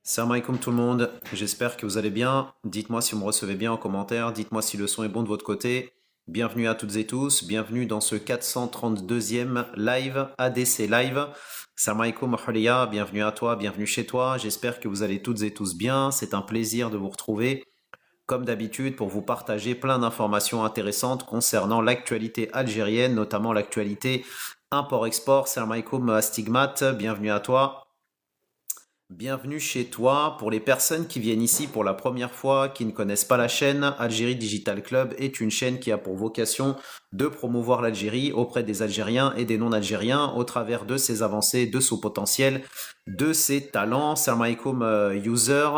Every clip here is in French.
Salam alaikum tout le monde, j'espère que vous allez bien. Dites-moi si vous me recevez bien en commentaire, dites-moi si le son est bon de votre côté. Bienvenue à toutes et tous, bienvenue dans ce 432e live, ADC Live. Salam alaikum ahliya, bienvenue à toi, bienvenue chez toi. J'espère que vous allez toutes et tous bien. C'est un plaisir de vous retrouver, comme d'habitude, pour vous partager plein d'informations intéressantes concernant l'actualité algérienne, notamment l'actualité import-export. Salam alaikum Astigmat, bienvenue à toi. Bienvenue chez toi. Pour les personnes qui viennent ici pour la première fois, qui ne connaissent pas la chaîne, Algérie Digital Club est une chaîne qui a pour vocation de promouvoir l'Algérie auprès des Algériens et des non-Algériens au travers de ses avancées, de son potentiel, de ses talents. Salam alaikum user.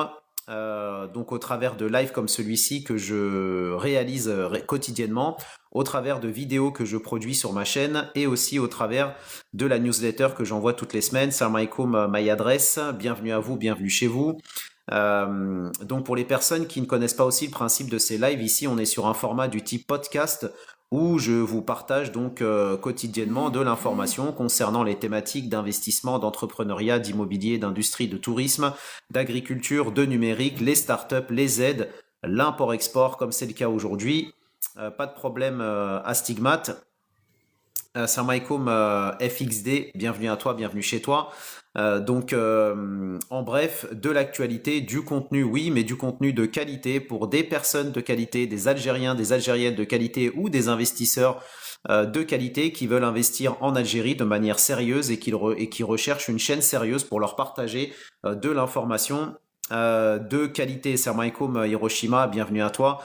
Donc au travers de lives comme celui-ci que je réalise quotidiennement, au travers de vidéos que je produis sur ma chaîne et aussi au travers de la newsletter que j'envoie toutes les semaines. Salam alaikum, my adresse. Bienvenue à vous, bienvenue chez vous. Donc pour les personnes qui ne connaissent pas aussi le principe de ces lives, ici on est sur un format du type podcast où je vous partage donc quotidiennement de l'information concernant les thématiques d'investissement, d'entrepreneuriat, d'immobilier, d'industrie, de tourisme, d'agriculture, de numérique, les startups, les aides, l'import-export comme c'est le cas aujourd'hui. Pas de problème à stigmate. Salam alaikum FXD, bienvenue à toi, bienvenue chez toi. En bref, de l'actualité, du contenu, oui, mais du contenu de qualité pour des personnes de qualité, des Algériens, des Algériennes de qualité ou des investisseurs de qualité qui veulent investir en Algérie de manière sérieuse et qui recherchent une chaîne sérieuse pour leur partager de l'information de qualité. Salam alaikum Hiroshima, bienvenue à toi,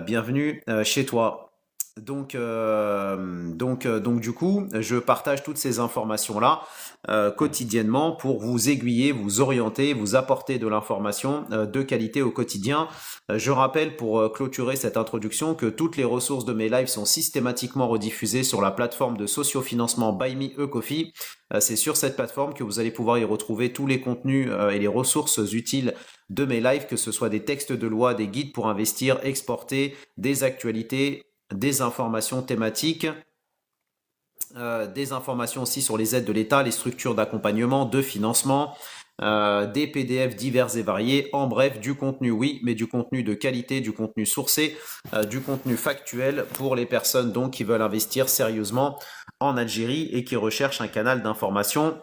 bienvenue chez toi. Donc du coup, je partage toutes ces informations-là quotidiennement pour vous aiguiller, vous orienter, vous apporter de l'information de qualité au quotidien. Je rappelle pour clôturer cette introduction que toutes les ressources de mes lives sont systématiquement rediffusées sur la plateforme de sociofinancement Buy Me a Coffee. C'est sur cette plateforme que vous allez pouvoir y retrouver tous les contenus et les ressources utiles de mes lives, que ce soit des textes de loi, des guides pour investir, exporter, des actualités, des informations thématiques, des informations aussi sur les aides de l'État, les structures d'accompagnement, de financement, des PDF divers et variés, en bref, du contenu oui, mais du contenu de qualité, du contenu sourcé, du contenu factuel pour les personnes donc qui veulent investir sérieusement en Algérie et qui recherchent un canal d'information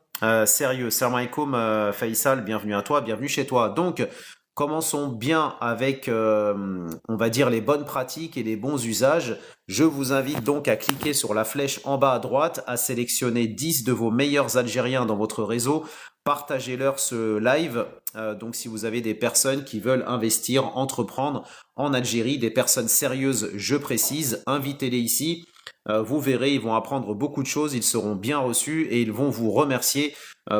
sérieux. Salam alaikum Faisal, bienvenue à toi, bienvenue chez toi. Donc, commençons bien avec, on va dire, les bonnes pratiques et les bons usages. Je vous invite donc à cliquer sur la flèche en bas à droite, à sélectionner 10 de vos meilleurs Algériens dans votre réseau. Partagez-leur ce live. Donc si vous avez des personnes qui veulent investir, entreprendre en Algérie, des personnes sérieuses, je précise, invitez-les ici. Vous verrez, ils vont apprendre beaucoup de choses, ils seront bien reçus et ils vont vous remercier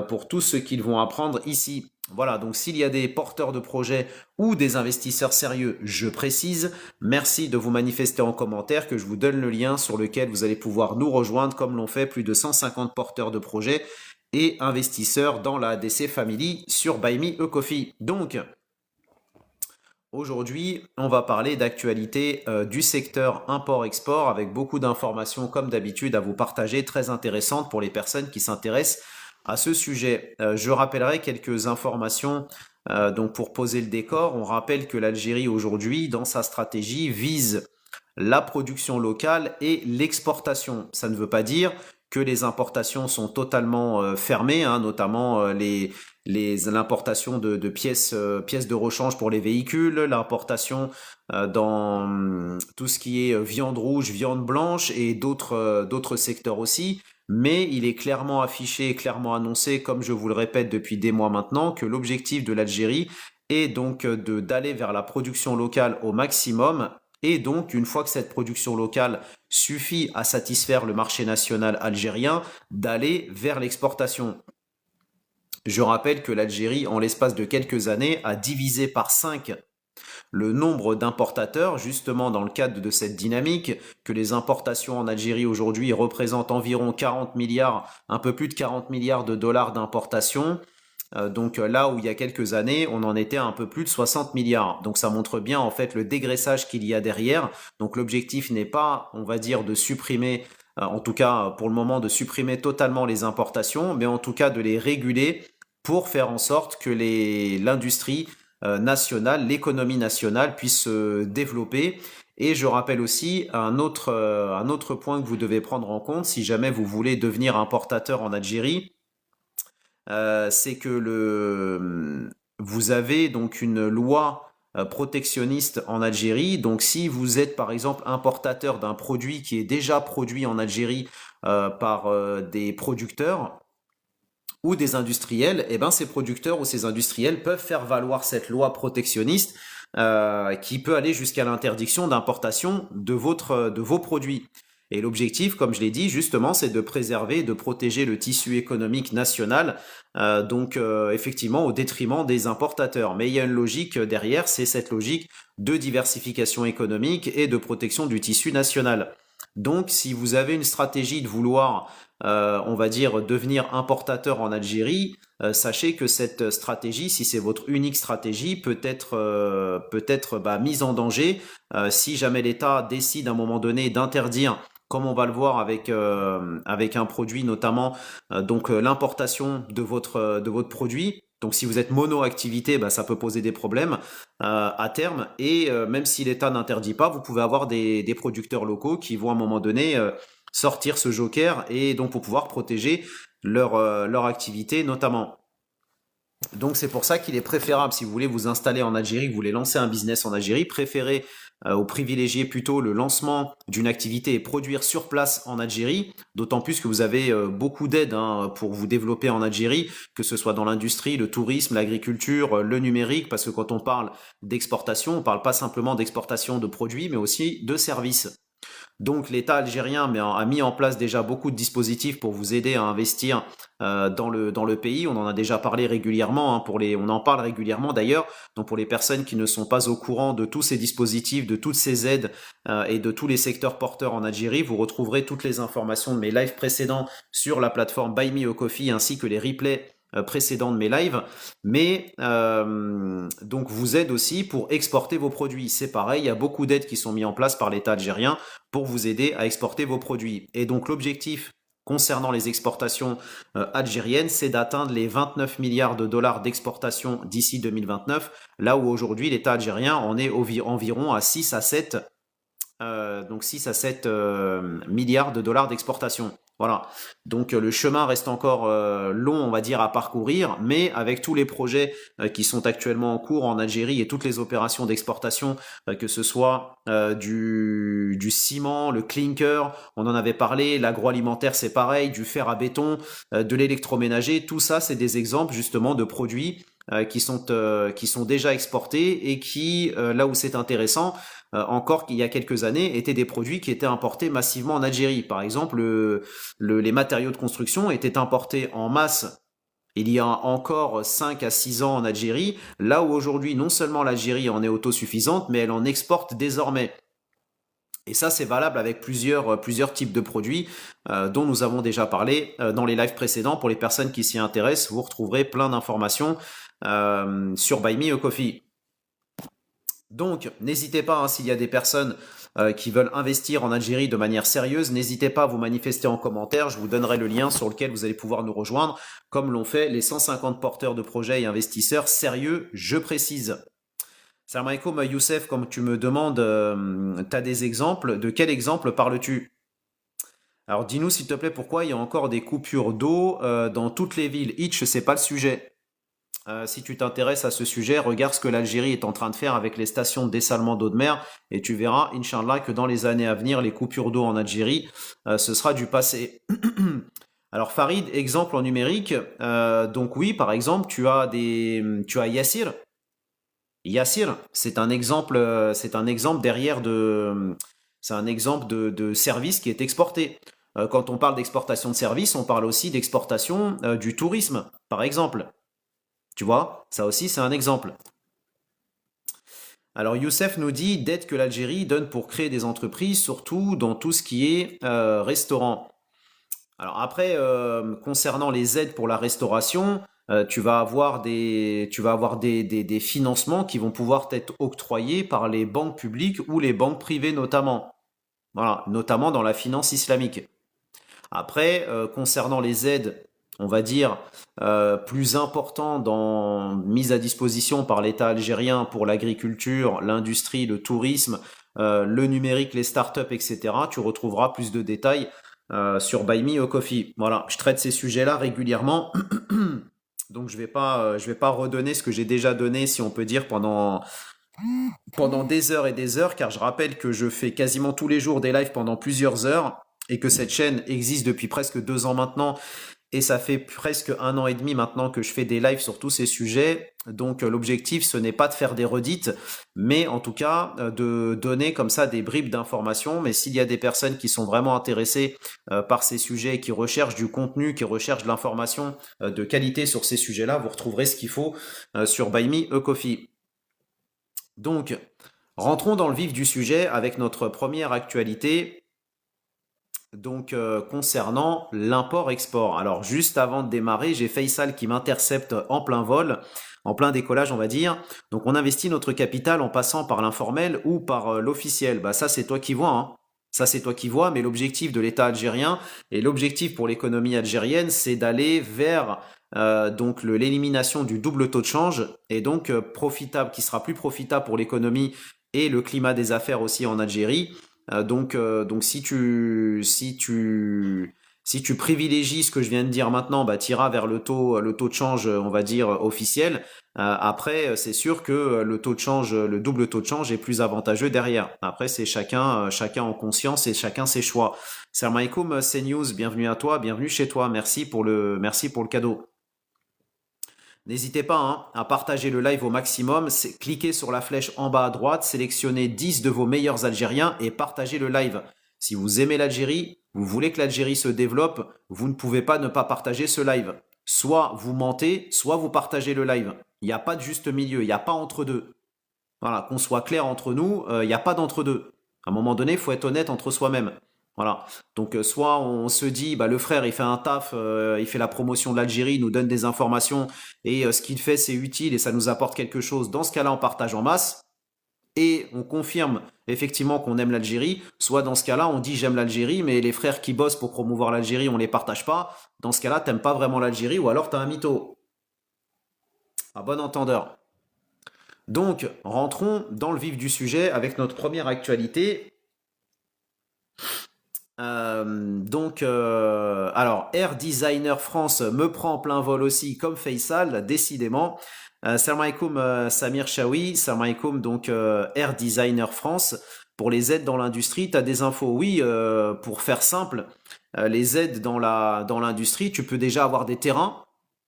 pour tout ce qu'ils vont apprendre ici. Voilà, donc s'il y a des porteurs de projets ou des investisseurs sérieux, je précise, merci de vous manifester en commentaire que je vous donne le lien sur lequel vous allez pouvoir nous rejoindre comme l'ont fait plus de 150 porteurs de projets et investisseurs dans la ADC Family sur Buy Me a Coffee. Donc, aujourd'hui, on va parler d'actualité du secteur import-export avec beaucoup d'informations comme d'habitude à vous partager, très intéressantes pour les personnes qui s'intéressent à ce sujet. Je rappellerai quelques informations donc pour poser le décor. On rappelle que l'Algérie aujourd'hui, dans sa stratégie, vise la production locale et l'exportation. Ça ne veut pas dire que les importations sont totalement fermées, hein, notamment l'importation de pièces, pièces de rechange pour les véhicules, l'importation dans tout ce qui est viande rouge, viande blanche et d'autres secteurs aussi. Mais il est clairement affiché et clairement annoncé, comme je vous le répète depuis des mois maintenant, que l'objectif de l'Algérie est donc d'aller vers la production locale au maximum. Et donc, une fois que cette production locale suffit à satisfaire le marché national algérien, d'aller vers l'exportation. Je rappelle que l'Algérie, en l'espace de quelques années, a divisé par 5 le nombre d'importateurs, justement dans le cadre de cette dynamique, que les importations en Algérie aujourd'hui représentent environ 40 milliards, un peu plus de 40 milliards de dollars d'importation. Donc là où il y a quelques années, on en était à un peu plus de 60 milliards. Donc ça montre bien en fait le dégraissage qu'il y a derrière. Donc l'objectif n'est pas, on va dire, de supprimer, en tout cas pour le moment, de supprimer totalement les importations, mais en tout cas de les réguler pour faire en sorte que l'industrie nationale, l'économie nationale puisse se développer. Et je rappelle aussi un autre point que vous devez prendre en compte si jamais vous voulez devenir importateur en Algérie, c'est que vous avez donc une loi protectionniste en Algérie. Donc si vous êtes par exemple importateur d'un produit qui est déjà produit en Algérie par des producteurs, ou des industriels, eh ben ces producteurs ou ces industriels peuvent faire valoir cette loi protectionniste qui peut aller jusqu'à l'interdiction d'importation de vos produits. Et l'objectif, comme je l'ai dit, justement, c'est de préserver et de protéger le tissu économique national, effectivement au détriment des importateurs. Mais il y a une logique derrière, c'est cette logique de diversification économique et de protection du tissu national. Donc, si vous avez une stratégie de vouloir on va dire, devenir importateur en Algérie, sachez que cette stratégie, si c'est votre unique stratégie, peut être mise en danger si jamais l'État décide à un moment donné d'interdire, comme on va le voir avec un produit notamment, l'importation de votre produit. Donc si vous êtes mono-activité, ça peut poser des problèmes à terme. Et même si l'État n'interdit pas, vous pouvez avoir des producteurs locaux qui vont à un moment donné sortir ce joker et donc pour pouvoir protéger leur activité notamment. Donc c'est pour ça qu'il est préférable, si vous voulez vous installer en Algérie, que vous voulez lancer un business en Algérie, préférez ou privilégier plutôt le lancement d'une activité et produire sur place en Algérie, d'autant plus que vous avez beaucoup d'aides pour vous développer en Algérie, que ce soit dans l'industrie, le tourisme, l'agriculture, le numérique, parce que quand on parle d'exportation, on parle pas simplement d'exportation de produits, mais aussi de services. Donc l'État algérien a mis en place déjà beaucoup de dispositifs pour vous aider à investir dans le pays. On en a déjà parlé régulièrement, on en parle régulièrement d'ailleurs. Donc pour les personnes qui ne sont pas au courant de tous ces dispositifs, de toutes ces aides et de tous les secteurs porteurs en Algérie, vous retrouverez toutes les informations de mes lives précédents sur la plateforme Buy Me a Coffee ainsi que les replays précédents de mes lives, mais donc vous aide aussi pour exporter vos produits. C'est pareil, il y a beaucoup d'aides qui sont mises en place par l'État algérien pour vous aider à exporter vos produits. Et donc l'objectif concernant les exportations algériennes, c'est d'atteindre les 29 milliards de dollars d'exportation d'ici 2029, là où aujourd'hui l'État algérien en est environ à 6 à 7 milliards de dollars d'exportation. Voilà. Donc le chemin reste encore long, on va dire, à parcourir, mais avec tous les projets qui sont actuellement en cours en Algérie et toutes les opérations d'exportation, que ce soit du ciment, le clinker, on en avait parlé, l'agroalimentaire c'est pareil, du fer à béton, de l'électroménager, tout ça c'est des exemples justement de produits qui sont déjà exportés et qui, là où c'est intéressant, encore qu'il y a quelques années, étaient des produits qui étaient importés massivement en Algérie. Par exemple, les matériaux de construction étaient importés en masse il y a encore 5 à 6 ans en Algérie, là où aujourd'hui, non seulement l'Algérie en est autosuffisante, mais elle en exporte désormais. Et ça, c'est valable avec plusieurs types de produits dont nous avons déjà parlé dans les lives précédents. Pour les personnes qui s'y intéressent, vous retrouverez plein d'informations sur Buy Me a Coffee. Donc, n'hésitez pas, s'il y a des personnes qui veulent investir en Algérie de manière sérieuse, n'hésitez pas à vous manifester en commentaire. Je vous donnerai le lien sur lequel vous allez pouvoir nous rejoindre, comme l'ont fait les 150 porteurs de projets et investisseurs sérieux, je précise. Salam alaikum Youssef, comme tu me demandes, tu as des exemples. De quel exemple parles-tu? Alors dis-nous s'il te plaît pourquoi il y a encore des coupures d'eau dans toutes les villes. Itch, c'est pas le sujet. Si tu t'intéresses à ce sujet, regarde ce que l'Algérie est en train de faire avec les stations de dessalement d'eau de mer et tu verras, Inch'Allah, que dans les années à venir, les coupures d'eau en Algérie, ce sera du passé. Alors Farid, exemple en numérique, donc oui, par exemple, tu as Yassir. Yassir, c'est un exemple c'est un exemple de service qui est exporté. Quand on parle d'exportation de services, on parle aussi d'exportation du tourisme, par exemple. Tu vois, ça aussi c'est un exemple. Alors Youssef nous dit d'aide que l'Algérie donne pour créer des entreprises, surtout dans tout ce qui est restaurant. Alors après, concernant les aides pour la restauration, tu vas avoir des financements qui vont pouvoir être octroyés par les banques publiques ou les banques privées notamment. Voilà, notamment dans la finance islamique. Après, concernant les aides on va dire, plus importants mis à disposition par l'État algérien pour l'agriculture, l'industrie, le tourisme, le numérique, les startups, etc., tu retrouveras plus de détails sur Buy Me a Coffee. Voilà, je traite ces sujets-là régulièrement. Donc je vais pas redonner ce que j'ai déjà donné, si on peut dire, pendant des heures et des heures, car je rappelle que je fais quasiment tous les jours des lives pendant plusieurs heures et que cette chaîne existe depuis presque 2 ans maintenant et ça fait presque 1 an et demi maintenant que je fais des lives sur tous ces sujets. Donc l'objectif, ce n'est pas de faire des redites, mais en tout cas de donner comme ça des bribes d'informations. Mais s'il y a des personnes qui sont vraiment intéressées par ces sujets, qui recherchent du contenu, qui recherchent de l'information de qualité sur ces sujets-là, vous retrouverez ce qu'il faut sur Buy Me a Coffee. Donc, rentrons dans le vif du sujet avec notre première actualité, donc concernant l'import-export. Alors, juste avant de démarrer, j'ai Faisal qui m'intercepte en plein vol, en plein décollage, on va dire. Donc, on investit notre capital en passant par l'informel ou par l'officiel. Bah, ça, c'est toi qui vois, hein. Ça, c'est toi qui vois, mais l'objectif de l'État algérien et l'objectif pour l'économie algérienne, c'est d'aller vers donc l'élimination du double taux de change et donc profitable, qui sera plus profitable pour l'économie et le climat des affaires aussi en Algérie. Donc si tu privilégies ce que je viens de dire maintenant, bah, tu iras vers le taux de change, on va dire, officiel. Après, c'est sûr que le taux de change, le double taux de change est plus avantageux derrière. Après, c'est chacun en conscience et chacun ses choix. Salam alaikum, CNews, bienvenue à toi, bienvenue chez toi. Merci pour le cadeau. N'hésitez pas hein, à partager le live au maximum, cliquez sur la flèche en bas à droite, sélectionnez 10 de vos meilleurs Algériens et partagez le live. Si vous aimez l'Algérie, vous voulez que l'Algérie se développe, vous ne pouvez pas ne pas partager ce live. Soit vous mentez, soit vous partagez le live. Il n'y a pas de juste milieu, il n'y a pas entre deux. Voilà, qu'on soit clair entre nous, il n'y a pas d'entre deux. À un moment donné, il faut être honnête entre soi-même. Voilà. Donc soit on se dit bah le frère il fait un taf, il fait la promotion de l'Algérie, il nous donne des informations et ce qu'il fait c'est utile et ça nous apporte quelque chose. Dans ce cas-là, on partage en masse et on confirme effectivement qu'on aime l'Algérie. Soit dans ce cas-là, on dit j'aime l'Algérie, mais les frères qui bossent pour promouvoir l'Algérie, on les partage pas. Dans ce cas-là, t'aimes pas vraiment l'Algérie ou alors t'as un mytho. À bon entendeur. Donc, rentrons dans le vif du sujet avec notre première actualité. Alors, Air Designer France me prend en plein vol aussi, comme Faisal, décidément. Salam alaikum Samir Chaoui, salam alaikum donc Air Designer France. Pour les aides dans l'industrie, tu as des infos. Oui, pour faire simple, les aides dans l'industrie, tu peux déjà avoir des terrains,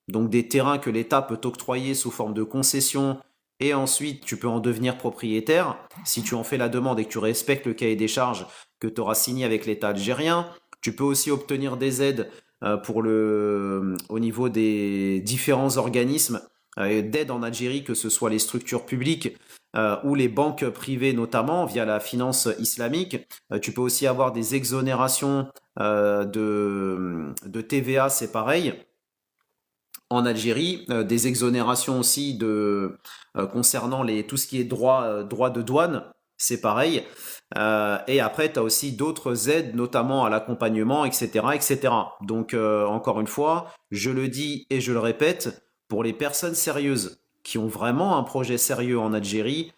donc des terrains que l'État peut t'octroyer sous forme de concession et ensuite tu peux en devenir propriétaire si tu en fais la demande et que tu respectes le cahier des charges que tu auras signé avec l'État algérien. Tu peux aussi obtenir des aides au niveau des différents organismes d'aide en Algérie, que ce soit les structures publiques ou les banques privées notamment via la finance islamique. Tu peux aussi avoir des exonérations de TVA, c'est pareil. En Algérie, des exonérations aussi concernant tout ce qui est droit de douane, c'est pareil. Et après, tu as aussi d'autres aides, notamment à l'accompagnement, etc., etc. Donc, encore une fois, je le dis et je le répète, pour les personnes sérieuses qui ont vraiment un projet sérieux en Algérie,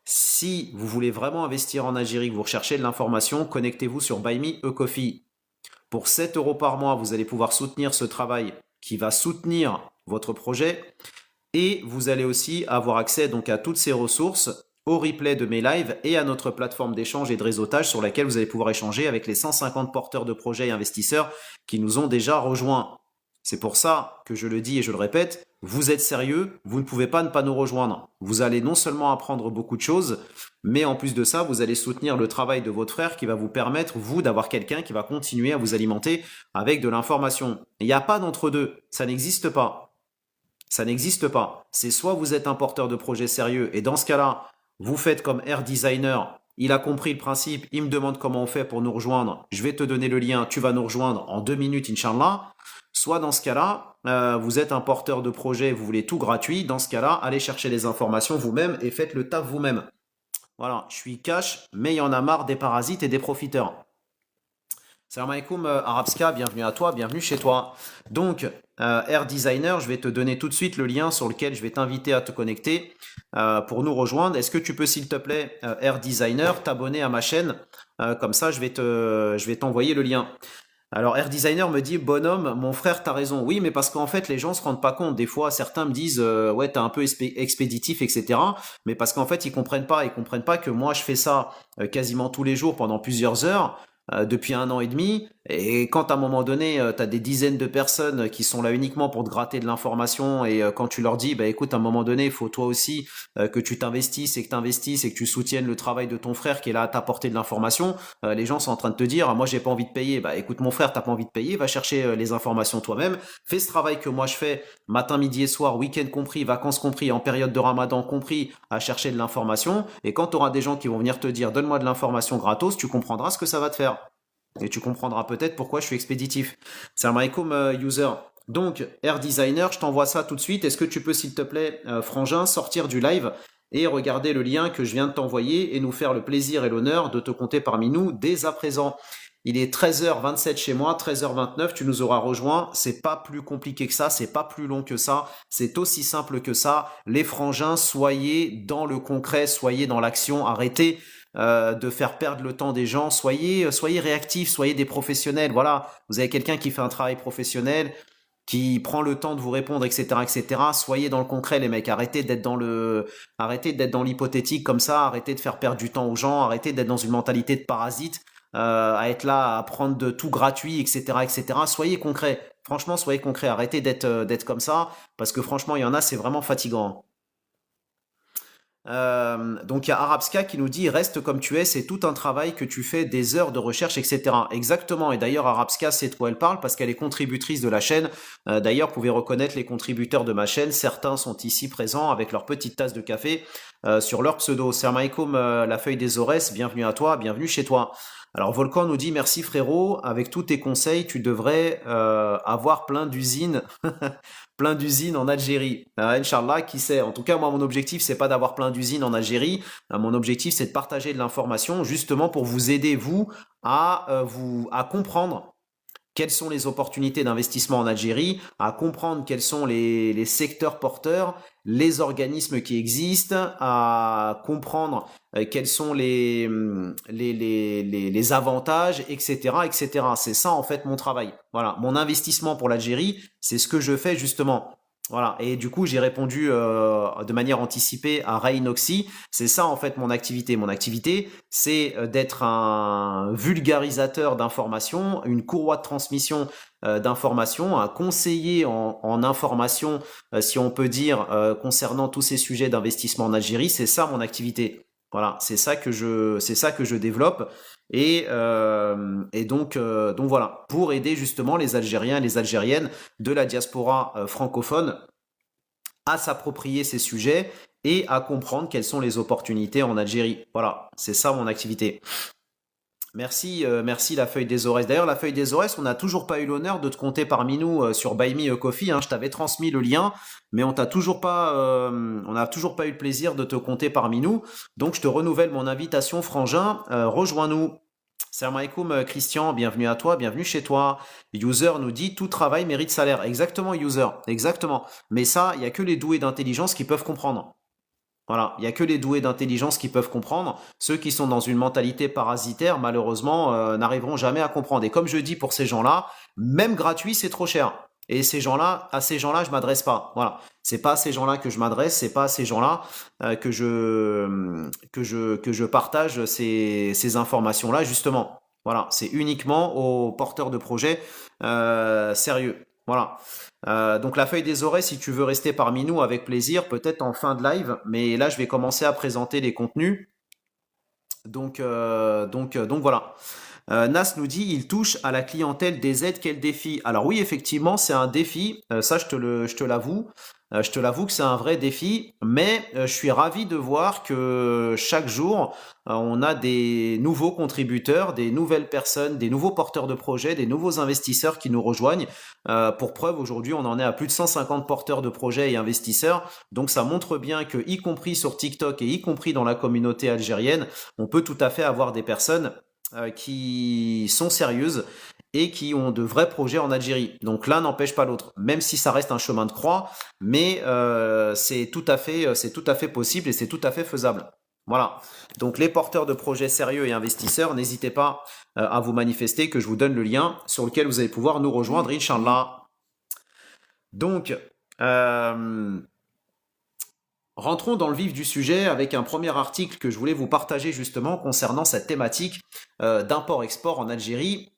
si vous voulez vraiment investir en Algérie, que vous recherchez de l'information, connectez-vous sur Buy Me a Coffee. Pour 7 euros par mois, vous allez pouvoir soutenir ce travail qui va soutenir votre projet et vous allez aussi avoir accès donc à toutes ces ressources, au replay de mes lives et à notre plateforme d'échange et de réseautage sur laquelle vous allez pouvoir échanger avec les 150 porteurs de projets et investisseurs qui nous ont déjà rejoints. C'est pour ça que je le dis et je le répète, vous êtes sérieux, vous ne pouvez pas ne pas nous rejoindre. Vous allez non seulement apprendre beaucoup de choses, mais en plus de ça, vous allez soutenir le travail de votre frère qui va vous permettre, vous, d'avoir quelqu'un qui va continuer à vous alimenter avec de l'information. Il n'y a pas d'entre-deux, ça n'existe pas. Ça n'existe pas. C'est soit vous êtes un porteur de projet sérieux et dans ce cas-là, vous faites comme Air Designer, il a compris le principe, il me demande comment on fait pour nous rejoindre, je vais te donner le lien, tu vas nous rejoindre en 2 minutes, Inch'Allah. Soit dans ce cas-là, vous êtes un porteur de projet, vous voulez tout gratuit, dans ce cas-là, allez chercher les informations vous-même et faites le taf vous-même. Voilà, je suis cash, mais il y en a marre des parasites et des profiteurs. Salam alaikum Arabska, bienvenue à toi, bienvenue chez toi. Donc, Air Designer, je vais te donner tout de suite le lien sur lequel je vais t'inviter à te connecter pour nous rejoindre. Est-ce que tu peux, s'il te plaît, Air Designer, t'abonner à ma chaîne? Comme ça, je vais t'envoyer le lien. Alors, Air Designer me dit, bonhomme, mon frère, t'as raison. Oui, mais parce qu'en fait, les gens se rendent pas compte. Des fois, certains me disent, ouais, t'es un peu expéditif, etc. Mais parce qu'en fait, ils comprennent pas que moi, je fais ça quasiment tous les jours pendant plusieurs heures. Depuis 1 an et demi, et quand à un moment donné, tu as des dizaines de personnes qui sont là uniquement pour te gratter de l'information, et quand tu leur dis, bah écoute, à un moment donné, il faut toi aussi que tu t'investisses et que tu investisses et que tu soutiennes le travail de ton frère qui est là à t'apporter de l'information, les gens sont en train de te dire, ah, moi j'ai pas envie de payer, bah écoute mon frère, t'as pas envie de payer, va chercher les informations toi-même, fais ce travail que moi je fais matin, midi et soir, week-end compris, vacances compris, en période de ramadan compris, à chercher de l'information, et quand tu auras des gens qui vont venir te dire, donne-moi de l'information gratos, tu comprendras ce que ça va te faire. Et tu comprendras peut-être pourquoi je suis expéditif. Salam alaikum, user. Donc, Air Designer, je t'envoie ça tout de suite. Est-ce que tu peux, s'il te plaît, Frangin, sortir du live et regarder le lien que je viens de t'envoyer et nous faire le plaisir et l'honneur de te compter parmi nous dès à présent. Il est 13h27 chez moi, 13h29, tu nous auras rejoint. C'est pas plus compliqué que ça, c'est pas plus long que ça, c'est aussi simple que ça. Les frangins, soyez dans le concret, soyez dans l'action, arrêtez de faire perdre le temps des gens. Soyez réactifs, soyez des professionnels. Voilà, vous avez quelqu'un qui fait un travail professionnel, qui prend le temps de vous répondre, etc., etc. Soyez dans le concret, les mecs. Arrêtez d'être dans l'hypothétique comme ça. Arrêtez de faire perdre du temps aux gens. Arrêtez d'être dans une mentalité de parasite, à être là, à prendre de tout gratuit, etc., etc. Soyez concret. Franchement, soyez concret. Arrêtez d'être comme ça, parce que franchement, il y en a, c'est vraiment fatigant. Donc il y a Arabska qui nous dit reste comme tu es, c'est tout un travail que tu fais, des heures de recherche, etc. Exactement. Et d'ailleurs Arabska sait de quoi elle parle parce qu'elle est contributrice de la chaîne. D'ailleurs, vous pouvez reconnaître les contributeurs de ma chaîne. Certains sont ici présents avec leur petite tasse de café sur leur pseudo. Salam alaikum, la feuille des Aurès. Bienvenue à toi, bienvenue chez toi. Alors Volcan nous dit merci frérot, avec tous tes conseils, tu devrais avoir plein d'usines plein d'usines en Algérie. Inch'Allah, qui sait. En tout cas, moi, mon objectif, c'est pas d'avoir plein d'usines en Algérie. Mon objectif, c'est de partager de l'information justement pour vous aider, vous, à comprendre quelles sont les opportunités d'investissement en Algérie, à comprendre quels sont les secteurs porteurs, les organismes qui existent, à comprendre quels sont les avantages, etc., etc. C'est ça, en fait, mon travail. Voilà, mon investissement pour l'Algérie, c'est ce que je fais justement. Voilà, et du coup, j'ai répondu de manière anticipée à Raynoxy. C'est ça, en fait, mon activité. Mon activité, c'est d'être un vulgarisateur d'informations, une courroie de transmission d'informations, un conseiller en information, si on peut dire, concernant tous ces sujets d'investissement en Algérie. C'est ça, mon activité. Voilà, c'est ça que je développe. Et donc voilà, pour aider justement les Algériens et les Algériennes de la diaspora francophone à s'approprier ces sujets et à comprendre quelles sont les opportunités en Algérie. Voilà, c'est ça mon activité. Merci, merci la feuille des Aurès. D'ailleurs, la feuille des Aurès, on n'a toujours pas eu l'honneur de te compter parmi nous sur Buy Me a Coffee, hein. Je t'avais transmis le lien, mais on n'a toujours pas eu le plaisir de te compter parmi nous. Donc, je te renouvelle mon invitation, Frangin. Rejoins-nous. Salam alaikum, Christian. Bienvenue à toi, bienvenue chez toi. User nous dit tout travail mérite salaire. Exactement, User. Exactement. Mais ça, il n'y a que les doués d'intelligence qui peuvent comprendre. Voilà, il n'y a que les doués d'intelligence qui peuvent comprendre. Ceux qui sont dans une mentalité parasitaire, malheureusement, n'arriveront jamais à comprendre. Et comme je dis pour ces gens-là, même gratuit, c'est trop cher. Et à ces gens-là, je m'adresse pas. Voilà, c'est pas à ces gens-là que je m'adresse, c'est pas à ces gens-là que je partage ces informations-là justement. Voilà, c'est uniquement aux porteurs de projets sérieux. Voilà. Donc la feuille des oreilles, si tu veux rester parmi nous avec plaisir, peut-être en fin de live, mais là je vais commencer à présenter les contenus. Donc voilà. Nas nous dit, il touche à la clientèle des aides, quel défi? Alors oui, effectivement, c'est un défi, ça je te l'avoue. Je te l'avoue que c'est un vrai défi, mais je suis ravi de voir que chaque jour, on a des nouveaux contributeurs, des nouvelles personnes, des nouveaux porteurs de projets, des nouveaux investisseurs qui nous rejoignent. Pour preuve, aujourd'hui, on en est à plus de 150 porteurs de projets et investisseurs. Donc ça montre bien que, y compris sur TikTok et y compris dans la communauté algérienne, on peut tout à fait avoir des personnes qui sont sérieuses et qui ont de vrais projets en Algérie. Donc l'un n'empêche pas l'autre, même si ça reste un chemin de croix, mais c'est tout à fait possible et c'est tout à fait faisable. Voilà. Donc les porteurs de projets sérieux et investisseurs, n'hésitez pas à vous manifester, que je vous donne le lien sur lequel vous allez pouvoir nous rejoindre, Inch'Allah. Donc, euh, rentrons dans le vif du sujet avec un premier article que je voulais vous partager justement concernant cette thématique d'import-export en Algérie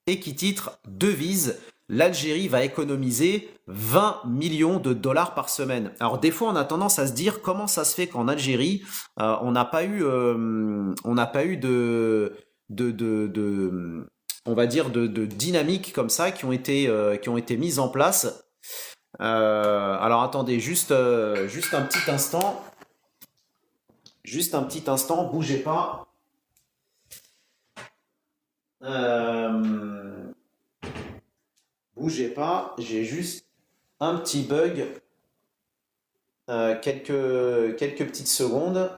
et qui titre Devise, l'Algérie va économiser 20 millions de dollars par semaine. Alors des fois on a tendance à se dire comment ça se fait qu'en Algérie on n'a pas eu on va dire de dynamique comme ça qui ont été mises en place. Alors attendez juste un petit instant, bougez pas. Euh, Bougez pas, j'ai juste un petit bug, quelques petites secondes.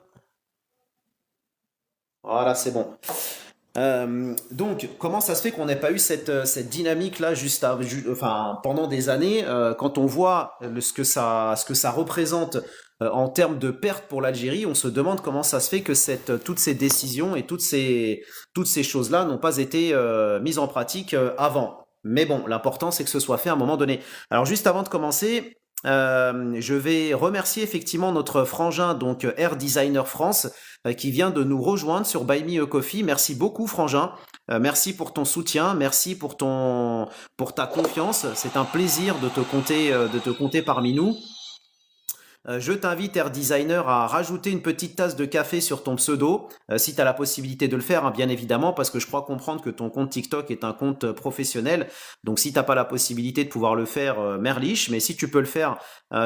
Voilà, c'est bon. Donc, comment ça se fait qu'on n'ait pas eu cette dynamique-là enfin, pendant des années, quand on voit ce que ça représente en termes de pertes pour l'Algérie, on se demande comment ça se fait que toutes ces décisions et toutes ces choses-là n'ont pas été mises en pratique avant. Mais bon, l'important c'est que ce soit fait à un moment donné. Alors juste avant de commencer, je vais remercier effectivement notre frangin, donc Air Designer France, qui vient de nous rejoindre sur Buy Me a Coffee. Merci beaucoup, frangin. Merci pour ton soutien, merci pour ta confiance. C'est un plaisir de te compter parmi nous. Je t'invite, Air Designer, à rajouter une petite tasse de café sur ton pseudo, si tu as la possibilité de le faire, hein, bien évidemment, parce que je crois comprendre que ton compte TikTok est un compte professionnel. Donc si t'as pas la possibilité de pouvoir le faire, merliche, mais si tu peux le faire,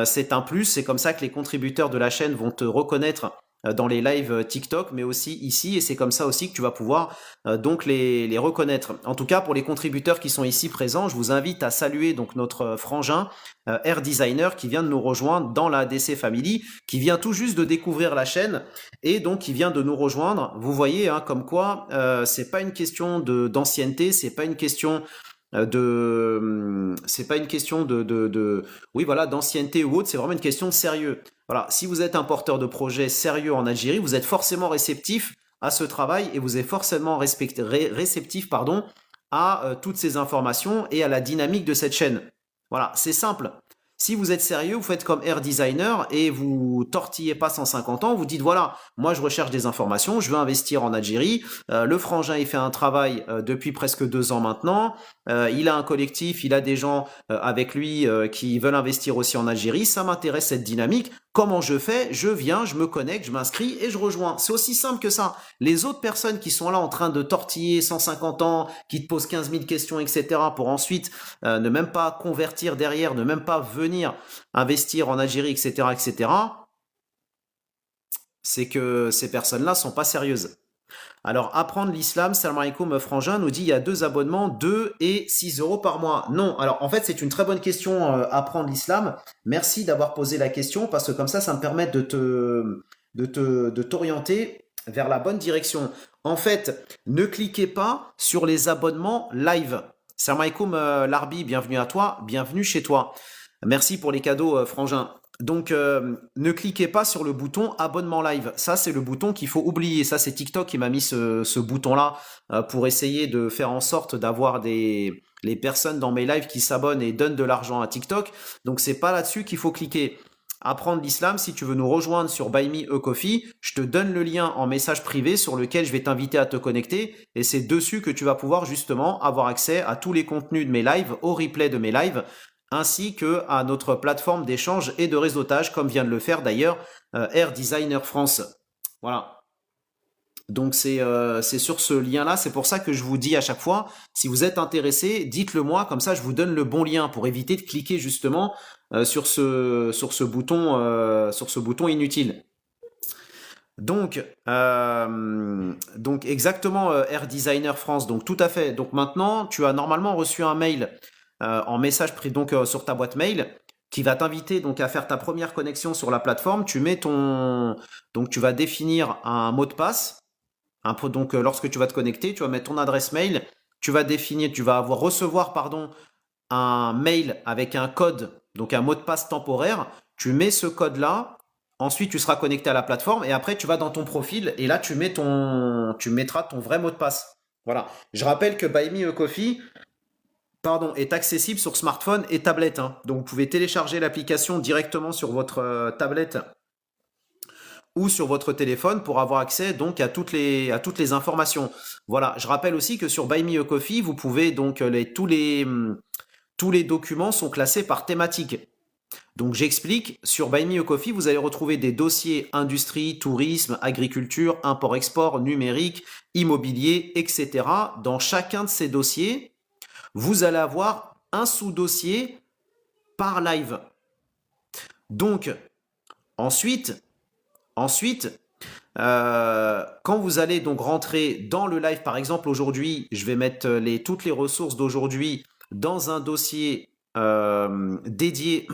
c'est un plus. C'est comme ça que les contributeurs de la chaîne vont te reconnaître dans les lives TikTok, mais aussi ici, et c'est comme ça aussi que tu vas pouvoir donc les reconnaître. En tout cas, pour les contributeurs qui sont ici présents, je vous invite à saluer donc notre frangin Air Designer qui vient de nous rejoindre dans la DC Family, qui vient tout juste de découvrir la chaîne et donc qui vient de nous rejoindre. Vous voyez, hein, comme quoi c'est pas une question d'ancienneté, c'est pas une question c'est pas une question oui voilà d'ancienneté ou autre, c'est vraiment une question de sérieux. Voilà, si vous êtes un porteur de projet sérieux en Algérie, vous êtes forcément réceptif à ce travail et vous êtes forcément réceptif pardon à toutes ces informations et à la dynamique de cette chaîne. Voilà, c'est simple. Si vous êtes sérieux, vous faites comme Air Designer et vous tortillez pas 150 ans, vous dites voilà, moi je recherche des informations, je veux investir en Algérie, le frangin il fait un travail depuis presque 2 ans maintenant, il a un collectif, il a des gens avec lui qui veulent investir aussi en Algérie, ça m'intéresse cette dynamique, comment je fais? Je viens, je me connecte, je m'inscris et je rejoins. C'est aussi simple que ça. Les autres personnes qui sont là en train de tortiller 150 ans, qui te posent 15 000 questions, etc., pour ensuite ne même pas convertir derrière, ne même pas venir investir en Algérie, etc., etc., c'est que ces personnes-là sont pas sérieuses. Alors, apprendre l'islam, salam alaikum, frangin, nous dit il y a 2 abonnements, 2 et 6 euros par mois. Non, alors en fait, c'est une très bonne question, apprendre l'islam. Merci d'avoir posé la question parce que comme ça me permet de t'orienter vers la bonne direction. En fait, ne cliquez pas sur les abonnements live. Salam alaikum, Larbi, bienvenue à toi, bienvenue chez toi. Merci pour les cadeaux, frangin. Donc, ne cliquez pas sur le bouton abonnement live. Ça, c'est le bouton qu'il faut oublier. Ça, c'est TikTok qui m'a mis ce bouton-là pour essayer de faire en sorte d'avoir les personnes dans mes lives qui s'abonnent et donnent de l'argent à TikTok. Donc, c'est pas là-dessus qu'il faut cliquer. Apprendre l'islam, si tu veux nous rejoindre sur Buy Me a Coffee, je te donne le lien en message privé sur lequel je vais t'inviter à te connecter et c'est dessus que tu vas pouvoir justement avoir accès à tous les contenus de mes lives, au replay de mes lives, ainsi que à notre plateforme d'échange et de réseautage, comme vient de le faire d'ailleurs Air Designer France. Voilà. Donc c'est sur ce lien-là, c'est pour ça que je vous dis à chaque fois, si vous êtes intéressé, dites-le moi, comme ça je vous donne le bon lien pour éviter de cliquer justement sur ce bouton inutile. Donc exactement Air Designer France, donc tout à fait. Donc maintenant, tu as normalement reçu un mail en message pris donc sur ta boîte mail qui va t'inviter donc à faire ta première connexion sur la plateforme. Tu vas définir un mot de passe. Donc, lorsque tu vas te connecter, tu vas mettre ton adresse mail, tu vas définir, tu vas recevoir, pardon, un mail avec un code, donc un mot de passe temporaire. Tu mets ce code-là. Ensuite, tu seras connecté à la plateforme et après, tu vas dans ton profil et là, tu mettras ton vrai mot de passe. Voilà. Je rappelle que Buy Me a Coffee, pardon, est accessible sur smartphone et tablette, hein. Donc, vous pouvez télécharger l'application directement sur votre tablette ou sur votre téléphone pour avoir accès donc à toutes les informations. Voilà. Je rappelle aussi que sur Buy Me a Coffee, vous pouvez donc tous les documents sont classés par thématique. Donc j'explique, sur Buy Me a Coffee, vous allez retrouver des dossiers industrie, tourisme, agriculture, import-export, numérique, immobilier, etc. Dans chacun de ces dossiers, vous allez avoir un sous-dossier par live. Donc ensuite, quand vous allez donc rentrer dans le live, par exemple aujourd'hui, je vais mettre toutes les ressources d'aujourd'hui dans un dossier dédié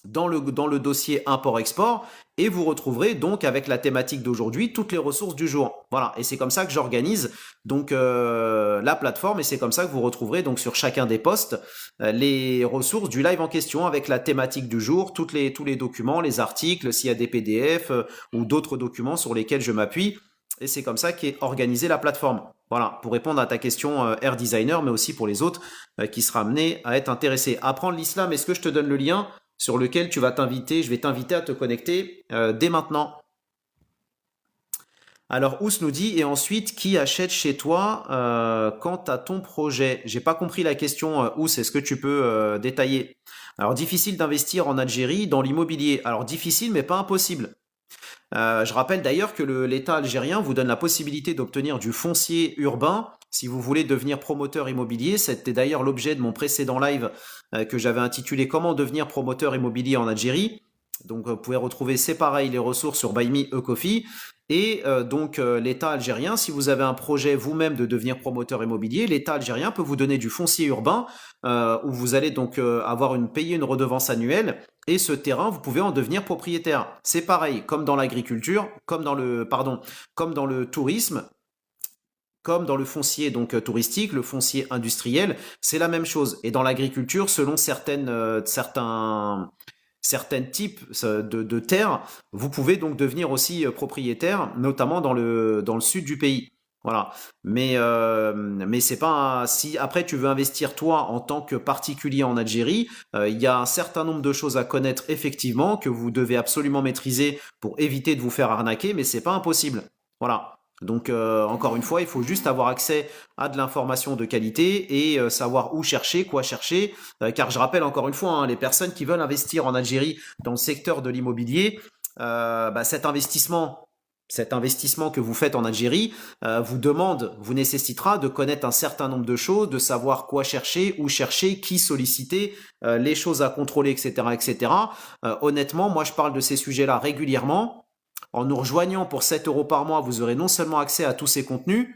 dans le dossier import-export et vous retrouverez donc avec la thématique d'aujourd'hui toutes les ressources du jour. Voilà, et c'est comme ça que j'organise donc la plateforme et c'est comme ça que vous retrouverez donc sur chacun des posts les ressources du live en question avec la thématique du jour, tous les documents, les articles, s'il y a des PDF ou d'autres documents sur lesquels je m'appuie. Et c'est comme ça qu'est organisée la plateforme. Voilà, pour répondre à ta question Air Designer, mais aussi pour les autres qui seraient amenés à être intéressés. Apprendre l'islam, est-ce que je te donne le lien sur lequel je vais t'inviter à te connecter dès maintenant. Alors, Ous nous dit, et ensuite, qui achète chez toi quant à ton projet? J'ai pas compris la question, Ous, est-ce que tu peux détailler? Alors, difficile d'investir en Algérie dans l'immobilier. Alors, difficile, mais pas impossible. Je rappelle d'ailleurs que l'État algérien vous donne la possibilité d'obtenir du foncier urbain si vous voulez devenir promoteur immobilier. C'était d'ailleurs l'objet de mon précédent live que j'avais intitulé Comment devenir promoteur immobilier en Algérie. Donc vous pouvez retrouver, c'est pareil, les ressources sur Buy Me a Coffee. Et donc l'État algérien, si vous avez un projet vous-même de devenir promoteur immobilier, l'État algérien peut vous donner du foncier urbain où vous allez donc payer une redevance annuelle et ce terrain, vous pouvez en devenir propriétaire. C'est pareil, comme dans l'agriculture, comme dans le tourisme, comme dans le foncier donc touristique, le foncier industriel, c'est la même chose. Et dans l'agriculture, selon certains types de terres, vous pouvez donc devenir aussi propriétaire, notamment dans le sud du pays. Voilà. Mais c'est pas si après tu veux investir toi en tant que particulier en Algérie, il y a un certain nombre de choses à connaître effectivement que vous devez absolument maîtriser pour éviter de vous faire arnaquer, mais c'est pas impossible. Voilà. Donc encore une fois, il faut juste avoir accès à de l'information de qualité et savoir où chercher, quoi chercher. Car je rappelle encore une fois, hein, les personnes qui veulent investir en Algérie dans le secteur de l'immobilier, cet investissement que vous faites en Algérie vous nécessitera de connaître un certain nombre de choses, de savoir quoi chercher, où chercher, qui solliciter, les choses à contrôler, etc., etc. Honnêtement, moi je parle de ces sujets-là régulièrement. En nous rejoignant pour 7 euros par mois, vous aurez non seulement accès à tous ces contenus,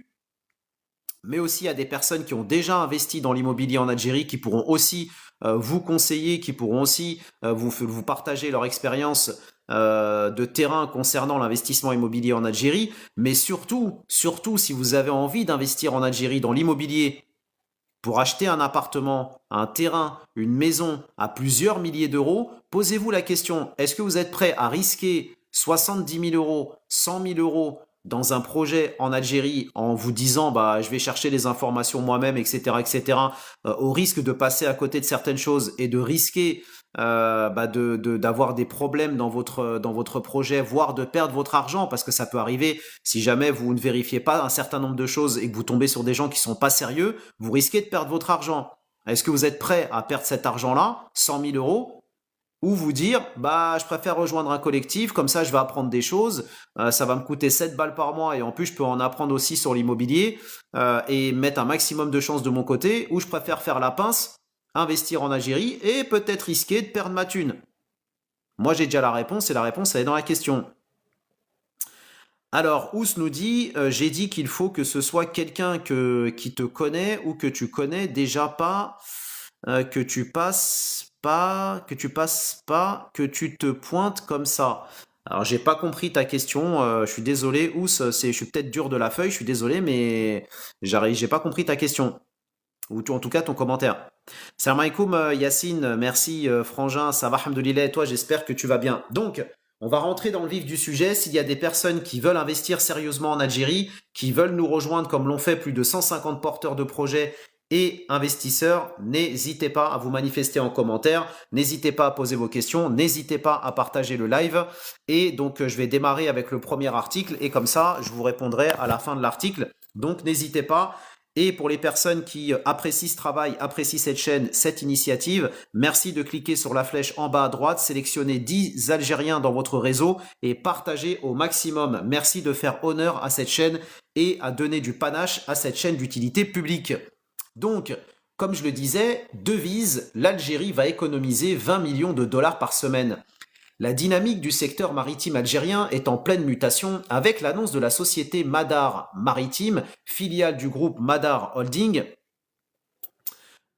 mais aussi à des personnes qui ont déjà investi dans l'immobilier en Algérie, qui pourront aussi vous conseiller, qui pourront aussi vous partager leur expérience de terrain concernant l'investissement immobilier en Algérie. Mais surtout, si vous avez envie d'investir en Algérie dans l'immobilier pour acheter un appartement, un terrain, une maison à plusieurs milliers d'euros, posez-vous la question, est-ce que vous êtes prêt à risquer 70 000 euros, 100 000 euros dans un projet en Algérie en vous disant bah je vais chercher les informations moi-même, etc., etc., au risque de passer à côté de certaines choses et de risquer d'avoir des problèmes dans votre projet, voire de perdre votre argent, parce que ça peut arriver si jamais vous ne vérifiez pas un certain nombre de choses et que vous tombez sur des gens qui sont pas sérieux, vous risquez de perdre votre argent. Est-ce que vous êtes prêt à perdre cet argent-là, 100 000 euros, ou vous dire, bah, je préfère rejoindre un collectif, comme ça je vais apprendre des choses, ça va me coûter 7 balles par mois et en plus je peux en apprendre aussi sur l'immobilier et mettre un maximum de chances de mon côté, ou je préfère faire la pince, investir en Algérie et peut-être risquer de perdre ma thune. Moi j'ai déjà la réponse et la réponse elle est dans la question. Alors, Ous nous dit, j'ai dit qu'il faut que ce soit quelqu'un qui te connaît ou que tu connais déjà pas, que tu passes pas, que tu te pointes comme ça. Alors, j'ai pas compris ta question. Je suis désolé. Je suis peut-être dur de la feuille. Je suis désolé, mais j'ai pas compris ta question. En tout cas, ton commentaire. Salam alaikum, Yacine. Merci, Frangin. Ça va, alhamdoulilah. Et toi, j'espère que tu vas bien. Donc, on va rentrer dans le vif du sujet. S'il y a des personnes qui veulent investir sérieusement en Algérie, qui veulent nous rejoindre comme l'ont fait plus de 150 porteurs de projets et investisseurs, n'hésitez pas à vous manifester en commentaire, n'hésitez pas à poser vos questions, n'hésitez pas à partager le live. Et donc, je vais démarrer avec le premier article et comme ça, je vous répondrai à la fin de l'article. Donc, n'hésitez pas. Et pour les personnes qui apprécient ce travail, apprécient cette chaîne, cette initiative, merci de cliquer sur la flèche en bas à droite, sélectionnez 10 Algériens dans votre réseau et partagez au maximum. Merci de faire honneur à cette chaîne et à donner du panache à cette chaîne d'utilité publique. Donc, comme je le disais, devise, l'Algérie va économiser 20 millions de dollars par semaine. La dynamique du secteur maritime algérien est en pleine mutation avec l'annonce de la société Madar Maritime, filiale du groupe Madar Holding,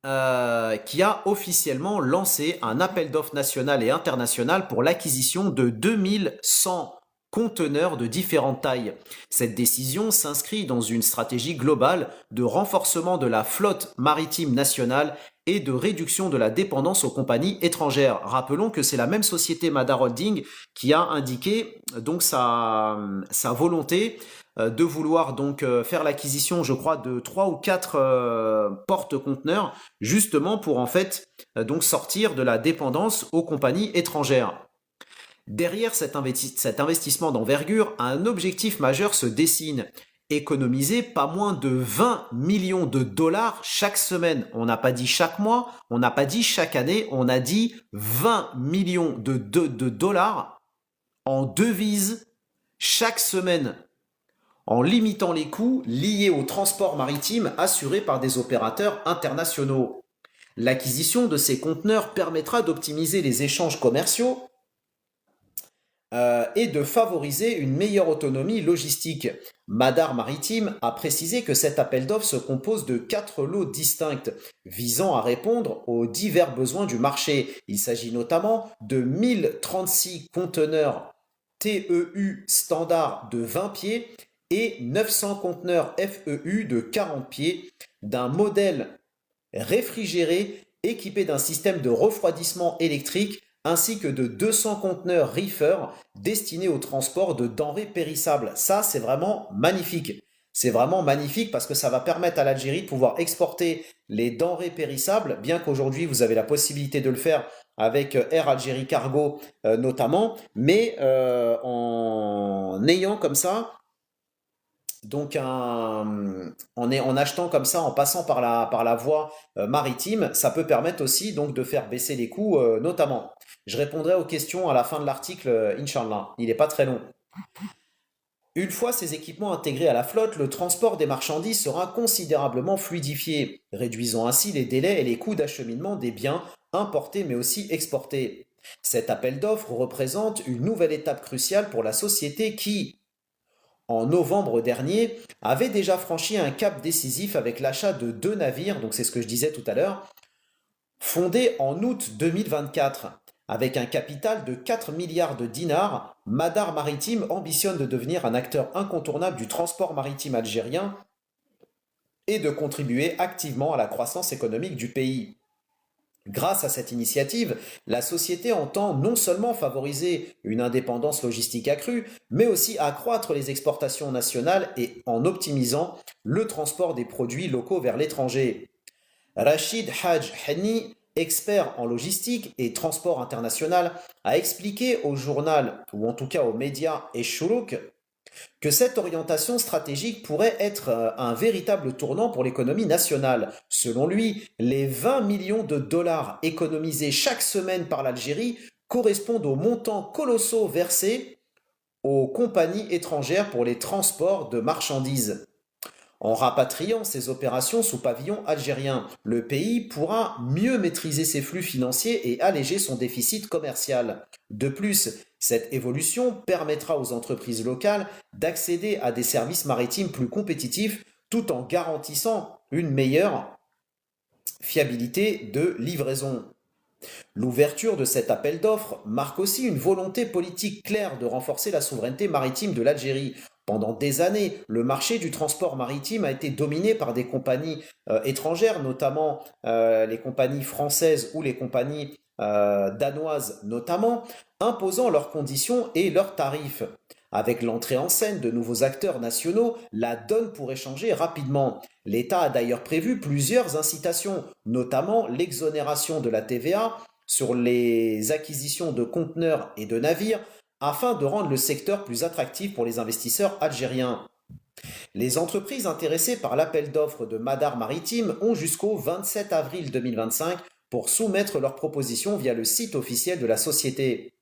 qui a officiellement lancé un appel d'offres national et international pour l'acquisition de 2100 conteneurs de différentes tailles. Cette décision s'inscrit dans une stratégie globale de renforcement de la flotte maritime nationale et de réduction de la dépendance aux compagnies étrangères. Rappelons que c'est la même société Madar Holding qui a indiqué donc sa volonté de vouloir donc faire l'acquisition, je crois, de 3 ou 4 porte-conteneurs, justement pour en fait donc sortir de la dépendance aux compagnies étrangères. Derrière cet investissement d'envergure, un objectif majeur se dessine. Économiser pas moins de 20 millions de dollars chaque semaine. On n'a pas dit chaque mois, on n'a pas dit chaque année, on a dit 20 millions de dollars en devises chaque semaine, en limitant les coûts liés au transport maritime assuré par des opérateurs internationaux. L'acquisition de ces conteneurs permettra d'optimiser les échanges commerciaux et de favoriser une meilleure autonomie logistique. Madar Maritime a précisé que cet appel d'offres se compose de 4 lots distincts visant à répondre aux divers besoins du marché. Il s'agit notamment de 1036 conteneurs TEU standard de 20 pieds et 900 conteneurs FEU de 40 pieds d'un modèle réfrigéré équipé d'un système de refroidissement électrique ainsi que de 200 conteneurs reefer destinés au transport de denrées périssables. Ça, c'est vraiment magnifique. C'est vraiment magnifique parce que ça va permettre à l'Algérie de pouvoir exporter les denrées périssables, bien qu'aujourd'hui vous avez la possibilité de le faire avec Air Algérie Cargo notamment, mais en ayant comme ça donc en achetant comme ça, en passant par la voie maritime, ça peut permettre aussi donc de faire baisser les coûts notamment. Je répondrai aux questions à la fin de l'article, Inch'Allah. Il n'est pas très long. Une fois ces équipements intégrés à la flotte, le transport des marchandises sera considérablement fluidifié, réduisant ainsi les délais et les coûts d'acheminement des biens importés mais aussi exportés. Cet appel d'offres représente une nouvelle étape cruciale pour la société qui, en novembre dernier, avait déjà franchi un cap décisif avec l'achat de 2 navires, donc c'est ce que je disais tout à l'heure, fondés en août 2024. Avec un capital de 4 milliards de dinars, Madar Maritime ambitionne de devenir un acteur incontournable du transport maritime algérien et de contribuer activement à la croissance économique du pays. Grâce à cette initiative, la société entend non seulement favoriser une indépendance logistique accrue, mais aussi accroître les exportations nationales et en optimisant le transport des produits locaux vers l'étranger. Rachid Haj Henni, expert en logistique et transport international, a expliqué au journal, ou en tout cas aux médias Eshuruk, que cette orientation stratégique pourrait être un véritable tournant pour l'économie nationale. Selon lui, les 20 millions de dollars économisés chaque semaine par l'Algérie correspondent aux montants colossaux versés aux compagnies étrangères pour les transports de marchandises. En rapatriant ces opérations sous pavillon algérien, le pays pourra mieux maîtriser ses flux financiers et alléger son déficit commercial. De plus, cette évolution permettra aux entreprises locales d'accéder à des services maritimes plus compétitifs tout en garantissant une meilleure fiabilité de livraison. L'ouverture de cet appel d'offres marque aussi une volonté politique claire de renforcer la souveraineté maritime de l'Algérie. Pendant des années, le marché du transport maritime a été dominé par des compagnies étrangères, notamment les compagnies françaises ou les compagnies danoises notamment, imposant leurs conditions et leurs tarifs. Avec l'entrée en scène de nouveaux acteurs nationaux, la donne pourrait changer rapidement. L'État a d'ailleurs prévu plusieurs incitations, notamment l'exonération de la TVA sur les acquisitions de conteneurs et de navires, afin de rendre le secteur plus attractif pour les investisseurs algériens. Les entreprises intéressées par l'appel d'offres de Madar Maritime ont jusqu'au 27 avril 2025 pour soumettre leurs propositions via le site officiel de la société.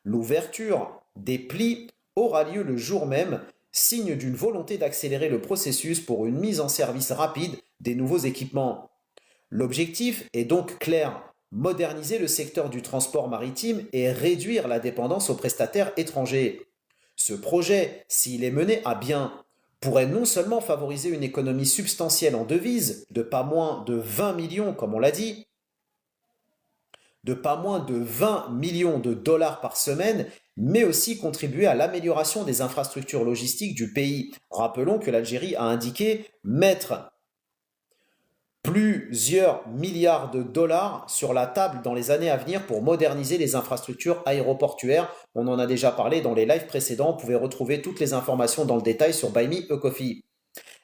L'ouverture des plis aura lieu le jour même, signe d'une volonté d'accélérer le processus pour une mise en service rapide des nouveaux équipements. L'objectif est donc clair, moderniser le secteur du transport maritime et réduire la dépendance aux prestataires étrangers. Ce projet, s'il est mené à bien, pourrait non seulement favoriser une économie substantielle en devises, de pas moins de 20 millions comme on l'a dit, de pas moins de 20 millions de dollars par semaine, mais aussi contribuer à l'amélioration des infrastructures logistiques du pays. Rappelons que l'Algérie a indiqué mettre plusieurs milliards de dollars sur la table dans les années à venir pour moderniser les infrastructures aéroportuaires. On en a déjà parlé dans les lives précédents. Vous pouvez retrouver toutes les informations dans le détail sur Buy Me a Coffee.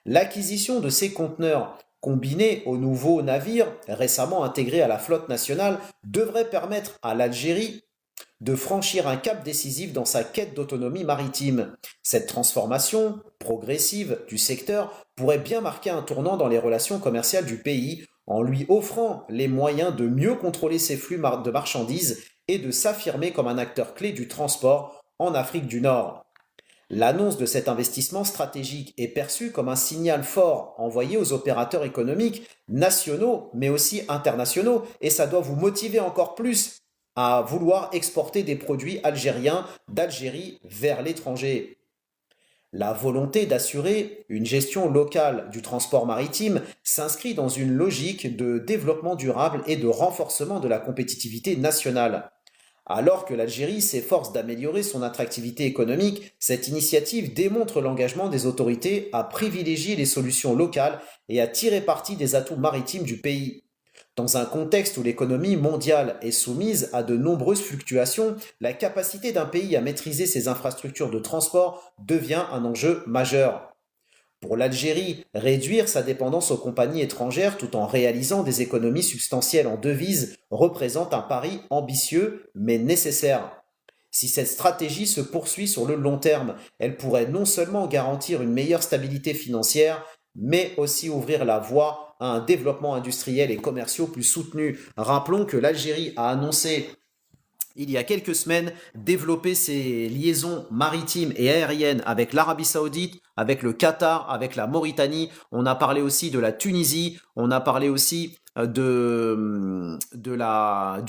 L'acquisition de ces conteneurs combinés aux nouveaux navires récemment intégrés à la flotte nationale devrait permettre à l'Algérie de franchir un cap décisif dans sa quête d'autonomie maritime. Cette transformation progressive du secteur pourrait bien marquer un tournant dans les relations commerciales du pays en lui offrant les moyens de mieux contrôler ses flux de marchandises et de s'affirmer comme un acteur clé du transport en Afrique du Nord. L'annonce de cet investissement stratégique est perçue comme un signal fort envoyé aux opérateurs économiques nationaux mais aussi internationaux et ça doit vous motiver encore plus à vouloir exporter des produits algériens d'Algérie vers l'étranger. La volonté d'assurer une gestion locale du transport maritime s'inscrit dans une logique de développement durable et de renforcement de la compétitivité nationale. Alors que l'Algérie s'efforce d'améliorer son attractivité économique, cette initiative démontre l'engagement des autorités à privilégier les solutions locales et à tirer parti des atouts maritimes du pays. Dans un contexte où l'économie mondiale est soumise à de nombreuses fluctuations, la capacité d'un pays à maîtriser ses infrastructures de transport devient un enjeu majeur. Pour l'Algérie, réduire sa dépendance aux compagnies étrangères tout en réalisant des économies substantielles en devises représente un pari ambitieux mais nécessaire. Si cette stratégie se poursuit sur le long terme, elle pourrait non seulement garantir une meilleure stabilité financière, mais aussi ouvrir la voie à un développement industriel et commercial plus soutenu. Rappelons que l'Algérie a annoncé il y a quelques semaines, développer ses liaisons maritimes et aériennes avec l'Arabie Saoudite, avec le Qatar, avec la Mauritanie. On a parlé aussi de la Tunisie, on a parlé aussi du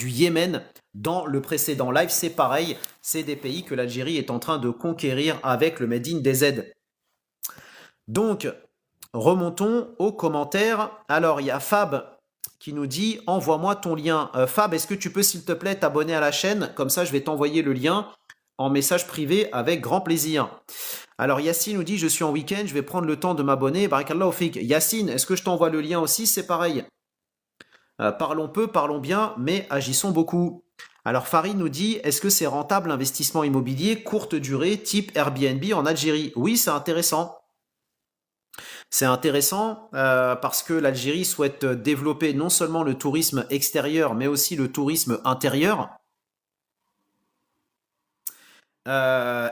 Yémen. Dans le précédent live, c'est pareil, c'est des pays que l'Algérie est en train de conquérir avec le Made in DZ. Donc, remontons aux commentaires. Alors, il y a Fab qui nous dit « Envoie-moi ton lien. » Fab, est-ce que tu peux, s'il te plaît, t'abonner à la chaîne? Comme ça, je vais t'envoyer le lien en message privé avec grand plaisir. Alors, Yacine nous dit « Je suis en week-end, je vais prendre le temps de m'abonner. » Barakallahu fik. Yacine, est-ce que je t'envoie le lien aussi? C'est pareil. Parlons peu, parlons bien, mais agissons beaucoup. Alors, Farid nous dit « Est-ce que c'est rentable l'investissement immobilier courte durée type Airbnb en Algérie ?» Oui, c'est intéressant. C'est intéressant parce que l'Algérie souhaite développer non seulement le tourisme extérieur, mais aussi le tourisme intérieur.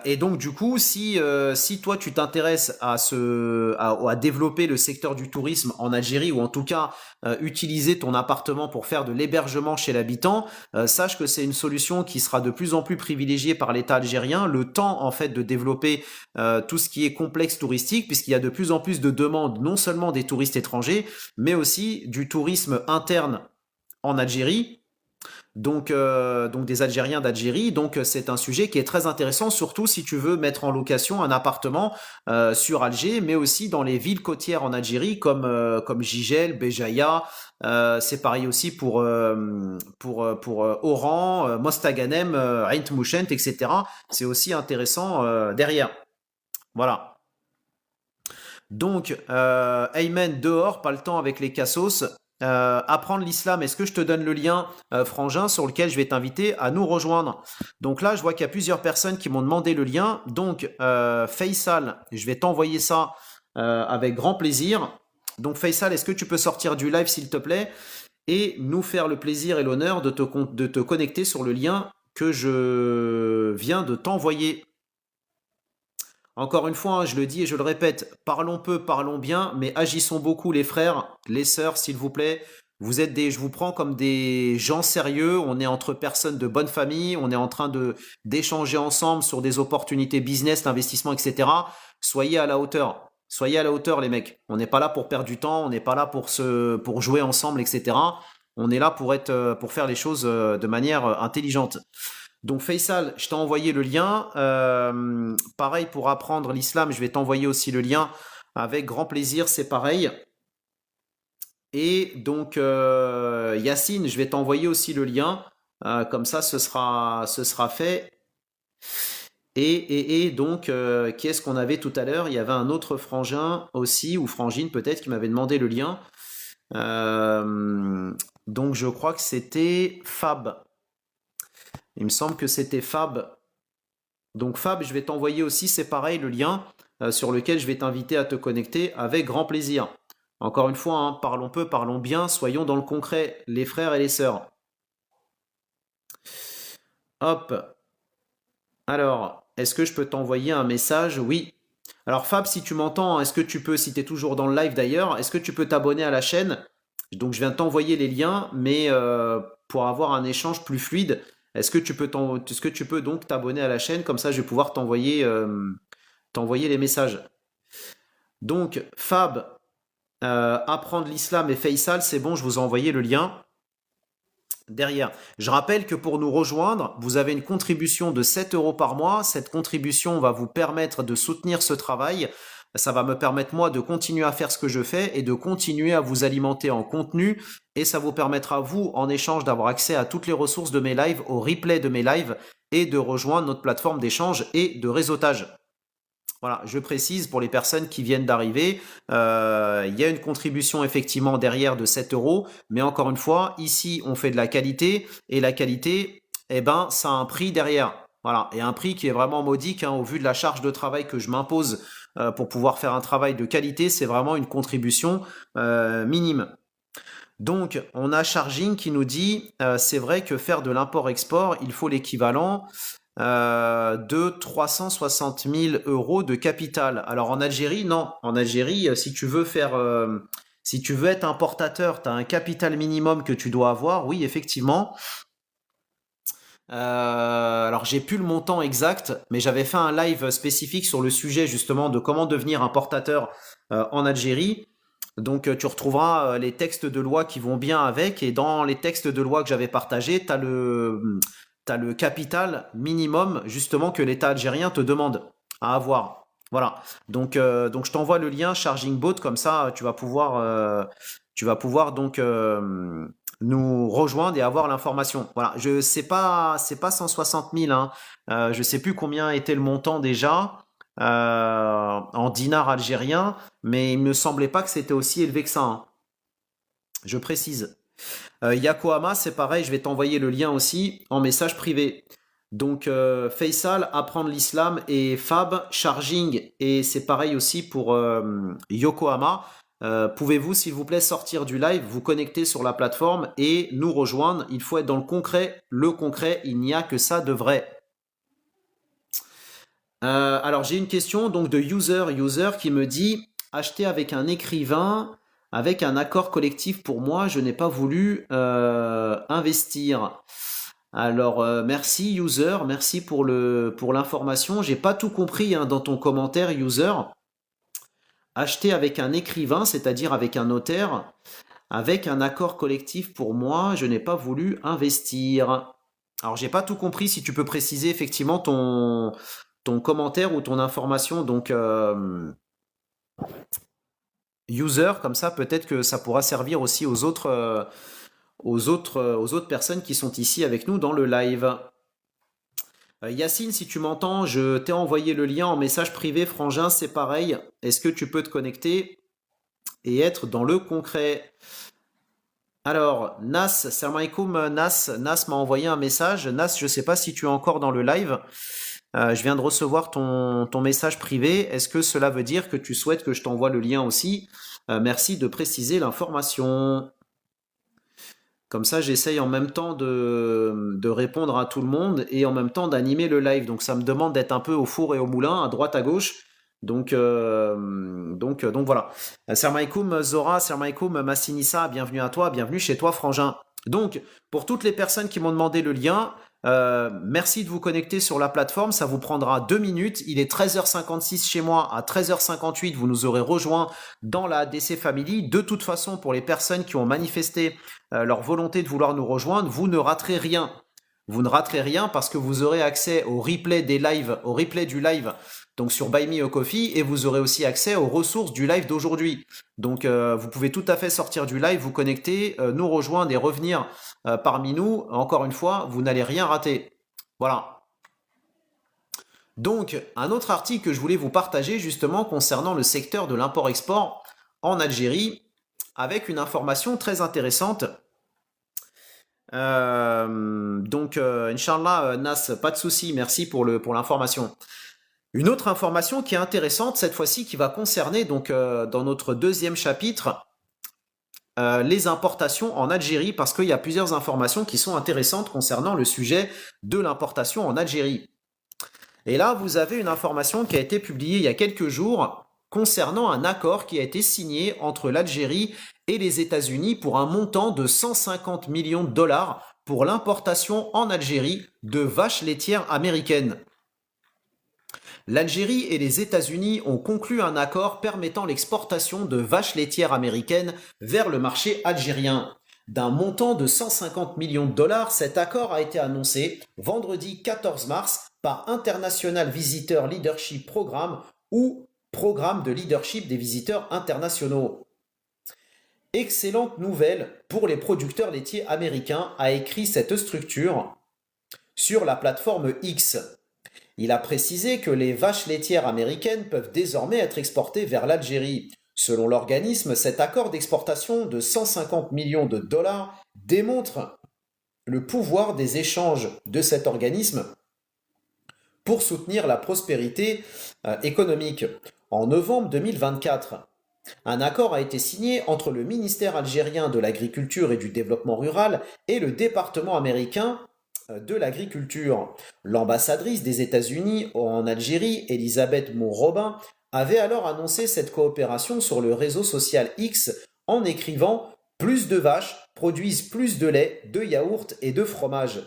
Et donc du coup, si toi tu t'intéresses à développer le secteur du tourisme en Algérie ou en tout cas utiliser ton appartement pour faire de l'hébergement chez l'habitant, sache que c'est une solution qui sera de plus en plus privilégiée par l'État algérien. Le temps en fait de développer tout ce qui est complexe touristique, puisqu'il y a de plus en plus de demandes non seulement des touristes étrangers, mais aussi du tourisme interne en Algérie. donc des Algériens d'Algérie. Donc c'est un sujet qui est très intéressant, surtout si tu veux mettre en location un appartement sur Alger, mais aussi dans les villes côtières en Algérie comme Gigel, Béjaïa. C'est pareil aussi pour Oran, Mostaganem, Ain Mouchent, etc. C'est aussi intéressant derrière. Voilà. Donc, Ayman dehors, pas le temps avec les cassos. Apprendre l'islam, est-ce que je te donne le lien, Frangin, sur lequel je vais t'inviter à nous rejoindre? Donc là, je vois qu'il y a plusieurs personnes qui m'ont demandé le lien. Donc, Faisal, je vais t'envoyer ça avec grand plaisir. Donc, Faisal, est-ce que tu peux sortir du live, s'il te plaît, et nous faire le plaisir et l'honneur de te connecter sur le lien que je viens de t'envoyer. Encore une fois, hein, je le dis et je le répète, parlons peu, parlons bien, mais agissons beaucoup les frères, les sœurs, s'il vous plaît. Je vous prends comme des gens sérieux, on est entre personnes de bonne famille, on est en train d'échanger ensemble sur des opportunités business, d'investissement, etc. Soyez à la hauteur. Soyez à la hauteur, les mecs. On n'est pas là pour perdre du temps, on n'est pas là pour jouer ensemble, etc. On est là pour faire les choses de manière intelligente. Donc Faisal, je t'ai envoyé le lien. Pareil pour apprendre l'islam, je vais t'envoyer aussi le lien avec grand plaisir, c'est pareil. Et donc Yacine, je vais t'envoyer aussi le lien. Comme ça, ce sera fait. Et donc, qui est-ce qu'on avait tout à l'heure? Il y avait un autre frangin aussi, ou frangine peut-être, qui m'avait demandé le lien. Donc je crois que c'était Fab. Il me semble que c'était Fab. Donc Fab, je vais t'envoyer aussi, c'est pareil, le lien sur lequel je vais t'inviter à te connecter avec grand plaisir. Encore une fois, hein, parlons peu, parlons bien, soyons dans le concret, les frères et les sœurs. Hop. Alors, est-ce que je peux t'envoyer un message? Oui. Alors Fab, si tu m'entends, est-ce que tu peux, si tu es toujours dans le live d'ailleurs, est-ce que tu peux t'abonner à la chaîne? Donc je viens de t'envoyer les liens, mais pour avoir un échange plus fluide, est-ce que tu peux donc t'abonner à la chaîne? Comme ça, je vais pouvoir t'envoyer les messages. Donc Fab, apprendre l'islam et Faisal, c'est bon, je vous ai envoyé le lien derrière. Je rappelle que pour nous rejoindre, vous avez une contribution de 7 euros par mois. Cette contribution va vous permettre de soutenir ce travail. Ça va me permettre, moi, de continuer à faire ce que je fais et de continuer à vous alimenter en contenu. Et ça vous permettra, vous, en échange, d'avoir accès à toutes les ressources de mes lives, au replay de mes lives et de rejoindre notre plateforme d'échange et de réseautage. Voilà, je précise pour les personnes qui viennent d'arriver, il y a une contribution effectivement derrière de 7 euros, mais encore une fois, ici on fait de la qualité et la qualité, eh ben, ça a un prix derrière. Voilà, et un prix qui est vraiment modique hein, au vu de la charge de travail que je m'impose pour pouvoir faire un travail de qualité, c'est vraiment une contribution minime. Donc, on a Charging qui nous dit, c'est vrai que faire de l'import-export, il faut l'équivalent de 360 000 euros de capital. Alors en Algérie, non. En Algérie, si tu veux être importateur, tu as un capital minimum que tu dois avoir. Oui, effectivement. Alors j'ai plus le montant exact, mais j'avais fait un live spécifique sur le sujet justement de comment devenir importateur en Algérie. Donc tu retrouveras les textes de loi qui vont bien avec, et dans les textes de loi que j'avais partagés, t'as le capital minimum justement que l'État algérien te demande à avoir. Voilà. Donc je t'envoie le lien Charging Bot, comme ça tu vas pouvoir donc nous rejoindre et avoir l'information. Voilà. Je sais pas, c'est pas 160 000, hein. Je sais plus combien était le montant déjà en dinars algériens, mais il me semblait pas que c'était aussi élevé que ça, hein. Je précise. Yakohama, c'est pareil, je vais t'envoyer le lien aussi en message privé. Donc Faisal, apprendre l'islam, et Fab, charging, et c'est pareil aussi pour Yokohama. Pouvez-vous s'il vous plaît sortir du live, vous connecter sur la plateforme et nous rejoindre? Il faut être dans le concret. Le concret, il n'y a que ça de vrai. Alors j'ai une question donc de user qui me dit acheter avec un écrivain avec un accord collectif. Pour moi, je n'ai pas voulu investir. Alors merci user, merci pour l'information. J'ai pas tout compris hein, dans ton commentaire user. Acheter avec un écrivain, c'est-à-dire avec un notaire. Avec un accord collectif pour moi, je n'ai pas voulu investir. Alors, j'ai pas tout compris. Si tu peux préciser effectivement ton commentaire ou ton information. Donc, user, comme ça, peut-être que ça pourra servir aussi aux autres personnes qui sont ici avec nous dans le live. Yacine, si tu m'entends, je t'ai envoyé le lien en message privé. Frangin, c'est pareil. Est-ce que tu peux te connecter et être dans le concret? Alors, Nas, salam alaikum, Nas m'a envoyé un message. Nas, je ne sais pas si tu es encore dans le live. Je viens de recevoir ton message privé. Est-ce que cela veut dire que tu souhaites que je t'envoie le lien aussi? Merci de préciser l'information. Comme ça, j'essaye en même temps de répondre à tout le monde et en même temps d'animer le live. Donc, ça me demande d'être un peu au four et au moulin, à droite, à gauche. Donc voilà. Salam alaikum Zora, salam alaikum Massinissa, bienvenue à toi, bienvenue chez toi Frangin. Donc, pour toutes les personnes qui m'ont demandé le lien, merci de vous connecter sur la plateforme, ça vous prendra 2 minutes. Il est 13h56 chez moi, à 13h58, vous nous aurez rejoint dans la DC Family. De toute façon, pour les personnes qui ont manifesté leur volonté de vouloir nous rejoindre, vous ne raterez rien. Vous ne raterez rien parce que vous aurez accès au replay des lives, au replay du live donc sur Buy Me a Coffee et vous aurez aussi accès aux ressources du live d'aujourd'hui. Donc vous pouvez tout à fait sortir du live, vous connecter, nous rejoindre et revenir parmi nous. Encore une fois, vous n'allez rien rater. Voilà. Donc un autre article que je voulais vous partager justement concernant le secteur de l'import-export en Algérie avec une information très intéressante. Inch'Allah, Nas, pas de souci, merci pour l'information. Une autre information qui est intéressante, cette fois-ci, qui va concerner, donc, dans notre deuxième chapitre, les importations en Algérie, parce qu'il y a plusieurs informations qui sont intéressantes concernant le sujet de l'importation en Algérie. Et là, vous avez une information qui a été publiée il y a quelques jours concernant un accord qui a été signé entre l'Algérie et les États-Unis pour un montant de 150 millions de dollars pour l'importation en Algérie de vaches laitières américaines. L'Algérie et les États-Unis ont conclu un accord permettant l'exportation de vaches laitières américaines vers le marché algérien. D'un montant de 150 millions de dollars, cet accord a été annoncé vendredi 14 mars par International Visitor Leadership Programme ou Programme de leadership des visiteurs internationaux. Excellente nouvelle pour les producteurs laitiers américains, a écrit cette structure sur la plateforme X. Il a précisé que les vaches laitières américaines peuvent désormais être exportées vers l'Algérie. Selon l'organisme, cet accord d'exportation de 150 millions de dollars démontre le pouvoir des échanges de cet organisme pour soutenir la prospérité économique. En novembre 2024, un accord a été signé entre le ministère algérien de l'Agriculture et du Développement rural et le département américain de l'agriculture. L'ambassadrice des États-Unis en Algérie, Elisabeth Moore-Robin, avait alors annoncé cette coopération sur le réseau social X en écrivant « Plus de vaches produisent plus de lait, de yaourt et de fromage ».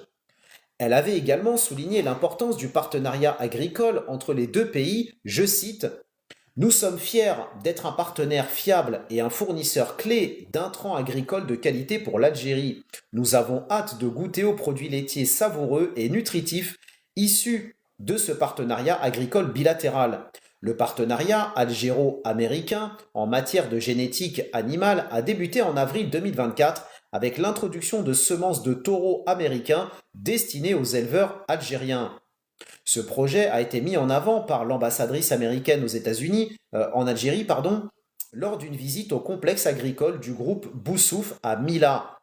Elle avait également souligné l'importance du partenariat agricole entre les deux pays, je cite « Nous sommes fiers d'être un partenaire fiable et un fournisseur clé d'intrants agricoles de qualité pour l'Algérie. Nous avons hâte de goûter aux produits laitiers savoureux et nutritifs issus de ce partenariat agricole bilatéral. Le partenariat algéro-américain en matière de génétique animale a débuté en avril 2024 avec l'introduction de semences de taureaux américains destinées aux éleveurs algériens. Ce projet a été mis en avant par l'ambassadrice américaine aux États-Unis, en Algérie, lors d'une visite au complexe agricole du groupe Boussouf à Mila.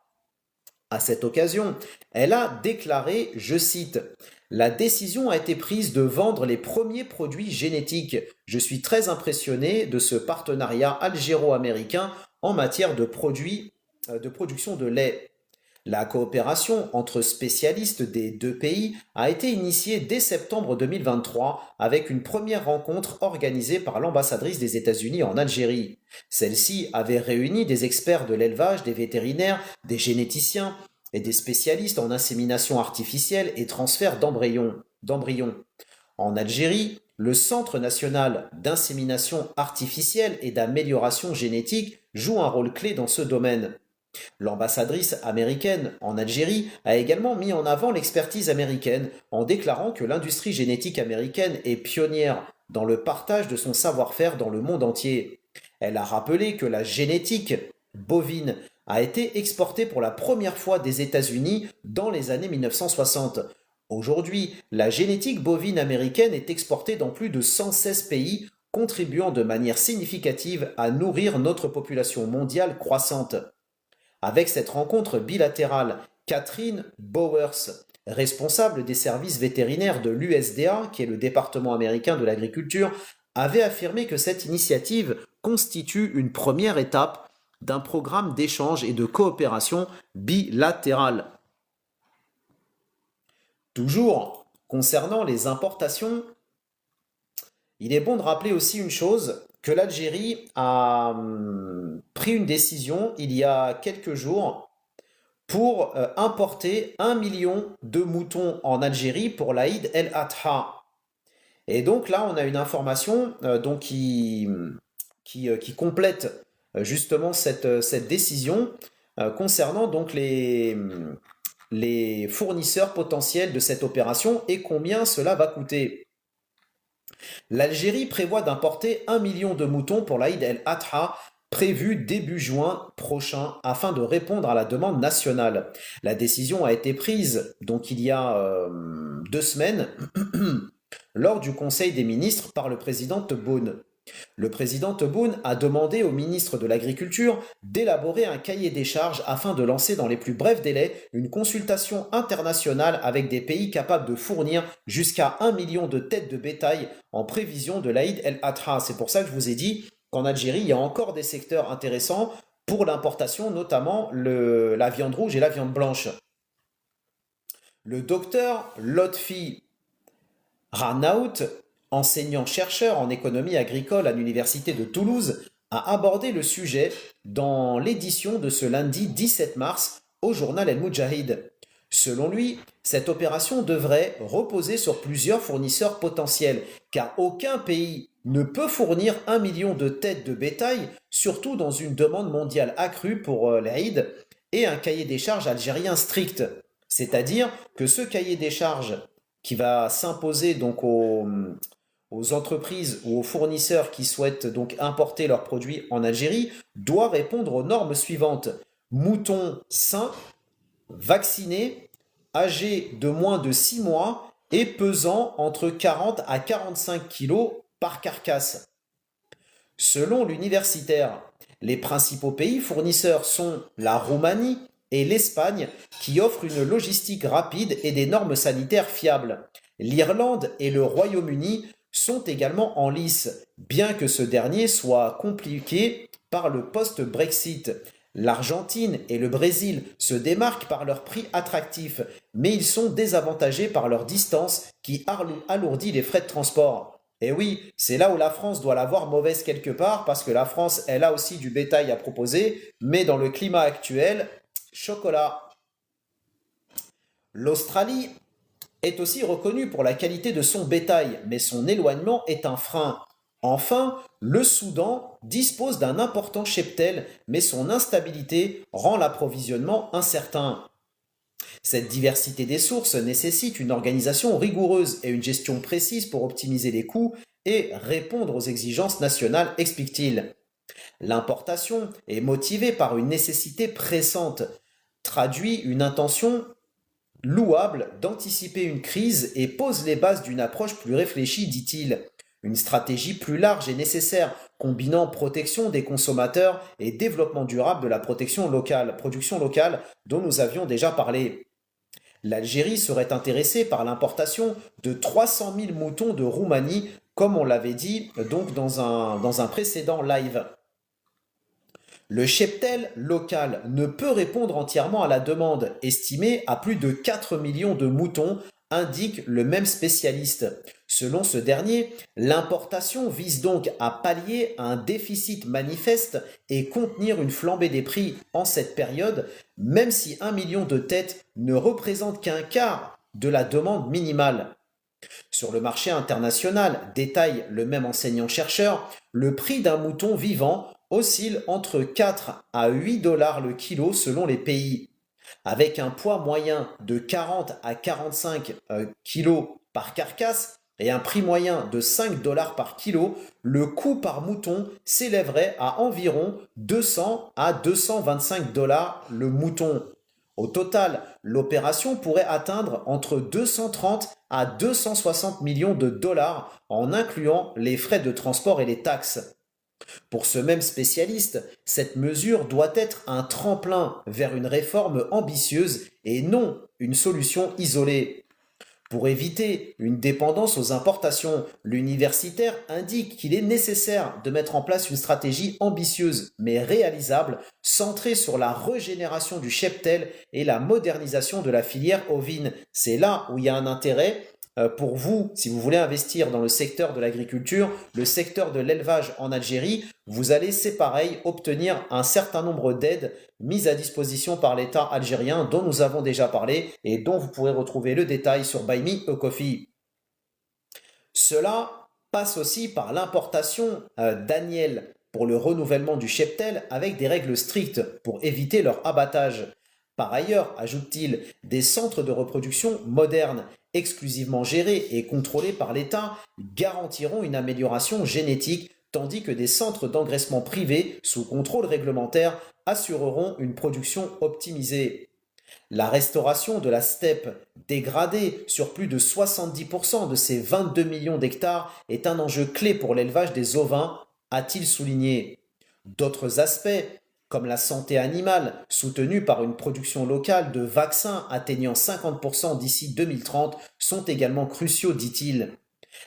À cette occasion, elle a déclaré, je cite, « La décision a été prise de vendre les premiers produits génétiques. Je suis très impressionné de ce partenariat algéro-américain en matière de production de lait. » La coopération entre spécialistes des deux pays a été initiée dès septembre 2023 avec une première rencontre organisée par l'ambassadrice des États-Unis en Algérie. Celle-ci avait réuni des experts de l'élevage, des vétérinaires, des généticiens et des spécialistes en insémination artificielle et transfert d'embryons. En Algérie, le Centre national d'insémination artificielle et d'amélioration génétique joue un rôle clé dans ce domaine. L'ambassadrice américaine en Algérie a également mis en avant l'expertise américaine en déclarant que l'industrie génétique américaine est pionnière dans le partage de son savoir-faire dans le monde entier. Elle a rappelé que la génétique bovine a été exportée pour la première fois des États-Unis dans les années 1960. Aujourd'hui, la génétique bovine américaine est exportée dans plus de 116 pays, contribuant de manière significative à nourrir notre population mondiale croissante. Avec cette rencontre bilatérale, Catherine Bowers, responsable des services vétérinaires de l'USDA, qui est le département américain de l'agriculture, avait affirmé que cette initiative constitue une première étape d'un programme d'échange et de coopération bilatérale. Toujours concernant les importations, il est bon de rappeler aussi une chose, que l'Algérie a pris une décision il y a quelques jours pour importer 1 million de moutons en Algérie pour l'Aïd el-Adha. Et donc là, on a une information qui complète justement cette décision concernant donc les fournisseurs potentiels de cette opération et combien cela va coûter. L'Algérie prévoit d'importer 1 million de moutons pour l'Aïd el-Adha prévu début juin prochain afin de répondre à la demande nationale. La décision a été prise donc il y a 2 semaines lors du Conseil des ministres par le président Tebboune. Le président Tebboune a demandé au ministre de l'Agriculture d'élaborer un cahier des charges afin de lancer dans les plus brefs délais une consultation internationale avec des pays capables de fournir jusqu'à 1 million de têtes de bétail en prévision de l'Aïd el-Adha. C'est pour ça que je vous ai dit qu'en Algérie, il y a encore des secteurs intéressants pour l'importation, notamment la viande rouge et la viande blanche. Le docteur Lotfi Ranaout, enseignant-chercheur en économie agricole à l'Université de Toulouse, a abordé le sujet dans l'édition de ce lundi 17 mars au journal El Moudjahid. Selon lui, cette opération devrait reposer sur plusieurs fournisseurs potentiels, car aucun pays ne peut fournir 1 million de têtes de bétail, surtout dans une demande mondiale accrue pour l'Aïd et un cahier des charges algérien strict. C'est-à-dire que ce cahier des charges qui va s'imposer donc aux entreprises ou aux fournisseurs qui souhaitent donc importer leurs produits en Algérie doit répondre aux normes suivantes. Moutons sains, vaccinés, âgés de moins de 6 mois et pesant entre 40 à 45 kg par carcasse. Selon l'universitaire, les principaux pays fournisseurs sont la Roumanie et l'Espagne qui offrent une logistique rapide et des normes sanitaires fiables. L'Irlande et le Royaume-Uni sont également en lice, bien que ce dernier soit compliqué par le post-Brexit. L'Argentine et le Brésil se démarquent par leur prix attractif, mais ils sont désavantagés par leur distance qui alourdit les frais de transport. Et oui, c'est là où la France doit l'avoir mauvaise quelque part, parce que la France, elle a aussi du bétail à proposer, mais dans le climat actuel, chocolat. L'Australie est aussi reconnue pour la qualité de son bétail, mais son éloignement est un frein. Enfin, le Soudan dispose d'un important cheptel, mais son instabilité rend l'approvisionnement incertain. Cette diversité des sources nécessite une organisation rigoureuse et une gestion précise pour optimiser les coûts et répondre aux exigences nationales, explique-t-il. L'importation est motivée par une nécessité pressante, traduit une intention louable d'anticiper une crise et pose les bases d'une approche plus réfléchie, dit-il. Une stratégie plus large est nécessaire, combinant protection des consommateurs et développement durable de la production locale dont nous avions déjà parlé. L'Algérie serait intéressée par l'importation de 300 000 moutons de Roumanie, comme on l'avait dit donc dans un précédent live. Le cheptel local ne peut répondre entièrement à la demande, estimée à plus de 4 millions de moutons, indique le même spécialiste. Selon ce dernier, l'importation vise donc à pallier un déficit manifeste et contenir une flambée des prix en cette période, même si 1 million de têtes ne représente qu'un quart de la demande minimale. Sur le marché international, détaille le même enseignant-chercheur, le prix d'un mouton vivant oscille entre 4 à 8 dollars le kilo selon les pays, avec un poids moyen de 40 à 45 kilos par carcasse et un prix moyen de 5 dollars par kilo. Le coût par mouton s'élèverait à environ 200 à 225 dollars le mouton. Au total, l'opération pourrait atteindre entre 230 à 260 millions de dollars en incluant les frais de transport et les taxes. Pour ce même spécialiste, cette mesure doit être un tremplin vers une réforme ambitieuse et non une solution isolée. Pour éviter une dépendance aux importations, l'universitaire indique qu'il est nécessaire de mettre en place une stratégie ambitieuse mais réalisable, centrée sur la régénération du cheptel et la modernisation de la filière ovine. C'est là où il y a un intérêt pour vous, si vous voulez investir dans le secteur de l'agriculture, le secteur de l'élevage en Algérie, vous allez, c'est pareil, obtenir un certain nombre d'aides mises à disposition par l'État algérien dont nous avons déjà parlé et dont vous pourrez retrouver le détail sur Buy Me a Coffee. Cela passe aussi par l'importation d'aniels pour le renouvellement du cheptel avec des règles strictes pour éviter leur abattage. Par ailleurs, ajoute-t-il, des centres de reproduction modernes, exclusivement gérés et contrôlés par l'État, garantiront une amélioration génétique, tandis que des centres d'engraissement privés, sous contrôle réglementaire, assureront une production optimisée. La restauration de la steppe dégradée sur plus de 70% de ces 22 millions d'hectares est un enjeu clé pour l'élevage des ovins, a-t-il souligné. D'autres aspects, comme la santé animale, soutenue par une production locale de vaccins atteignant 50% d'ici 2030, sont également cruciaux, dit-il.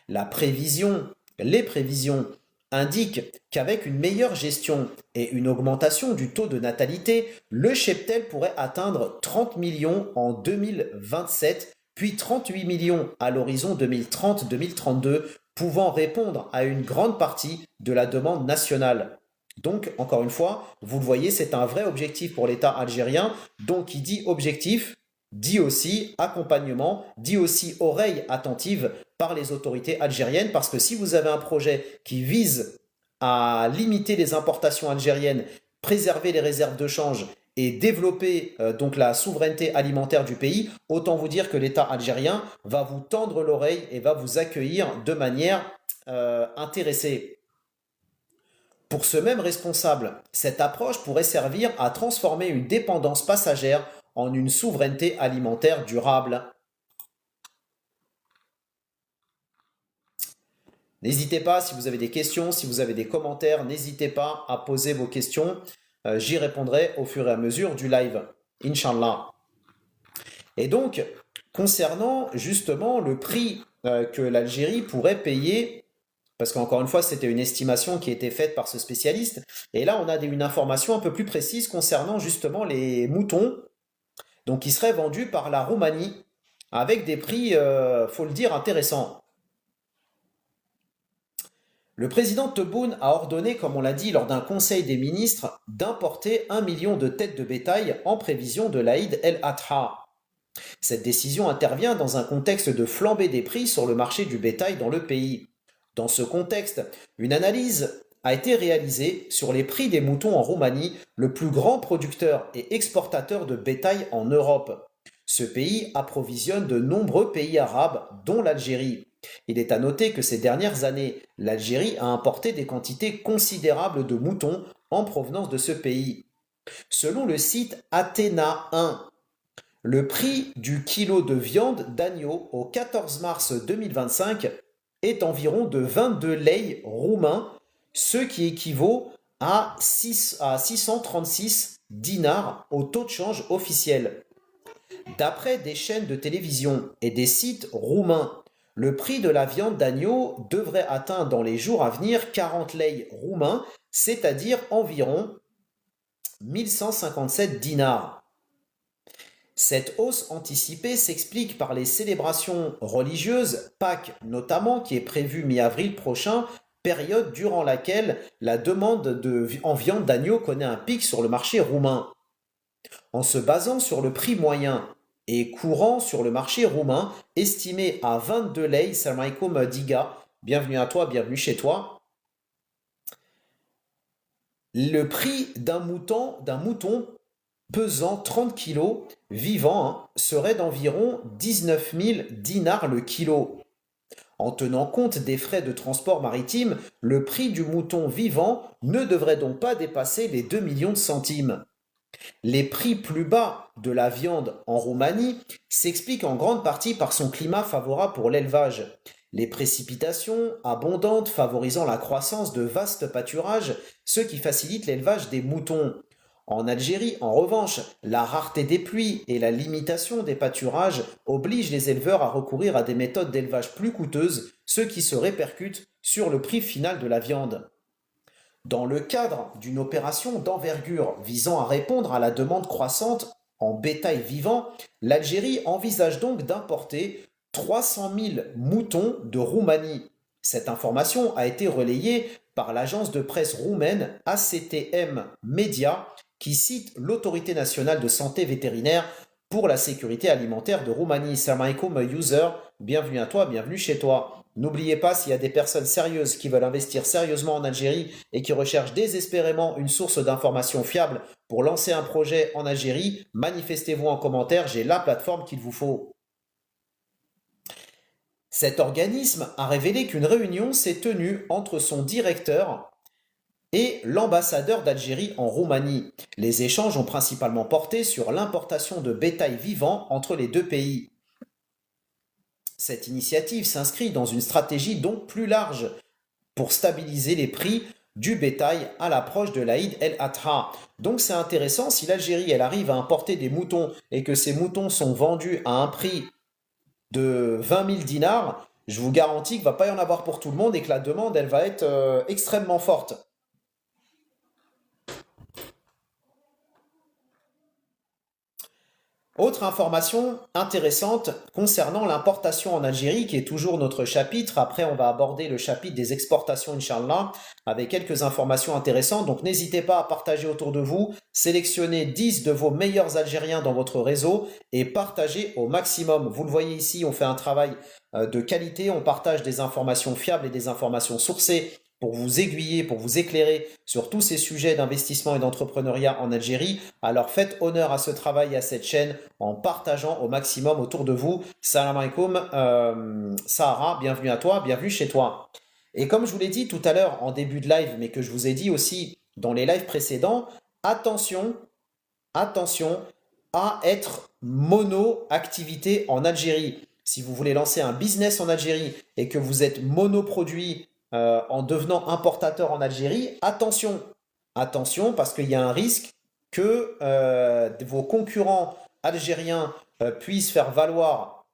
Les prévisions indiquent qu'avec une meilleure gestion et une augmentation du taux de natalité, le cheptel pourrait atteindre 30 millions en 2027, puis 38 millions à l'horizon 2030-2032, pouvant répondre à une grande partie de la demande nationale. Donc, encore une fois, vous le voyez, c'est un vrai objectif pour l'État algérien. Donc, qui dit objectif, dit aussi accompagnement, dit aussi oreille attentive par les autorités algériennes. Parce que si vous avez un projet qui vise à limiter les importations algériennes, préserver les réserves de change et développer donc la souveraineté alimentaire du pays, autant vous dire que l'État algérien va vous tendre l'oreille et va vous accueillir de manière intéressée. Pour ce même responsable, cette approche pourrait servir à transformer une dépendance passagère en une souveraineté alimentaire durable. N'hésitez pas, si vous avez des questions, si vous avez des commentaires, n'hésitez pas à poser vos questions. J'y répondrai au fur et à mesure du live, Inch'Allah. Et donc, concernant justement le prix que l'Algérie pourrait payer, parce qu'encore une fois, c'était une estimation qui était faite par ce spécialiste. Et là, on a une information un peu plus précise concernant justement les moutons, donc qui seraient vendus par la Roumanie, avec des prix, faut le dire, intéressants. Le président Tebboune a ordonné, comme on l'a dit lors d'un conseil des ministres, d'importer 1 million de têtes de bétail en prévision de l'Aïd el-Adha. Cette décision intervient dans un contexte de flambée des prix sur le marché du bétail dans le pays. Dans ce contexte, une analyse a été réalisée sur les prix des moutons en Roumanie, le plus grand producteur et exportateur de bétail en Europe. Ce pays approvisionne de nombreux pays arabes, dont l'Algérie. Il est à noter que ces dernières années, l'Algérie a importé des quantités considérables de moutons en provenance de ce pays. Selon le site Athéna 1, le prix du kilo de viande d'agneau au 14 mars 2025 est environ de 22 lei roumains, ce qui équivaut à 636 dinars au taux de change officiel. D'après des chaînes de télévision et des sites roumains, le prix de la viande d'agneau devrait atteindre dans les jours à venir 40 lei roumains, c'est-à-dire environ 1157 dinars. Cette hausse anticipée s'explique par les célébrations religieuses, Pâques notamment, qui est prévue mi-avril prochain, période durant laquelle la demande en viande d'agneau connaît un pic sur le marché roumain. En se basant sur le prix moyen et courant sur le marché roumain, estimé à 22 lei, Salam alaikum Diga, bienvenue à toi, bienvenue chez toi. le prix d'un mouton pesant 30 kilos, vivant, serait d'environ 19 000 dinars le kilo. En tenant compte des frais de transport maritime, le prix du mouton vivant ne devrait donc pas dépasser les 2 millions de centimes. Les prix plus bas de la viande en Roumanie s'expliquent en grande partie par son climat favorable pour l'élevage. Les précipitations abondantes favorisant la croissance de vastes pâturages, ce qui facilite l'élevage des moutons. En Algérie, en revanche, la rareté des pluies et la limitation des pâturages obligent les éleveurs à recourir à des méthodes d'élevage plus coûteuses, ce qui se répercute sur le prix final de la viande. Dans le cadre d'une opération d'envergure visant à répondre à la demande croissante en bétail vivant, l'Algérie envisage donc d'importer 300 000 moutons de Roumanie. Cette information a été relayée par l'agence de presse roumaine ACTM Media, qui cite l'Autorité nationale de santé vétérinaire pour la sécurité alimentaire de Roumanie. Salam alaikum user, bienvenue à toi, bienvenue chez toi. N'oubliez pas, s'il y a des personnes sérieuses qui veulent investir sérieusement en Algérie et qui recherchent désespérément une source d'information fiable pour lancer un projet en Algérie, manifestez-vous en commentaire, j'ai la plateforme qu'il vous faut. Cet organisme a révélé qu'une réunion s'est tenue entre son directeur et l'ambassadeur d'Algérie en Roumanie. Les échanges ont principalement porté sur l'importation de bétail vivant entre les deux pays. Cette initiative s'inscrit dans une stratégie donc plus large pour stabiliser les prix du bétail à l'approche de l'Aïd el-Adha. Donc c'est intéressant, si l'Algérie elle arrive à importer des moutons et que ces moutons sont vendus à un prix de 20 000 dinars, je vous garantis qu'il ne va pas y en avoir pour tout le monde et que la demande elle va être extrêmement forte. Autre information intéressante concernant l'importation en Algérie, qui est toujours notre chapitre. Après, on va aborder le chapitre des exportations, Inch'Allah, avec quelques informations intéressantes. Donc, n'hésitez pas à partager autour de vous, sélectionnez 10 de vos meilleurs Algériens dans votre réseau et partagez au maximum. Vous le voyez ici, on fait un travail de qualité, on partage des informations fiables et des informations sourcées pour vous aiguiller, pour vous éclairer sur tous ces sujets d'investissement et d'entrepreneuriat en Algérie. Alors faites honneur à ce travail et à cette chaîne en partageant au maximum autour de vous. Salam alaikum, Sahara, bienvenue à toi, bienvenue chez toi. Et comme je vous l'ai dit tout à l'heure en début de live, mais que je vous ai dit aussi dans les lives précédents, attention à être mono-activité en Algérie. Si vous voulez lancer un business en Algérie et que vous êtes monoproduit en devenant importateur en Algérie, attention parce qu'il y a un risque que vos concurrents algériens puissent faire valoir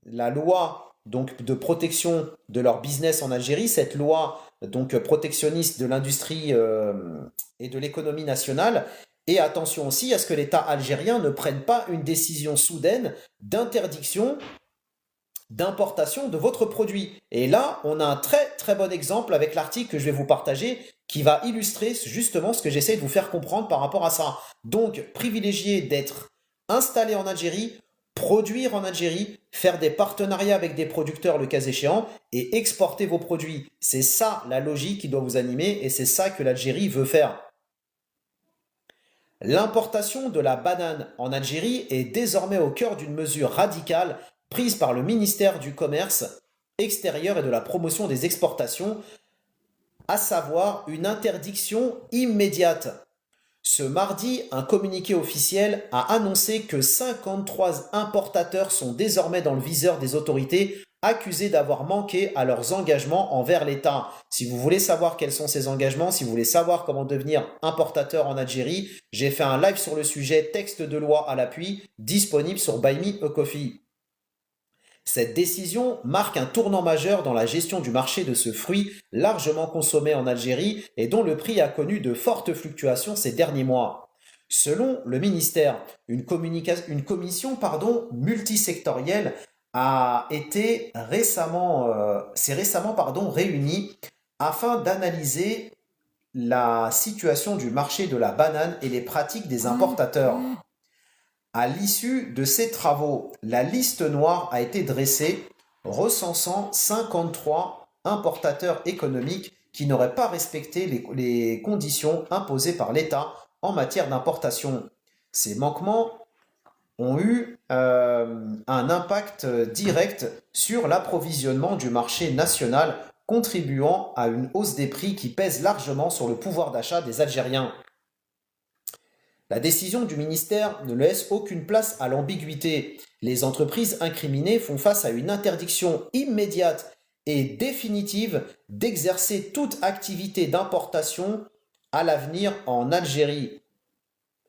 la loi donc, de protection de leur business en Algérie, cette loi donc protectionniste de l'industrie et de l'économie nationale. Et attention aussi à ce que l'État algérien ne prenne pas une décision soudaine d'interdiction d'importation de votre produit. Et là, on a un très très bon exemple avec l'article que je vais vous partager qui va illustrer justement ce que j'essaie de vous faire comprendre par rapport à ça. Donc, privilégiez d'être installé en Algérie, produire en Algérie, faire des partenariats avec des producteurs le cas échéant et exporter vos produits. C'est ça la logique qui doit vous animer et c'est ça que l'Algérie veut faire. L'importation de la banane en Algérie est désormais au cœur d'une mesure radicale prise par le ministère du Commerce extérieur et de la promotion des exportations, à savoir une interdiction immédiate. Ce mardi, un communiqué officiel a annoncé que 53 importateurs sont désormais dans le viseur des autorités accusés d'avoir manqué à leurs engagements envers l'État. Si vous voulez savoir quels sont ces engagements, si vous voulez savoir comment devenir importateur en Algérie, j'ai fait un live sur le sujet, texte de loi à l'appui, disponible sur Buy Me a Coffee. Cette décision marque un tournant majeur dans la gestion du marché de ce fruit largement consommé en Algérie et dont le prix a connu de fortes fluctuations ces derniers mois. Selon le ministère, une commission multisectorielle s'est récemment réunie afin d'analyser la situation du marché de la banane et les pratiques des importateurs. À l'issue de ces travaux, la liste noire a été dressée, recensant 53 importateurs économiques qui n'auraient pas respecté les conditions imposées par l'État en matière d'importation. Ces manquements ont eu un impact direct sur l'approvisionnement du marché national, contribuant à une hausse des prix qui pèse largement sur le pouvoir d'achat des Algériens. La décision du ministère ne laisse aucune place à l'ambiguïté. Les entreprises incriminées font face à une interdiction immédiate et définitive d'exercer toute activité d'importation à l'avenir en Algérie.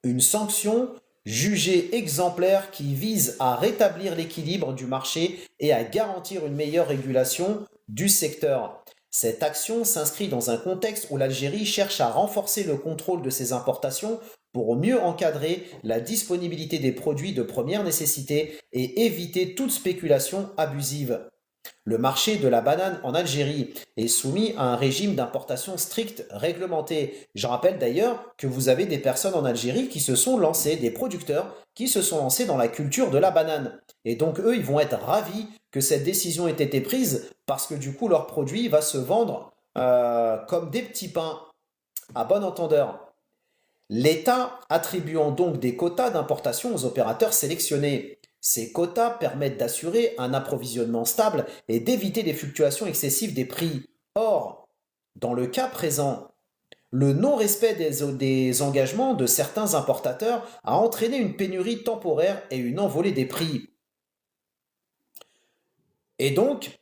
Une sanction jugée exemplaire qui vise à rétablir l'équilibre du marché et à garantir une meilleure régulation du secteur. Cette action s'inscrit dans un contexte où l'Algérie cherche à renforcer le contrôle de ses importations pour mieux encadrer la disponibilité des produits de première nécessité et éviter toute spéculation abusive. Le marché de la banane en Algérie est soumis à un régime d'importation strict réglementé. Je rappelle d'ailleurs que vous avez des personnes en Algérie qui se sont lancées, des producteurs qui se sont lancés dans la culture de la banane. Et donc eux, ils vont être ravis que cette décision ait été prise parce que du coup, leur produit va se vendre comme des petits pains, à bon entendeur. L'État attribuant donc des quotas d'importation aux opérateurs sélectionnés. Ces quotas permettent d'assurer un approvisionnement stable et d'éviter les fluctuations excessives des prix. Or, dans le cas présent, le non-respect des engagements de certains importateurs a entraîné une pénurie temporaire et une envolée des prix. Et donc,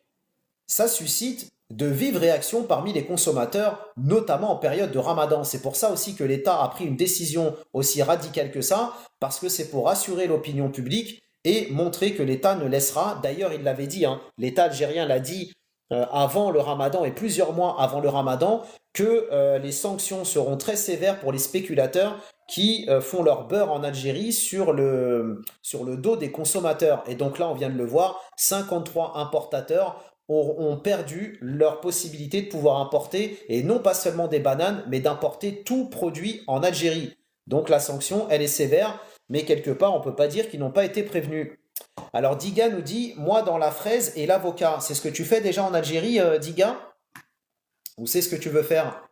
ça suscite de vives réactions parmi les consommateurs, notamment en période de Ramadan. C'est pour ça aussi que l'État a pris une décision aussi radicale que ça, parce que c'est pour rassurer l'opinion publique et montrer que l'État ne laissera, d'ailleurs il l'avait dit, l'État algérien l'a dit avant le Ramadan et plusieurs mois avant le Ramadan, que les sanctions seront très sévères pour les spéculateurs qui font leur beurre en Algérie sur le dos des consommateurs. Et donc là, on vient de le voir, 53 importateurs ont perdu leur possibilité de pouvoir importer, et non pas seulement des bananes, mais d'importer tout produit en Algérie. Donc la sanction, elle est sévère, mais quelque part, on ne peut pas dire qu'ils n'ont pas été prévenus. Alors Diga nous dit, moi dans la fraise et l'avocat, c'est ce que tu fais déjà en Algérie, Diga? Ou c'est ce que tu veux faire?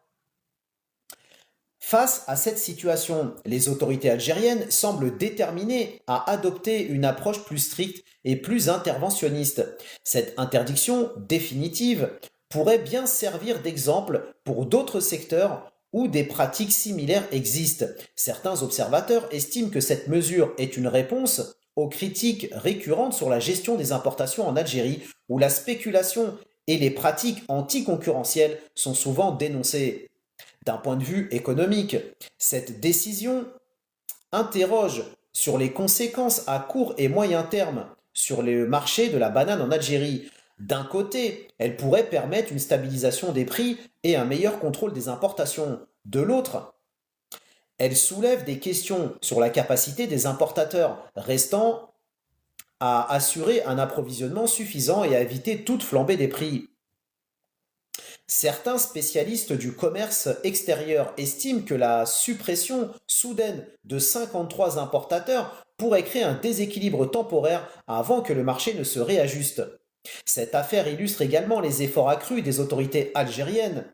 Face à cette situation, les autorités algériennes semblent déterminées à adopter une approche plus stricte et plus interventionniste. Cette interdiction définitive pourrait bien servir d'exemple pour d'autres secteurs où des pratiques similaires existent. Certains observateurs estiment que cette mesure est une réponse aux critiques récurrentes sur la gestion des importations en Algérie, où la spéculation et les pratiques anticoncurrentielles sont souvent dénoncées. D'un point de vue économique, cette décision interroge sur les conséquences à court et moyen terme sur le marché de la banane en Algérie. D'un côté, elle pourrait permettre une stabilisation des prix et un meilleur contrôle des importations. De l'autre, elle soulève des questions sur la capacité des importateurs restant à assurer un approvisionnement suffisant et à éviter toute flambée des prix. Certains spécialistes du commerce extérieur estiment que la suppression soudaine de 53 importateurs pourrait créer un déséquilibre temporaire avant que le marché ne se réajuste. Cette affaire illustre également les efforts accrus des autorités algériennes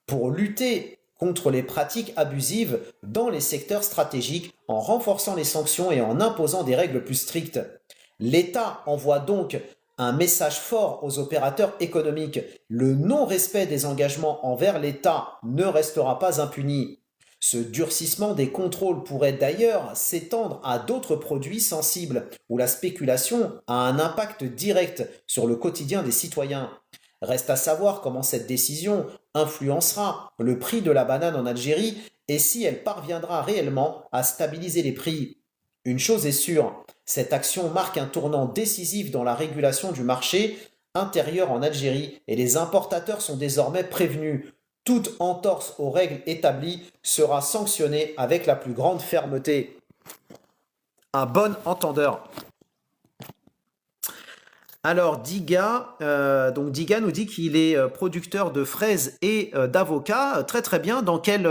pour lutter contre les pratiques abusives dans les secteurs stratégiques en renforçant les sanctions et en imposant des règles plus strictes. L'État envoie donc un message fort aux opérateurs économiques. Le non-respect des engagements envers l'État ne restera pas impuni. Ce durcissement des contrôles pourrait d'ailleurs s'étendre à d'autres produits sensibles où la spéculation a un impact direct sur le quotidien des citoyens. Reste à savoir comment cette décision influencera le prix de la banane en Algérie et si elle parviendra réellement à stabiliser les prix. Une chose est sûre, cette action marque un tournant décisif dans la régulation du marché intérieur en Algérie et les importateurs sont désormais prévenus. Toute entorse aux règles établies sera sanctionnée avec la plus grande fermeté. Un bon entendeur. Alors Diga, Diga nous dit qu'il est producteur de fraises et d'avocats. Très très bien. Dans quel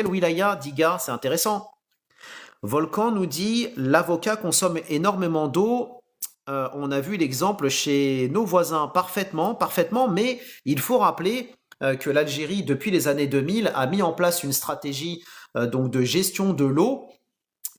wilaya, Diga? C'est intéressant. Volcan nous dit l'avocat consomme énormément d'eau. On a vu l'exemple chez nos voisins parfaitement, mais il faut rappeler que l'Algérie, depuis les années 2000, a mis en place une stratégie donc de gestion de l'eau,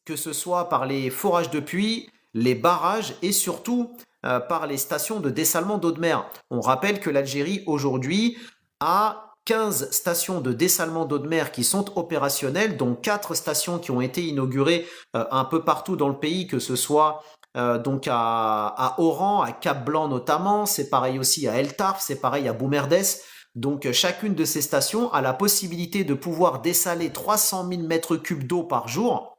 que ce soit par les forages de puits, les barrages et surtout par les stations de dessalement d'eau de mer. On rappelle que l'Algérie aujourd'hui a 15 stations de dessalement d'eau de mer qui sont opérationnelles, dont 4 stations qui ont été inaugurées un peu partout dans le pays, que ce soit donc à Oran, à Cap-Blanc notamment, c'est pareil aussi à El Tarf, c'est pareil à Boumerdès. Donc chacune de ces stations a la possibilité de pouvoir dessaler 300 000 mètres cubes d'eau par jour,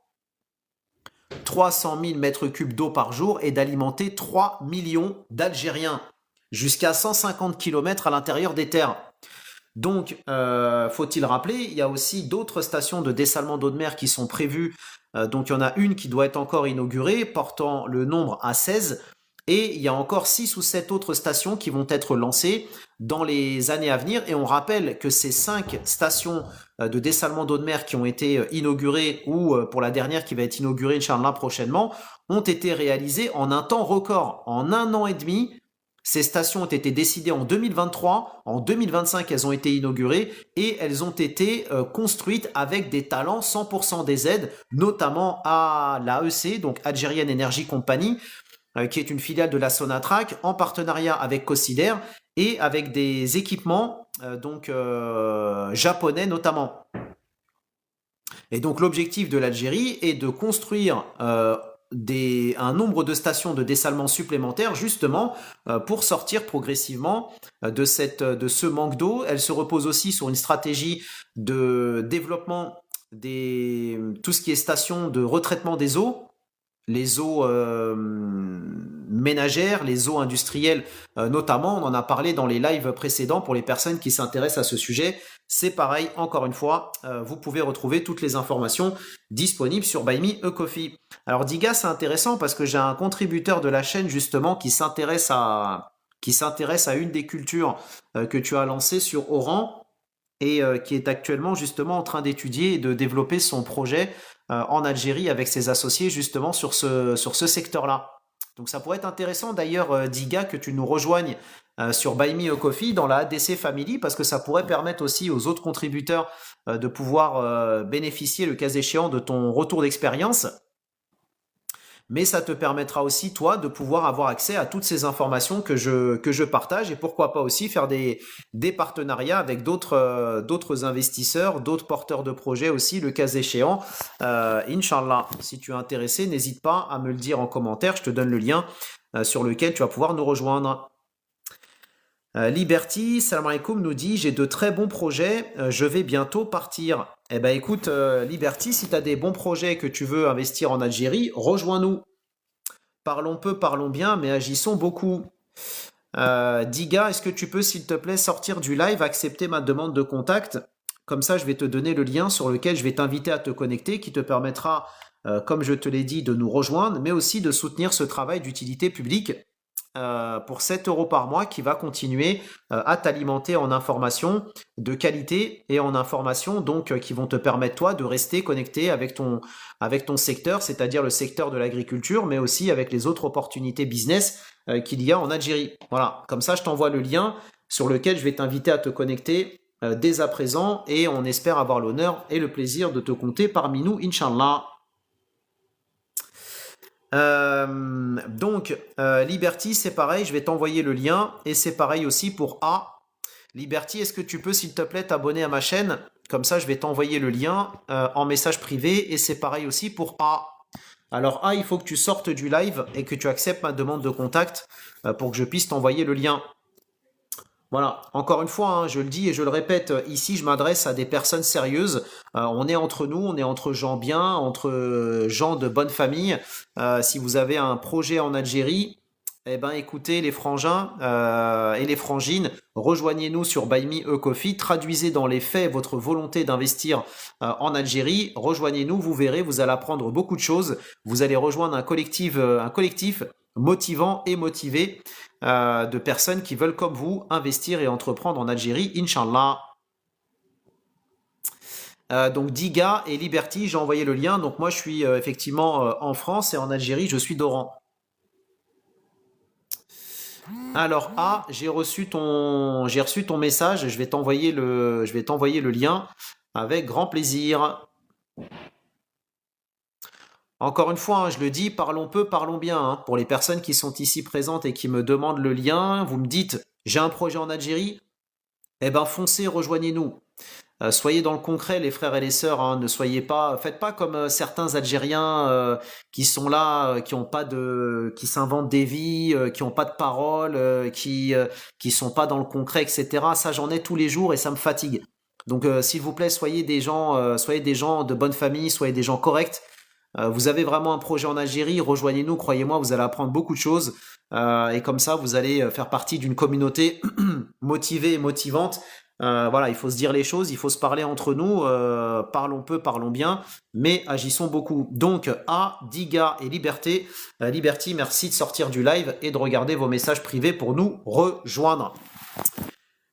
300 000 mètres cubes d'eau par jour et d'alimenter 3 millions d'Algériens jusqu'à 150 km à l'intérieur des terres. Donc, faut-il rappeler, il y a aussi d'autres stations de dessalement d'eau de mer qui sont prévues. Donc, il y en a une qui doit être encore inaugurée, portant le nombre à 16. Et il y a encore 6 ou 7 autres stations qui vont être lancées dans les années à venir. Et on rappelle que ces 5 stations de dessalement d'eau de mer qui ont été inaugurées, ou pour la dernière qui va être inaugurée, Inch'Allah, prochainement, ont été réalisées en un temps record. En un an et demi, ces stations ont été décidées en 2023, en 2025 elles ont été inaugurées et elles ont été construites avec des talents 100% des aides, notamment à l'AEC, donc Algerian Energy Company, qui est une filiale de la Sonatrach, en partenariat avec Cosider et avec des équipements japonais notamment. Et donc l'objectif de l'Algérie est de construire un nombre de stations de dessalement supplémentaires justement pour sortir progressivement de ce manque d'eau. Elle se repose aussi sur une stratégie de développement tout ce qui est station de retraitement des eaux, les eaux ménagères, les eaux industrielles notamment. On en a parlé dans les lives précédents pour les personnes qui s'intéressent à ce sujet. C'est pareil, encore une fois, vous pouvez retrouver toutes les informations disponibles sur Buy Me a Coffee. Alors Diga, c'est intéressant parce que j'ai un contributeur de la chaîne justement qui s'intéresse à une des cultures que tu as lancées sur Oran et qui est actuellement justement en train d'étudier et de développer son projet en Algérie avec ses associés justement sur ce secteur-là. Donc ça pourrait être intéressant d'ailleurs, Diga, que tu nous rejoignes sur Buy Me a Coffee dans la ADC Family, parce que ça pourrait permettre aussi aux autres contributeurs de pouvoir bénéficier, le cas échéant, de ton retour d'expérience. Mais ça te permettra aussi, toi, de pouvoir avoir accès à toutes ces informations que je partage, et pourquoi pas aussi faire des partenariats avec d'autres investisseurs, d'autres porteurs de projets aussi, le cas échéant. Inch'Allah, si tu es intéressé, n'hésite pas à me le dire en commentaire, je te donne le lien sur lequel tu vas pouvoir nous rejoindre. Liberty, salam alaikum, nous dit: j'ai de très bons projets, je vais bientôt partir. Eh ben écoute, Liberty, si tu as des bons projets que tu veux investir en Algérie, rejoins-nous. Parlons peu, parlons bien, mais agissons beaucoup. Diga, est-ce que tu peux, s'il te plaît, sortir du live, accepter ma demande de contact? Comme ça, je vais te donner le lien sur lequel je vais t'inviter à te connecter, qui te permettra, comme je te l'ai dit, de nous rejoindre, mais aussi de soutenir ce travail d'utilité publique. Pour 7 € par mois, qui va continuer à t'alimenter en informations de qualité et en informations donc qui vont te permettre toi de rester connecté avec ton secteur, c'est-à-dire le secteur de l'agriculture, mais aussi avec les autres opportunités business qu'il y a en Algérie. Voilà, comme ça je t'envoie le lien sur lequel je vais t'inviter à te connecter dès à présent, et on espère avoir l'honneur et le plaisir de te compter parmi nous, Inch'Allah. Liberty, c'est pareil, je vais t'envoyer le lien, et c'est pareil aussi pour A. Liberty, est-ce que tu peux, s'il te plaît, t'abonner à ma chaîne? Comme ça, je vais t'envoyer le lien en message privé, et c'est pareil aussi pour A. Alors A, il faut que tu sortes du live et que tu acceptes ma demande de contact pour que je puisse t'envoyer le lien. Voilà, encore une fois, hein, je le dis et je le répète, ici je m'adresse à des personnes sérieuses. On est entre nous, on est entre gens bien, entre gens de bonne famille. Si vous avez un projet en Algérie, eh ben écoutez les frangins et les frangines, rejoignez-nous sur Buy Me a Coffee, traduisez dans les faits votre volonté d'investir en Algérie, rejoignez-nous, vous verrez, vous allez apprendre beaucoup de choses, vous allez rejoindre un collectif motivant et motivé de personnes qui veulent comme vous investir et entreprendre en Algérie, Inch'Allah. Donc Diga et Liberty, j'ai envoyé le lien. Donc moi je suis effectivement en France, et en Algérie je suis d'Oran. Alors j'ai reçu ton message. Je vais t'envoyer le lien avec grand plaisir. Encore une fois, hein, je le dis, parlons peu, parlons bien, hein. Pour les personnes qui sont ici présentes et qui me demandent le lien, vous me dites, j'ai un projet en Algérie, eh ben foncez, rejoignez-nous. Soyez dans le concret, les frères et les sœurs, hein. Ne soyez pas, faites pas comme certains Algériens qui sont là, qui ont pas de, qui s'inventent des vies, qui ont pas de parole, qui sont pas dans le concret, etc. Ça, j'en ai tous les jours et ça me fatigue. Donc, s'il vous plaît, soyez des gens de bonne famille, soyez des gens corrects. Vous avez vraiment un projet en Algérie, rejoignez-nous, croyez-moi, vous allez apprendre beaucoup de choses. Et comme ça, vous allez faire partie d'une communauté motivée et motivante. Voilà, il faut se dire les choses, il faut se parler entre nous. Parlons peu, parlons bien, mais agissons beaucoup. Donc, à Diga et Liberté, Liberty, merci de sortir du live et de regarder vos messages privés pour nous rejoindre.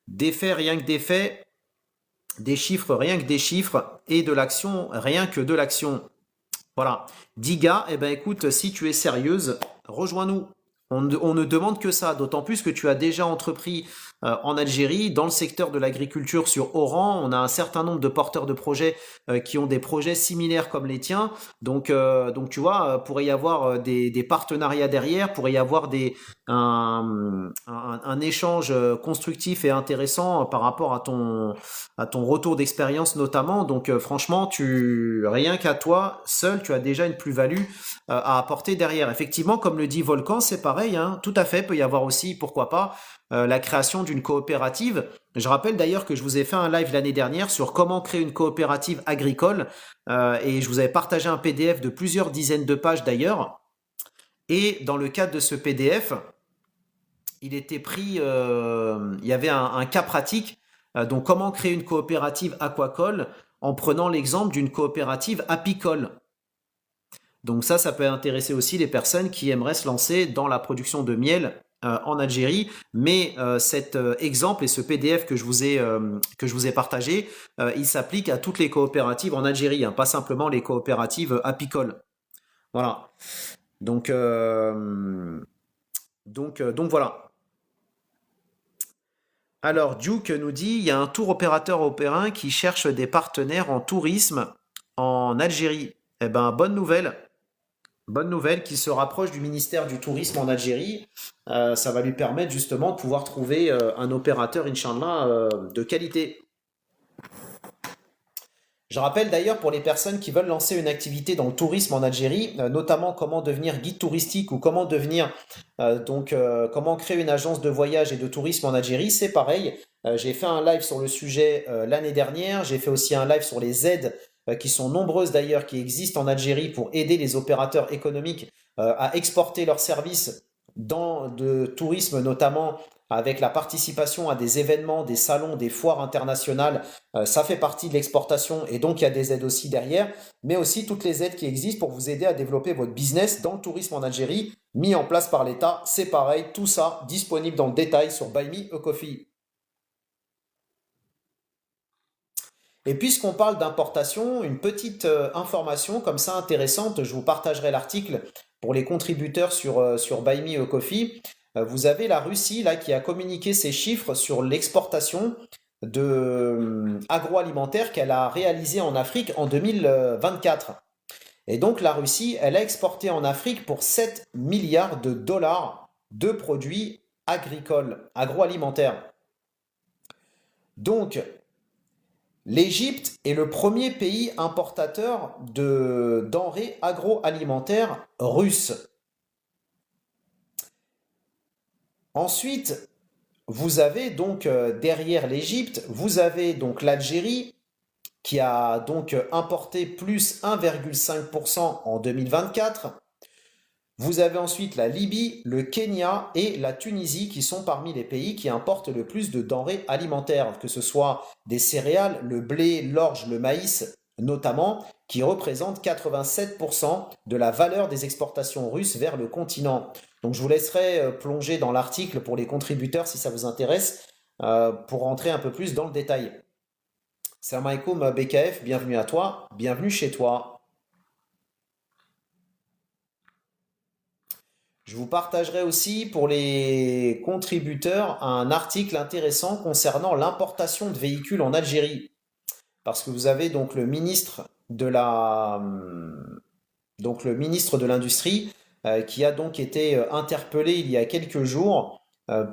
Des faits, rien que des faits, des chiffres, rien que des chiffres, et de l'action, rien que de l'action. Voilà. Diga, eh ben écoute, si tu es sérieuse, rejoins-nous. On ne demande que ça, d'autant plus que tu as déjà entrepris en Algérie, dans le secteur de l'agriculture sur Oran. On a un certain nombre de porteurs de projets qui ont des projets similaires comme les tiens. Donc tu vois, pourrait y avoir des partenariats derrière, pourrait y avoir un échange constructif et intéressant par rapport à ton retour d'expérience notamment. Donc franchement, rien qu'à toi, seul, tu as déjà une plus-value à apporter derrière. Effectivement, comme le dit Volcan, c'est pareil, hein, tout à fait, peut y avoir aussi, pourquoi pas, la création d'une coopérative. Je rappelle d'ailleurs que je vous ai fait un live l'année dernière sur comment créer une coopérative agricole et je vous avais partagé un PDF de plusieurs dizaines de pages d'ailleurs. Et dans le cadre de ce PDF, il était pris, il y avait un cas pratique, donc comment créer une coopérative aquacole en prenant l'exemple d'une coopérative apicole. Donc ça peut intéresser aussi les personnes qui aimeraient se lancer dans la production de miel en Algérie. Mais cet exemple et ce PDF que je vous ai partagé, il s'applique à toutes les coopératives en Algérie, hein, pas simplement les coopératives apicoles. Voilà. Donc, donc voilà. Alors, Duke nous dit, il y a un tour opérateur européen qui cherche des partenaires en tourisme en Algérie. Eh ben, bonne nouvelle. Bonne nouvelle, qui se rapproche du ministère du Tourisme en Algérie. Ça va lui permettre justement de pouvoir trouver un opérateur, Inch'Allah, de qualité. Je rappelle d'ailleurs pour les personnes qui veulent lancer une activité dans le tourisme en Algérie, notamment comment devenir guide touristique ou comment créer une agence de voyage et de tourisme en Algérie, c'est pareil. J'ai fait un live sur le sujet l'année dernière, j'ai fait aussi un live sur les aides qui sont nombreuses d'ailleurs, qui existent en Algérie pour aider les opérateurs économiques à exporter leurs services dans le tourisme notamment avec la participation à des événements, des salons, des foires internationales. Ça fait partie de l'exportation et donc il y a des aides aussi derrière, mais aussi toutes les aides qui existent pour vous aider à développer votre business dans le tourisme en Algérie, mis en place par l'État. C'est pareil, tout ça disponible dans le détail sur Buy Me a Coffee. Et puisqu'on parle d'importation, une petite information comme ça intéressante, je vous partagerai l'article pour les contributeurs sur Buy Me a Coffee. Vous avez la Russie là qui a communiqué ses chiffres sur l'exportation de agroalimentaire qu'elle a réalisé en Afrique en 2024. Et donc la Russie, elle a exporté en Afrique pour 7 milliards de dollars de produits agricoles, agroalimentaires. Donc l'Égypte est le premier pays importateur de denrées agroalimentaires russes. Ensuite, vous avez donc derrière l'Égypte, vous avez donc l'Algérie qui a donc importé plus 1,5% en 2024. Vous avez ensuite la Libye, le Kenya et la Tunisie qui sont parmi les pays qui importent le plus de denrées alimentaires, que ce soit des céréales, le blé, l'orge, le maïs notamment, qui représentent 87% de la valeur des exportations russes vers le continent. Donc je vous laisserai plonger dans l'article pour les contributeurs si ça vous intéresse, pour rentrer un peu plus dans le détail. Salam alaikum BKF, bienvenue à toi, bienvenue chez toi. Je vous partagerai aussi pour les contributeurs un article intéressant concernant l'importation de véhicules en Algérie. Parce que vous avez donc le ministre de l'Industrie qui a donc été interpellé il y a quelques jours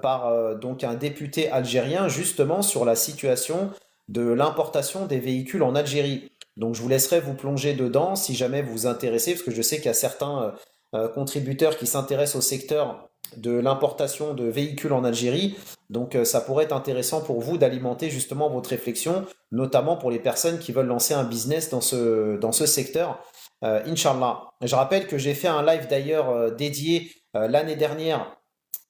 par donc un député algérien justement sur la situation de l'importation des véhicules en Algérie. Donc je vous laisserai vous plonger dedans si jamais vous vous intéressez, parce que je sais qu'il y a certains contributeurs qui s'intéressent au secteur de l'importation de véhicules en Algérie. Donc ça pourrait être intéressant pour vous d'alimenter justement votre réflexion, notamment pour les personnes qui veulent lancer un business dans ce secteur. Inch'Allah. Je rappelle que j'ai fait un live d'ailleurs dédié l'année dernière,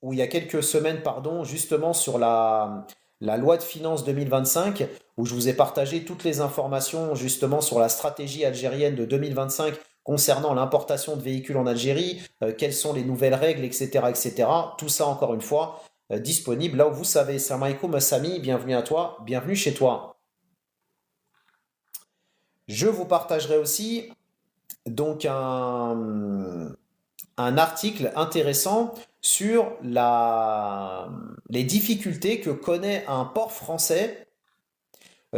ou il y a quelques semaines, pardon, justement sur la loi de finances 2025, où je vous ai partagé toutes les informations justement sur la stratégie algérienne de 2025 concernant l'importation de véhicules en Algérie, quelles sont les nouvelles règles, etc., etc. Tout ça, encore une fois, disponible là où vous savez. Salam alaikum, Sami, bienvenue à toi, bienvenue chez toi. Je vous partagerai aussi donc un article intéressant sur les difficultés que connaît un port français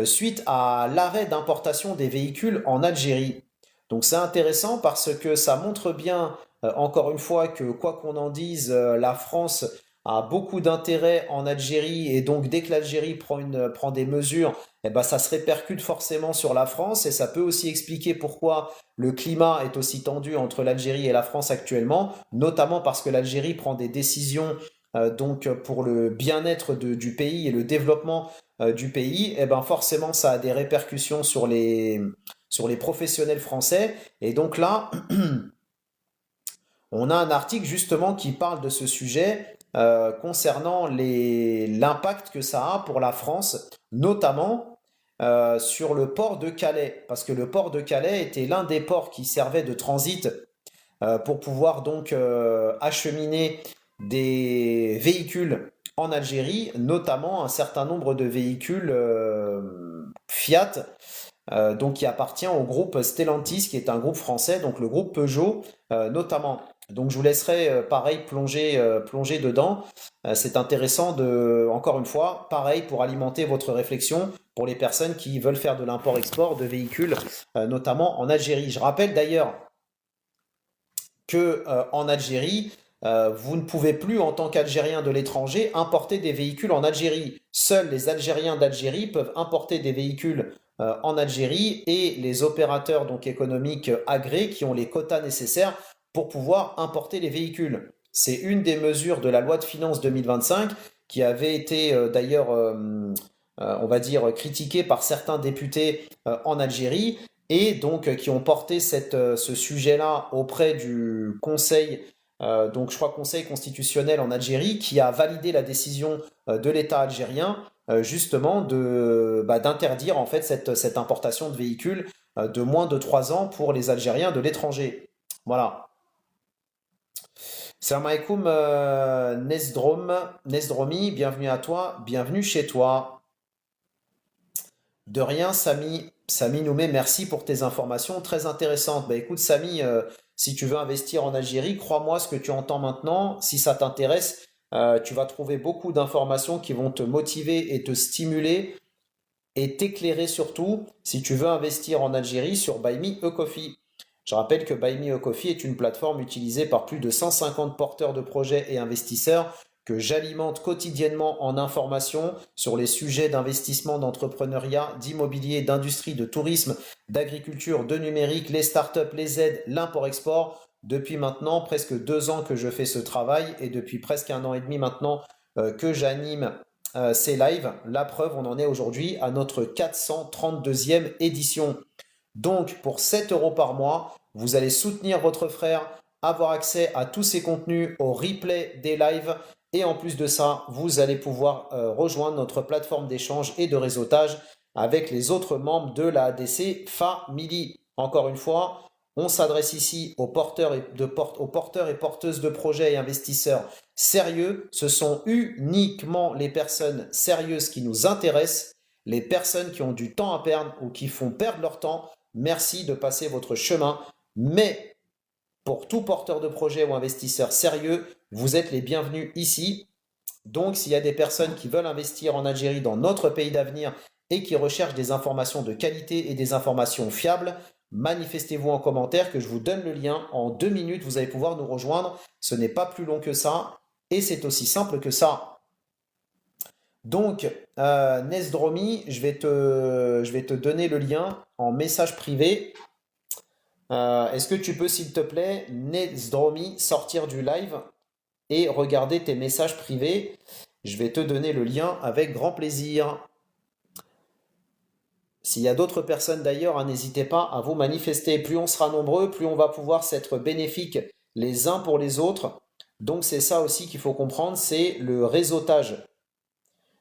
suite à l'arrêt d'importation des véhicules en Algérie. Donc c'est intéressant parce que ça montre bien, encore une fois, que quoi qu'on en dise, la France a beaucoup d'intérêt en Algérie et donc dès que l'Algérie prend des mesures, eh ben, ça se répercute forcément sur la France et ça peut aussi expliquer pourquoi le climat est aussi tendu entre l'Algérie et la France actuellement, notamment parce que l'Algérie prend des décisions donc pour le bien-être du pays et le développement du pays, et ben forcément ça a des répercussions sur les professionnels français. Et donc là, on a un article justement qui parle de ce sujet concernant l'impact que ça a pour la France, notamment sur le port de Calais, parce que le port de Calais était l'un des ports qui servait de transit pour pouvoir donc acheminer des véhicules en Algérie, notamment un certain nombre de véhicules Fiat, donc qui appartient au groupe Stellantis, qui est un groupe français, donc le groupe Peugeot notamment. Donc je vous laisserai pareil plonger dedans. C'est intéressant encore une fois, pareil pour alimenter votre réflexion pour les personnes qui veulent faire de l'import-export de véhicules, notamment en Algérie. Je rappelle d'ailleurs que en Algérie, vous ne pouvez plus, en tant qu'Algérien de l'étranger, importer des véhicules en Algérie. Seuls les Algériens d'Algérie peuvent importer des véhicules en Algérie et les opérateurs donc économiques agréés qui ont les quotas nécessaires pour pouvoir importer les véhicules. C'est une des mesures de la loi de finances 2025 qui avait été d'ailleurs, on va dire, critiquée par certains députés en Algérie et donc qui ont porté ce sujet-là auprès du Conseil, donc je crois Conseil constitutionnel en Algérie, qui a validé la décision de l'État algérien justement d'interdire en fait cette importation de véhicules de moins de 3 ans pour les Algériens de l'étranger. Voilà. Salam alaikum Nesdromi, bienvenue à toi, bienvenue chez toi. De rien, Sami Noumé, merci pour tes informations très intéressantes. Bah écoute, Sami, si tu veux investir en Algérie, crois-moi ce que tu entends maintenant. Si ça t'intéresse, tu vas trouver beaucoup d'informations qui vont te motiver et te stimuler et t'éclairer surtout si tu veux investir en Algérie sur Buy Me a Coffee. Je rappelle que Buy Me a Coffee est une plateforme utilisée par plus de 150 porteurs de projets et investisseurs que j'alimente quotidiennement en informations sur les sujets d'investissement, d'entrepreneuriat, d'immobilier, d'industrie, de tourisme, d'agriculture, de numérique, les startups, les aides, l'import-export. Depuis maintenant presque 2 ans que je fais ce travail et depuis presque 1 an et demi maintenant que j'anime ces lives. La preuve, on en est aujourd'hui à notre 432e édition. Donc, pour 7 euros par mois, vous allez soutenir votre frère, avoir accès à tous ses contenus, au replay des lives. Et en plus de ça, vous allez pouvoir rejoindre notre plateforme d'échange et de réseautage avec les autres membres de la ADC Family. Encore une fois, on s'adresse ici aux porteurs et porteuses de projets et investisseurs sérieux. Ce sont uniquement les personnes sérieuses qui nous intéressent, les personnes qui ont du temps à perdre ou qui font perdre leur temps. Merci de passer votre chemin, mais Pour tout porteur de projet ou investisseur sérieux, vous êtes les bienvenus ici. Donc, s'il y a des personnes qui veulent investir en Algérie, dans notre pays d'avenir, et qui recherchent des informations de qualité et des informations fiables, manifestez-vous en commentaire que je vous donne le lien. En 2 minutes, vous allez pouvoir nous rejoindre. Ce n'est pas plus long que ça et c'est aussi simple que ça. Donc, Nesdromi, je vais te donner le lien en message privé. Est-ce que tu peux, s'il te plaît, Nesdromi, sortir du live et regarder tes messages privés? Je vais te donner le lien avec grand plaisir. S'il y a d'autres personnes d'ailleurs, hein, n'hésitez pas à vous manifester. Plus on sera nombreux, plus on va pouvoir s'être bénéfiques les uns pour les autres. Donc c'est ça aussi qu'il faut comprendre, c'est le réseautage.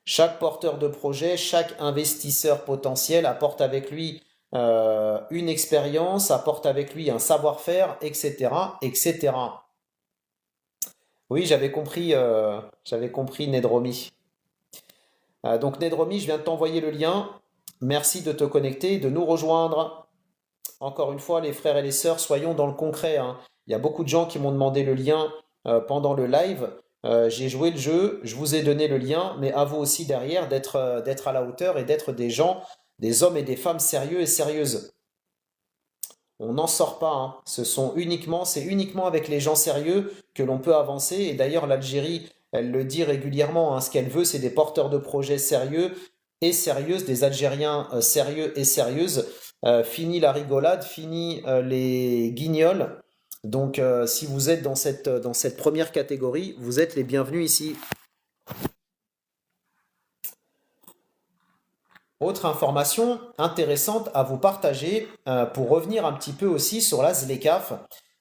Chaque porteur de projet, chaque investisseur potentiel apporte avec lui une expérience, apporte avec lui un savoir-faire, etc., etc. Oui, j'avais compris Nedromi. Donc Nedromi, je viens de t'envoyer le lien. Merci de te connecter, de nous rejoindre. Encore une fois, les frères et les sœurs, soyons dans le concret, hein. Il y a beaucoup de gens qui m'ont demandé le lien pendant le live. J'ai joué le jeu, je vous ai donné le lien, mais à vous aussi derrière d'être à la hauteur et d'être des gens, des hommes et des femmes sérieux et sérieuses. On n'en sort pas, hein. C'est uniquement avec les gens sérieux que l'on peut avancer. Et d'ailleurs, l'Algérie, elle le dit régulièrement, hein, ce qu'elle veut, c'est des porteurs de projets sérieux et sérieuses, des Algériens sérieux et sérieuses. Fini la rigolade, fini les guignols. Donc, si vous êtes dans cette première catégorie, vous êtes les bienvenus ici. Autre information intéressante à vous partager pour revenir un petit peu aussi sur la ZLECAf.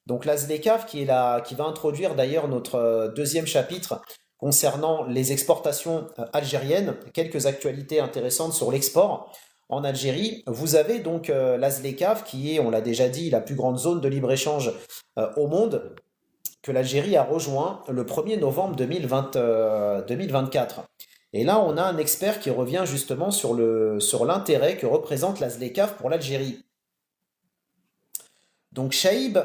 Donc la ZLECAf qui va introduire d'ailleurs notre deuxième chapitre concernant les exportations algériennes, quelques actualités intéressantes sur l'export en Algérie. Vous avez donc la ZLECAf qui est, on l'a déjà dit, la plus grande zone de libre-échange au monde que l'Algérie a rejoint le 1er novembre 2024. Et là, on a un expert qui revient justement sur l'intérêt que représente la ZLECAf pour l'Algérie. Donc Shaïb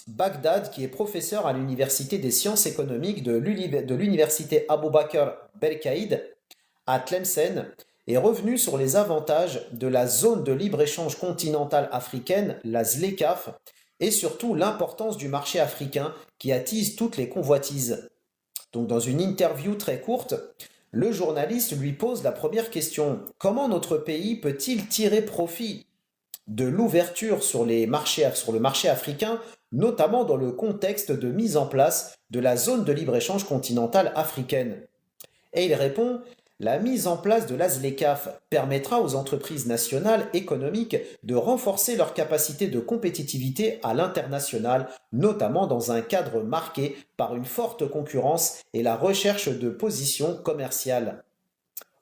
Bagdad, qui est professeur à l'Université des sciences économiques de l'Université Aboubakar Belkaïd à Tlemcen, est revenu sur les avantages de la zone de libre-échange continentale africaine, la ZLECAf, et surtout l'importance du marché africain qui attise toutes les convoitises. Donc dans une interview très courte, le journaliste lui pose la première question. Comment notre pays peut-il tirer profit de l'ouverture sur le marché africain, notamment dans le contexte de mise en place de la zone de libre-échange continentale africaine? Et il répond, la mise en place de la ZLECAf permettra aux entreprises nationales économiques de renforcer leur capacité de compétitivité à l'international, notamment dans un cadre marqué par une forte concurrence et la recherche de positions commerciales.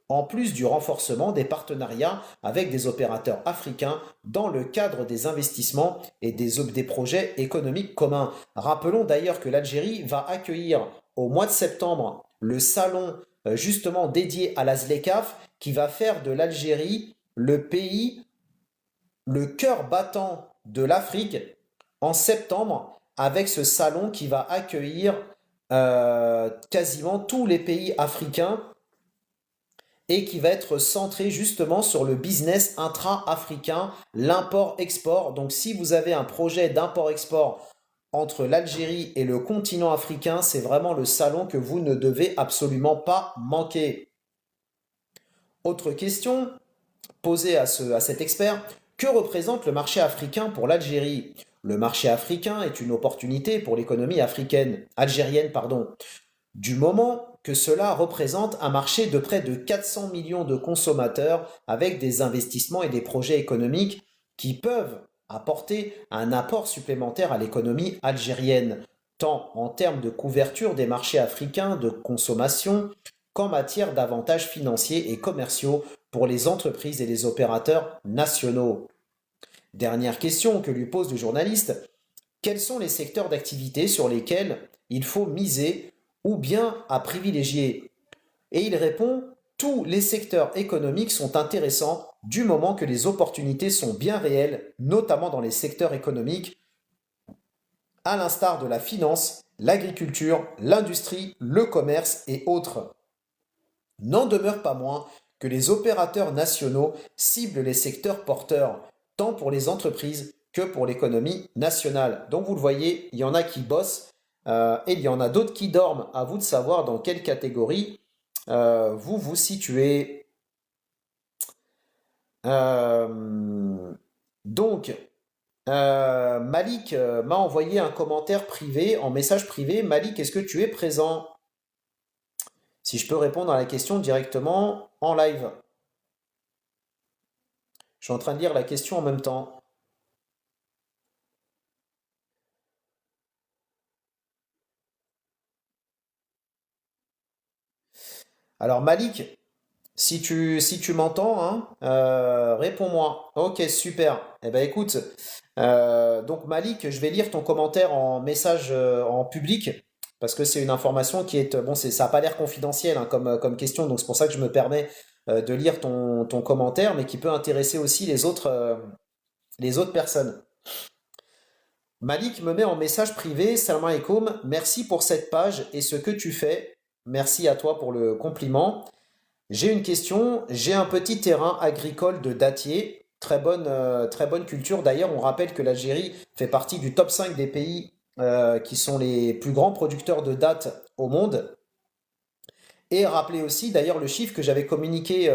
En plus du renforcement des partenariats avec des opérateurs africains dans le cadre des investissements et des projets économiques communs. Rappelons d'ailleurs que l'Algérie va accueillir au mois de septembre le salon justement dédié à la ZLECAf qui va faire de l'Algérie le pays, le cœur battant de l'Afrique en septembre avec ce salon qui va accueillir quasiment tous les pays africains et qui va être centré justement sur le business intra-africain, l'import-export. Donc si vous avez un projet d'import-export entre l'Algérie et le continent africain, c'est vraiment le salon que vous ne devez absolument pas manquer. Autre question posée à cet expert, que représente le marché africain pour l'Algérie? Le marché africain est une opportunité pour l'économie algérienne, du moment que cela représente un marché de près de 400 millions de consommateurs avec des investissements et des projets économiques qui peuvent apporter un apport supplémentaire à l'économie algérienne, tant en termes de couverture des marchés africains de consommation qu'en matière d'avantages financiers et commerciaux pour les entreprises et les opérateurs nationaux. Dernière question que lui pose le journaliste, quels sont les secteurs d'activité sur lesquels il faut miser ou bien à privilégier? Et il répond, tous les secteurs économiques sont intéressants du moment que les opportunités sont bien réelles, notamment dans les secteurs économiques à l'instar de la finance, l'agriculture, l'industrie, le commerce et autres. N'en demeure pas moins que les opérateurs nationaux ciblent les secteurs porteurs, tant pour les entreprises que pour l'économie nationale. Donc vous le voyez, il y en a qui bossent et il y en a d'autres qui dorment. À vous de savoir dans quelle catégorie vous vous situez. Euh, donc, Malik m'a envoyé un commentaire privé, en message privé. Malik, est-ce que tu es présent? Si je peux répondre à la question directement en live. Je suis en train de lire la question en même temps. Alors Malik, si tu m'entends, hein, réponds-moi. Ok, super. Eh ben écoute, donc Malik, je vais lire ton commentaire en message en public parce que c'est une information qui est bon, ça n'a pas l'air confidentiel, hein, comme question, donc c'est pour ça que je me permets de lire ton commentaire, mais qui peut intéresser aussi les autres personnes. Malik me met en message privé, Salam alaikum, merci pour cette page et ce que tu fais. Merci à toi pour le compliment. J'ai une question. J'ai un petit terrain agricole de dattier. Très bonne culture. D'ailleurs, on rappelle que l'Algérie fait partie du top 5 des pays qui sont les plus grands producteurs de dattes au monde. Et rappelez aussi, d'ailleurs, le chiffre que j'avais communiqué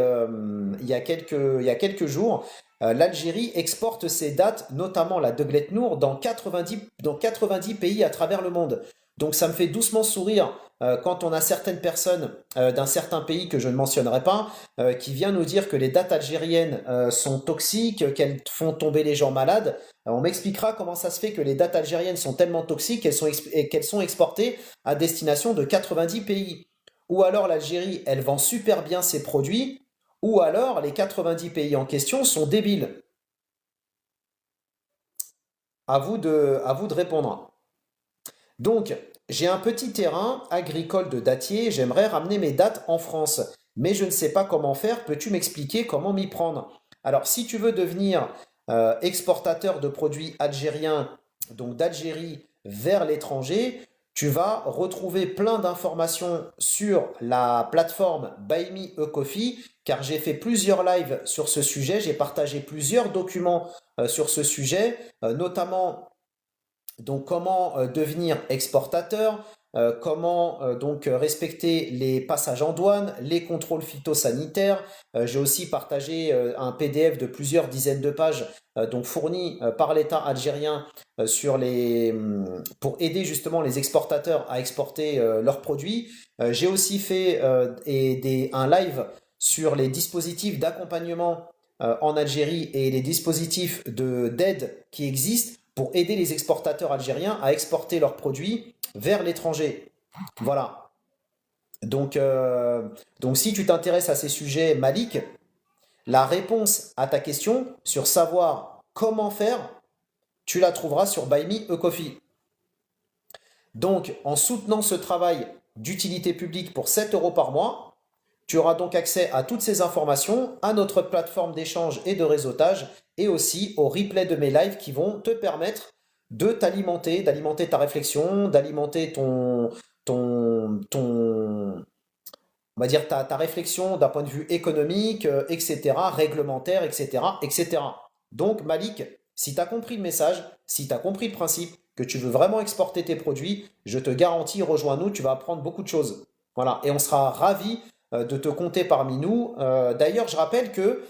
il y a quelques jours. L'Algérie exporte ses dattes, notamment la Deglet Nour, dans 90 pays à travers le monde. Donc ça me fait doucement sourire quand on a certaines personnes d'un certain pays que je ne mentionnerai pas, qui vient nous dire que les dattes algériennes sont toxiques, qu'elles font tomber les gens malades. On m'expliquera comment ça se fait que les dattes algériennes sont tellement toxiques qu'elles sont exportées à destination de 90 pays. Ou alors l'Algérie, elle vend super bien ses produits, ou alors les 90 pays en question sont débiles. À vous de répondre. Donc, j'ai un petit terrain agricole de dattier, j'aimerais ramener mes dattes en France, mais je ne sais pas comment faire, peux-tu m'expliquer comment m'y prendre? Alors, si tu veux devenir exportateur de produits algériens, donc d'Algérie vers l'étranger, tu vas retrouver plein d'informations sur la plateforme Buy Me a Coffee, car j'ai fait plusieurs lives sur ce sujet, j'ai partagé plusieurs documents sur ce sujet, notamment donc comment devenir exportateur, comment donc respecter les passages en douane, les contrôles phytosanitaires. J'ai aussi partagé un PDF de plusieurs dizaines de pages donc fourni par l'État algérien pour aider justement les exportateurs à exporter leurs produits. J'ai aussi fait un live sur les dispositifs d'accompagnement en Algérie et les dispositifs d'aide qui existent pour aider les exportateurs algériens à exporter leurs produits vers l'étranger. Voilà. Donc si tu t'intéresses à ces sujets, Malik, la réponse à ta question sur savoir comment faire, tu la trouveras sur Buy Me a Coffee. Donc, en soutenant ce travail d'utilité publique pour 7 euros par mois, tu auras donc accès à toutes ces informations, à notre plateforme d'échange et de réseautage, et aussi au replay de mes lives qui vont te permettre de t'alimenter, d'alimenter ta réflexion, d'alimenter on va dire ta réflexion d'un point de vue économique, etc., réglementaire, etc., etc. Donc Malik, si tu as compris le message, si tu as compris le principe, que tu veux vraiment exporter tes produits, je te garantis, rejoins-nous, tu vas apprendre beaucoup de choses. Voilà, et on sera ravis de te compter parmi nous. D'ailleurs, je rappelle que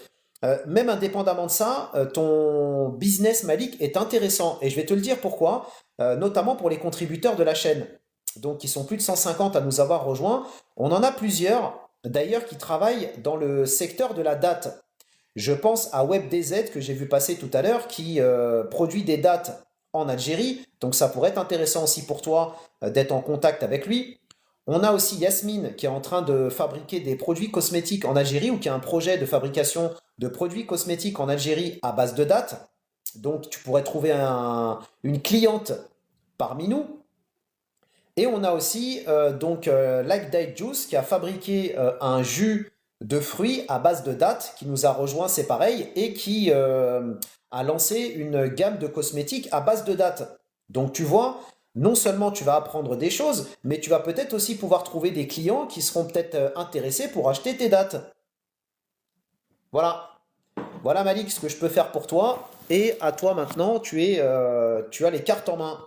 même indépendamment de ça, ton business Malik est intéressant. Et je vais te le dire pourquoi, notamment pour les contributeurs de la chaîne. Donc, qui sont plus de 150 à nous avoir rejoints. On en a plusieurs, d'ailleurs, qui travaillent dans le secteur de la date. Je pense à WebDZ que j'ai vu passer tout à l'heure, qui produit des dates en Algérie. Donc, ça pourrait être intéressant aussi pour toi d'être en contact avec lui. On a aussi Yasmine qui est en train de fabriquer des produits cosmétiques en Algérie ou qui a un projet de fabrication de produits cosmétiques en Algérie à base de dates. Donc tu pourrais trouver une cliente parmi nous. Et on a aussi Like Date Juice qui a fabriqué un jus de fruits à base de dates qui nous a rejoint, c'est pareil, et qui a lancé une gamme de cosmétiques à base de dates. Donc tu vois, non seulement tu vas apprendre des choses, mais tu vas peut-être aussi pouvoir trouver des clients qui seront peut-être intéressés pour acheter tes dates. Voilà. Voilà Malik, ce que je peux faire pour toi. Et à toi maintenant, tu as les cartes en main.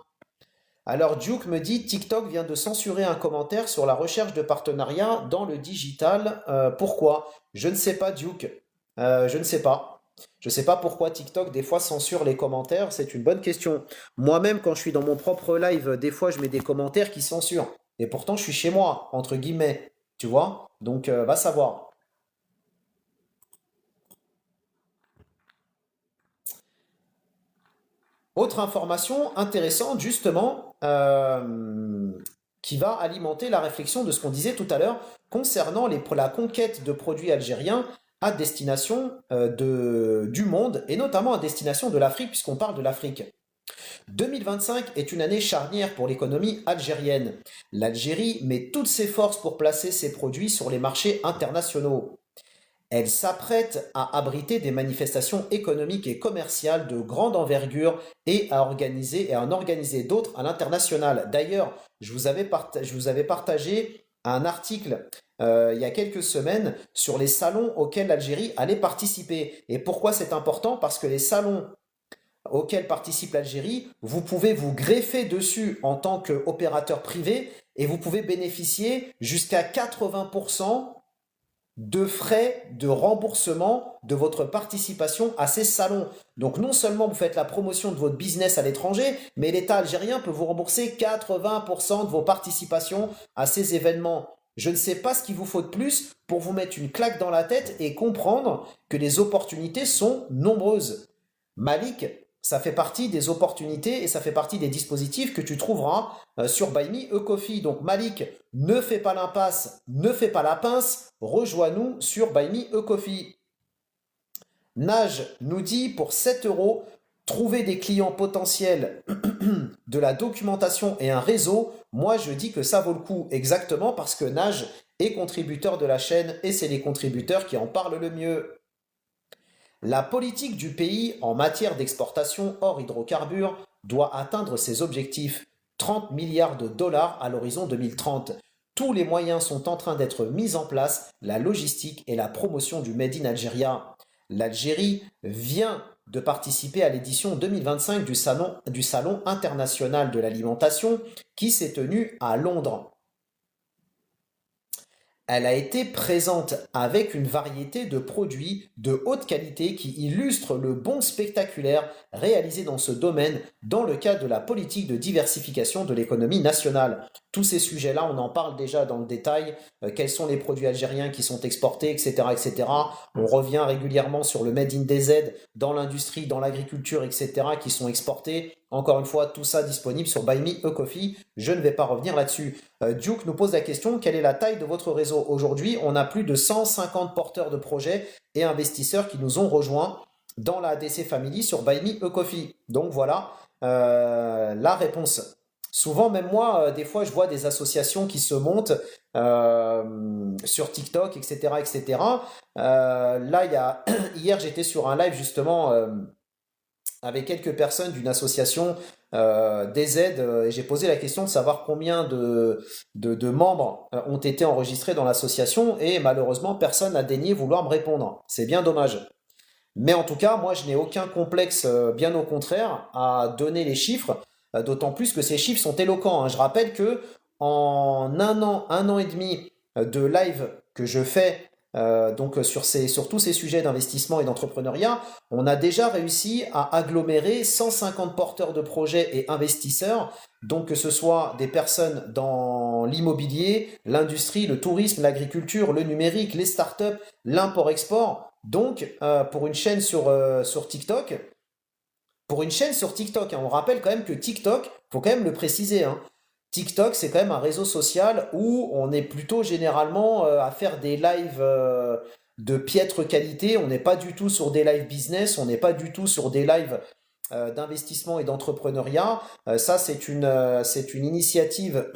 Alors Duke me dit, TikTok vient de censurer un commentaire sur la recherche de partenariat dans le digital. Pourquoi? Je ne sais pas Duke. Je ne sais pas. Je ne sais pas pourquoi TikTok des fois censure les commentaires. C'est une bonne question. Moi-même, quand je suis dans mon propre live, des fois je mets des commentaires qui censurent. Et pourtant, je suis chez moi, entre guillemets. Tu vois? Donc, va savoir. Autre information intéressante, justement, qui va alimenter la réflexion de ce qu'on disait tout à l'heure concernant la conquête de produits algériens à destination du monde et notamment à destination de l'Afrique, puisqu'on parle de l'Afrique. 2025 est une année charnière pour l'économie algérienne. L'Algérie met toutes ses forces pour placer ses produits sur les marchés internationaux. Elle s'apprête à abriter des manifestations économiques et commerciales de grande envergure et à en organiser d'autres à l'international. D'ailleurs, je vous avais partagé un article il y a quelques semaines sur les salons auxquels l'Algérie allait participer. Et pourquoi c'est important? Parce que les salons auxquels participe l'Algérie, vous pouvez vous greffer dessus en tant qu'opérateur privé et vous pouvez bénéficier jusqu'à 80% de frais de remboursement de votre participation à ces salons. Donc non seulement vous faites la promotion de votre business à l'étranger, mais l'État algérien peut vous rembourser 80% de vos participations à ces événements. Je ne sais pas ce qu'il vous faut de plus pour vous mettre une claque dans la tête et comprendre que les opportunités sont nombreuses. Malik, ça fait partie des opportunités et ça fait partie des dispositifs que tu trouveras sur Buy Me a Coffee. Donc Malik, ne fais pas l'impasse, ne fais pas la pince, rejoins-nous sur Buy Me a Coffee. Nage nous dit pour 7 euros, trouver des clients potentiels, de la documentation et un réseau, moi je dis que ça vaut le coup exactement parce que Nage est contributeur de la chaîne et c'est les contributeurs qui en parlent le mieux. La politique du pays en matière d'exportation hors hydrocarbures doit atteindre ses objectifs, 30 milliards de dollars à l'horizon 2030. Tous les moyens sont en train d'être mis en place, la logistique et la promotion du Made in Algeria. L'Algérie vient de participer à l'édition 2025 du Salon international de l'alimentation qui s'est tenu à Londres. Elle a été présente avec une variété de produits de haute qualité qui illustrent le bond spectaculaire réalisé dans ce domaine dans le cadre de la politique de diversification de l'économie nationale. Tous ces sujets-là, on en parle déjà dans le détail. Quels sont les produits algériens qui sont exportés, etc., etc. On revient régulièrement sur le Made in DZ dans l'industrie, dans l'agriculture, etc., qui sont exportés. Encore une fois, tout ça disponible sur Buy Me a Coffee. Je ne vais pas revenir là-dessus. Duke nous pose la question, quelle est la taille de votre réseau? Aujourd'hui, on a plus de 150 porteurs de projets et investisseurs qui nous ont rejoints dans la ADC Family sur Buy Me a Coffee. Donc voilà la réponse. Souvent, même moi, des fois, je vois des associations qui se montent sur TikTok, etc., etc. Là, hier, j'étais sur un live justement avec quelques personnes d'une association DZ et j'ai posé la question de savoir combien de membres ont été enregistrés dans l'association et malheureusement personne n'a daigné vouloir me répondre. C'est bien dommage. Mais en tout cas, moi je n'ai aucun complexe, bien au contraire, à donner les chiffres, d'autant plus que ces chiffres sont éloquents, hein. Je rappelle que en un an et demi de live que je fais sur tous ces sujets d'investissement et d'entrepreneuriat, on a déjà réussi à agglomérer 150 porteurs de projets et investisseurs, donc que ce soit des personnes dans l'immobilier, l'industrie, le tourisme, l'agriculture, le numérique, les startups, l'import-export. Donc, pour une chaîne sur TikTok, hein, on rappelle quand même que TikTok, faut quand même le préciser, hein, TikTok, c'est quand même un réseau social où on est plutôt généralement à faire des lives de piètre qualité. On n'est pas du tout sur des lives business, on n'est pas du tout sur des lives d'investissement et d'entrepreneuriat. Ça, c'est une initiative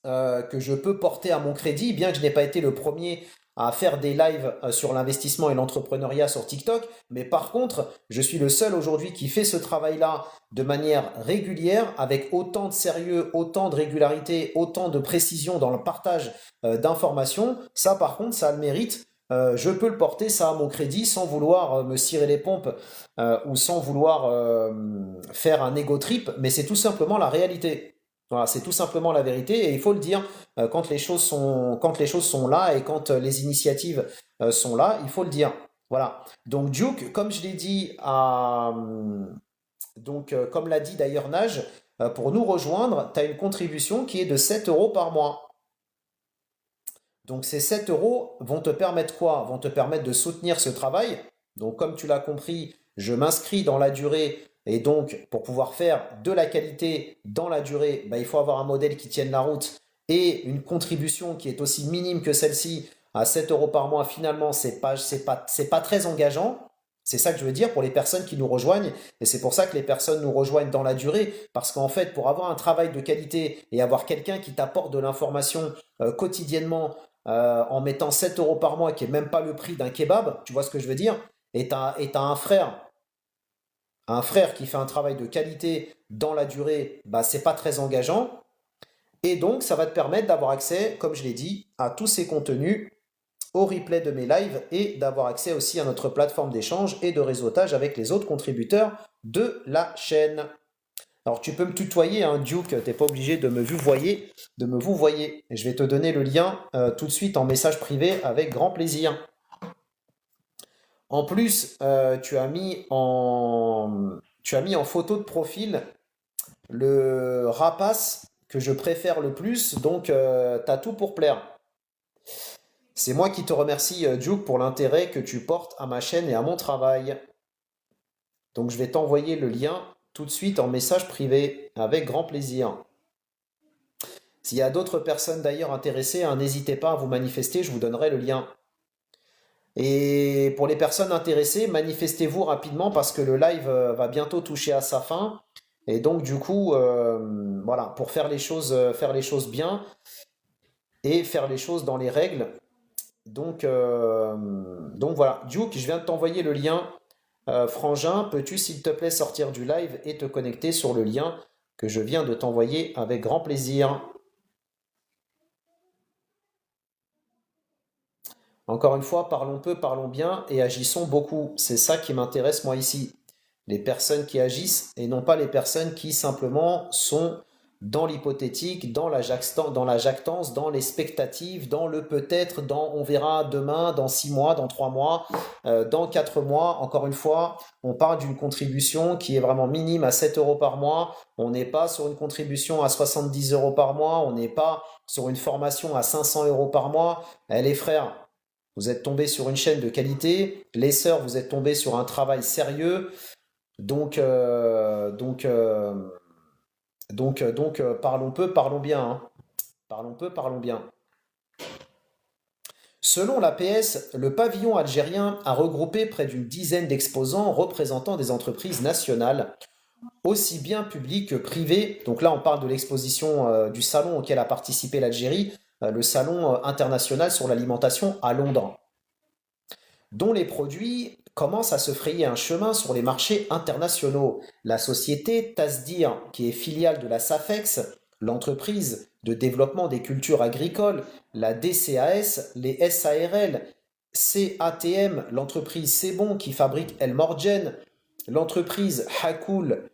que je peux porter à mon crédit, bien que je n'ai pas été le premier à faire des lives sur l'investissement et l'entrepreneuriat sur TikTok, mais par contre, je suis le seul aujourd'hui qui fait ce travail-là de manière régulière, avec autant de sérieux, autant de régularité, autant de précision dans le partage d'informations. Ça, par contre, ça a le mérite. Je peux le porter ça à mon crédit sans vouloir me cirer les pompes ou sans vouloir faire un ego trip, mais c'est tout simplement la réalité. Voilà, c'est tout simplement la vérité et il faut le dire quand les choses sont là et quand les initiatives sont là, il faut le dire. Voilà. Donc Duke, comme je l'ai dit comme l'a dit d'ailleurs Nage, pour nous rejoindre, tu as une contribution qui est de 7 euros par mois. Donc ces 7 euros vont te permettre quoi? Vont te permettre de soutenir ce travail. Donc comme tu l'as compris, je m'inscris dans la durée et donc pour pouvoir faire de la qualité dans la durée, bah, il faut avoir un modèle qui tienne la route et une contribution qui est aussi minime que celle-ci à 7 euros par mois. Finalement, c'est pas très engageant. C'est ça que je veux dire pour les personnes qui nous rejoignent. Et c'est pour ça que les personnes nous rejoignent dans la durée. Parce qu'en fait, pour avoir un travail de qualité et avoir quelqu'un qui t'apporte de l'information quotidiennement en mettant 7 euros par mois, qui est même pas le prix d'un kebab, tu vois ce que je veux dire, et t'as un frère qui fait un travail de qualité dans la durée, bah, c'est pas très engageant. Et donc, ça va te permettre d'avoir accès, comme je l'ai dit, à tous ces contenus, au replay de mes lives et d'avoir accès aussi à notre plateforme d'échange et de réseautage avec les autres contributeurs de la chaîne. Alors, tu peux me tutoyer, hein, Duke, t'es pas obligé de me vouvoyer, Et je vais te donner le lien tout de suite en message privé avec grand plaisir. En plus, tu as mis en photo de profil le rapace que je préfère le plus, donc t'as tout pour plaire. C'est moi qui te remercie, Duke, pour l'intérêt que tu portes à ma chaîne et à mon travail. Donc je vais t'envoyer le lien tout de suite en message privé, avec grand plaisir. S'il y a d'autres personnes d'ailleurs intéressées, hein, n'hésitez pas à vous manifester, je vous donnerai le lien. Et pour les personnes intéressées, manifestez-vous rapidement parce que le live va bientôt toucher à sa fin. Et donc du coup, voilà, pour faire les choses bien et faire les choses dans les règles. Donc voilà, Duke, je viens de t'envoyer le lien. Frangin, peux-tu s'il te plaît sortir du live et te connecter sur le lien que je viens de t'envoyer avec grand plaisir. Encore une fois, parlons peu, parlons bien et agissons beaucoup. C'est ça qui m'intéresse moi ici. Les personnes qui agissent et non pas les personnes qui simplement sont dans l'hypothétique, dans la jactance, dans l'expectative, dans le peut-être, dans on verra demain, dans 6 mois, dans 3 mois, dans 4 mois. Encore une fois, on parle d'une contribution qui est vraiment minime à 7 euros par mois. On n'est pas sur une contribution à 70 euros par mois. On n'est pas sur une formation à 500 euros par mois. Les frères, vous êtes tombés sur une chaîne de qualité. Les sœurs, vous êtes tombés sur un travail sérieux. Donc, parlons peu, parlons bien, hein. Parlons peu, parlons bien. Selon l'APS, le pavillon algérien a regroupé près d'une dizaine d'exposants représentant des entreprises nationales, aussi bien publiques que privées. Donc là, on parle de l'exposition du salon auquel a participé l'Algérie, le salon international sur l'alimentation à Londres, dont les produits commencent à se frayer un chemin sur les marchés internationaux. La société Tasdir, qui est filiale de la SAFEX, l'entreprise de développement des cultures agricoles, la DCAS, les SARL, CATM, l'entreprise C'est Bon qui fabrique El Morgen, l'entreprise Hakoul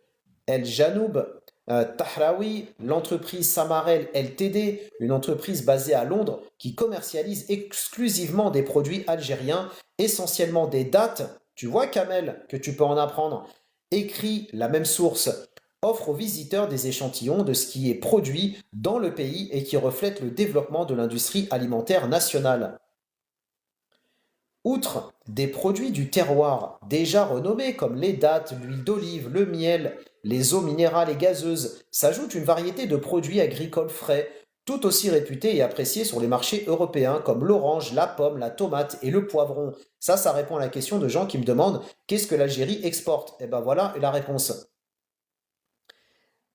El Janoub, Tahraoui, l'entreprise Samarel Ltd, une entreprise basée à Londres qui commercialise exclusivement des produits algériens, essentiellement des dattes. Tu vois, Kamel, que tu peux en apprendre. Écrit la même source, offre aux visiteurs des échantillons de ce qui est produit dans le pays et qui reflète le développement de l'industrie alimentaire nationale. Outre des produits du terroir déjà renommés comme les dattes, l'huile d'olive, le miel, les eaux minérales et gazeuses, s'ajoute une variété de produits agricoles frais, tout aussi réputés et appréciés sur les marchés européens comme l'orange, la pomme, la tomate et le poivron. Ça répond à la question de gens qui me demandent qu'est-ce que l'Algérie exporte? Et ben voilà la réponse.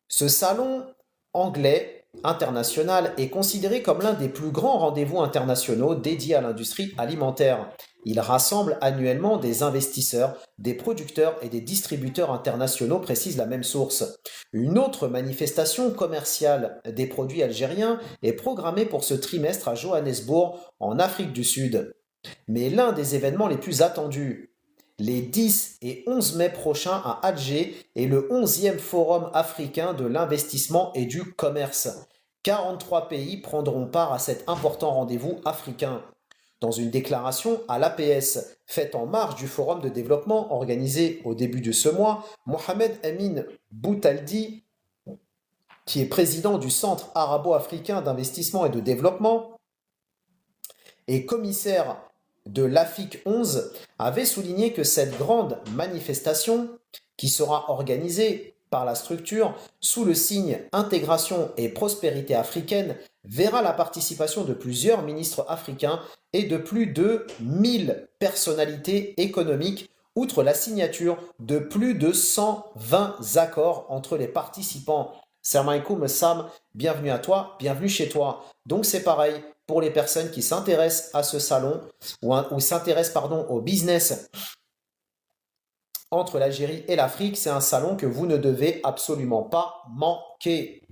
Ce salon anglais international est considéré comme l'un des plus grands rendez-vous internationaux dédiés à l'industrie alimentaire. Il rassemble annuellement des investisseurs, des producteurs et des distributeurs internationaux, précise la même source. Une autre manifestation commerciale des produits algériens est programmée pour ce trimestre à Johannesburg, en Afrique du Sud. Mais l'un des événements les plus attendus, les 10 et 11 mai prochains à Alger, est le 11e Forum africain de l'investissement et du commerce. 43 pays prendront part à cet important rendez-vous africain. Dans une déclaration à l'APS faite en marge du Forum de développement organisé au début de ce mois, Mohamed Amin Boutaldi, qui est président du Centre arabo-africain d'investissement et de développement et commissaire de l'AFIC 11, avait souligné que cette grande manifestation, qui sera organisée par la structure sous le signe Intégration et Prospérité africaine, verra la participation de plusieurs ministres africains et de plus de 1000 personnalités économiques, outre la signature de plus de 120 accords entre les participants. Salam alaikum Sam, bienvenue à toi, bienvenue chez toi. Donc c'est pareil pour les personnes qui s'intéressent à ce salon ou s'intéressent au business entre l'Algérie et l'Afrique. C'est un salon que vous ne devez absolument pas manquer.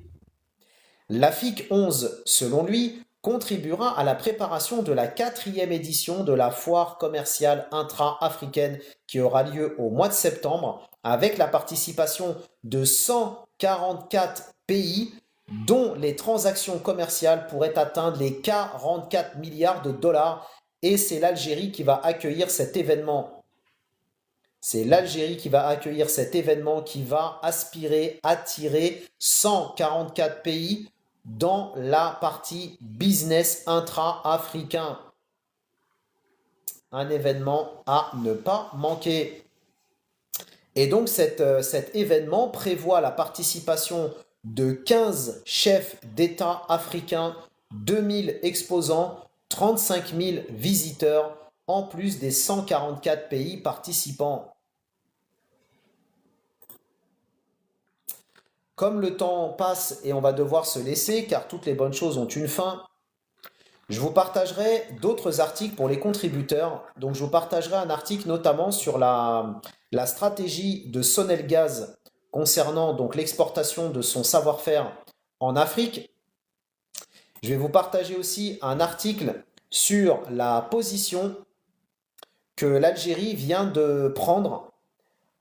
L'AFIC 11, selon lui, contribuera à la préparation de la 4e édition de la foire commerciale intra-africaine qui aura lieu au mois de septembre avec la participation de 144 pays dont les transactions commerciales pourraient atteindre les 44 milliards de dollars, et c'est l'Algérie qui va accueillir cet événement. C'est l'Algérie qui va accueillir cet événement qui va attirer 144 pays dans la partie business intra-africain. Un événement à ne pas manquer. Et donc cet événement prévoit la participation de 15 chefs d'État africains, 2000 exposants, 35 000 visiteurs, en plus des 144 pays participants. Comme le temps passe et on va devoir se laisser, car toutes les bonnes choses ont une fin, je vous partagerai d'autres articles pour les contributeurs. Donc je vous partagerai un article notamment sur la stratégie de Sonelgaz concernant donc l'exportation de son savoir-faire en Afrique. Je vais vous partager aussi un article sur la position que l'Algérie vient de prendre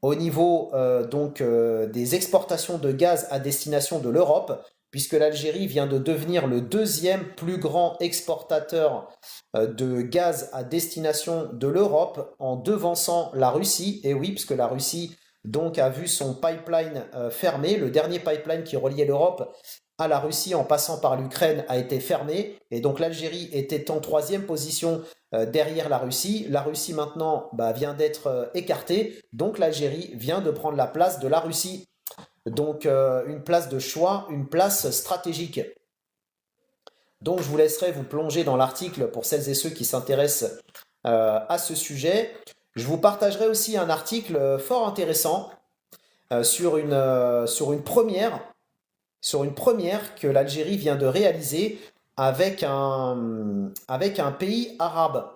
au niveau des exportations de gaz à destination de l'Europe, puisque l'Algérie vient de devenir le 2e plus grand exportateur de gaz à destination de l'Europe, en devançant la Russie. Et oui, puisque la Russie donc a vu son pipeline fermé, le dernier pipeline qui reliait l'Europe à la Russie en passant par l'Ukraine a été fermé, et donc l'Algérie était en 3e position derrière la Russie. La Russie maintenant vient d'être écartée, donc l'Algérie vient de prendre la place de la Russie. Donc une place de choix, une place stratégique. Donc je vous laisserai vous plonger dans l'article pour celles et ceux qui s'intéressent à ce sujet. Je vous partagerai aussi un article fort intéressant sur une première que l'Algérie vient de réaliser avec un pays arabe.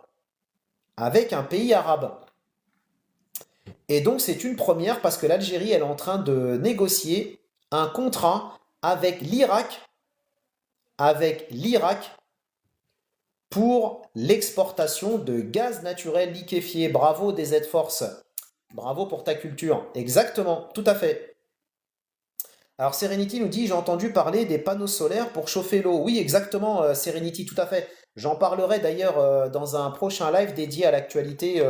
Avec un pays arabe. Et donc c'est une première parce que l'Algérie elle est en train de négocier un contrat avec l'Irak pour l'exportation de gaz naturel liquéfié. Bravo DZ Force. Bravo pour ta culture. Exactement, tout à fait. Alors Serenity nous dit, j'ai entendu parler des panneaux solaires pour chauffer l'eau. Oui, exactement, Serenity, tout à fait. J'en parlerai d'ailleurs dans un prochain live dédié à l'actualité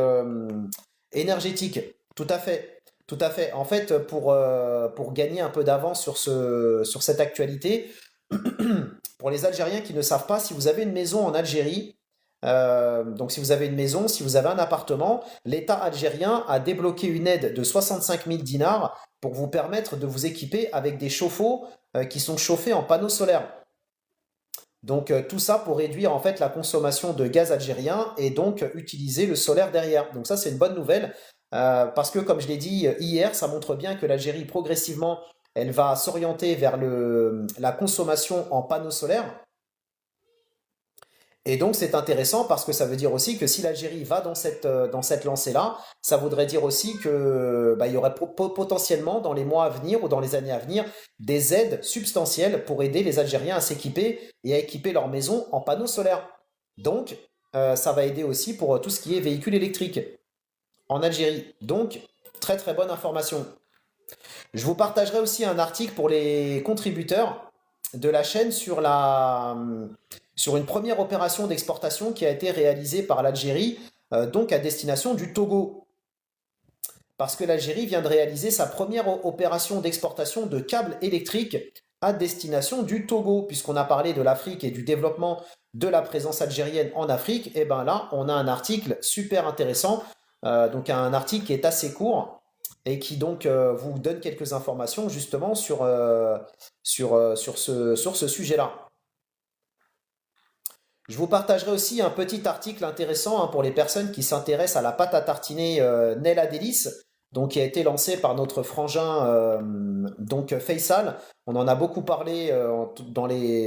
énergétique. Tout à fait. Tout à fait. En fait, pour gagner un peu d'avance sur cette actualité, pour les Algériens qui ne savent pas, si vous avez une maison en Algérie, donc si vous avez une maison, si vous avez un appartement, l'État algérien a débloqué une aide de 65 000 dinars pour vous permettre de vous équiper avec des chauffe-eau qui sont chauffés en panneaux solaires. Donc tout ça pour réduire en fait la consommation de gaz algérien et donc utiliser le solaire derrière. Donc ça c'est une bonne nouvelle parce que comme je l'ai dit hier, ça montre bien que l'Algérie progressivement elle va s'orienter vers la consommation en panneaux solaires. Et donc c'est intéressant parce que ça veut dire aussi que si l'Algérie va dans cette lancée-là, ça voudrait dire aussi que il y aurait potentiellement dans les mois à venir ou dans les années à venir des aides substantielles pour aider les Algériens à s'équiper et à équiper leur maison en panneaux solaires. Donc ça va aider aussi pour tout ce qui est véhicules électriques en Algérie. Donc très très bonne information. Je vous partagerai aussi un article pour les contributeurs de la chaîne sur une première opération d'exportation qui a été réalisée par l'Algérie, donc à destination du Togo. Parce que l'Algérie vient de réaliser sa première opération d'exportation de câbles électriques à destination du Togo. Puisqu'on a parlé de l'Afrique et du développement de la présence algérienne en Afrique, et bien là, on a un article super intéressant, donc un article qui est assez court et qui donc vous donne quelques informations justement sur ce sujet-là. Je vous partagerai aussi un petit article intéressant pour les personnes qui s'intéressent à la pâte à tartiner Nella Délice, donc qui a été lancée par notre frangin donc Faisal. On en a beaucoup parlé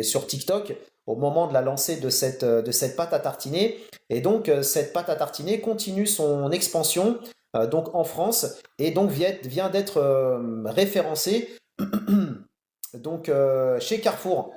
sur TikTok au moment de la lancée de cette pâte à tartiner. Et donc cette pâte à tartiner continue son expansion donc en France et donc vient d'être référencée donc chez Carrefour.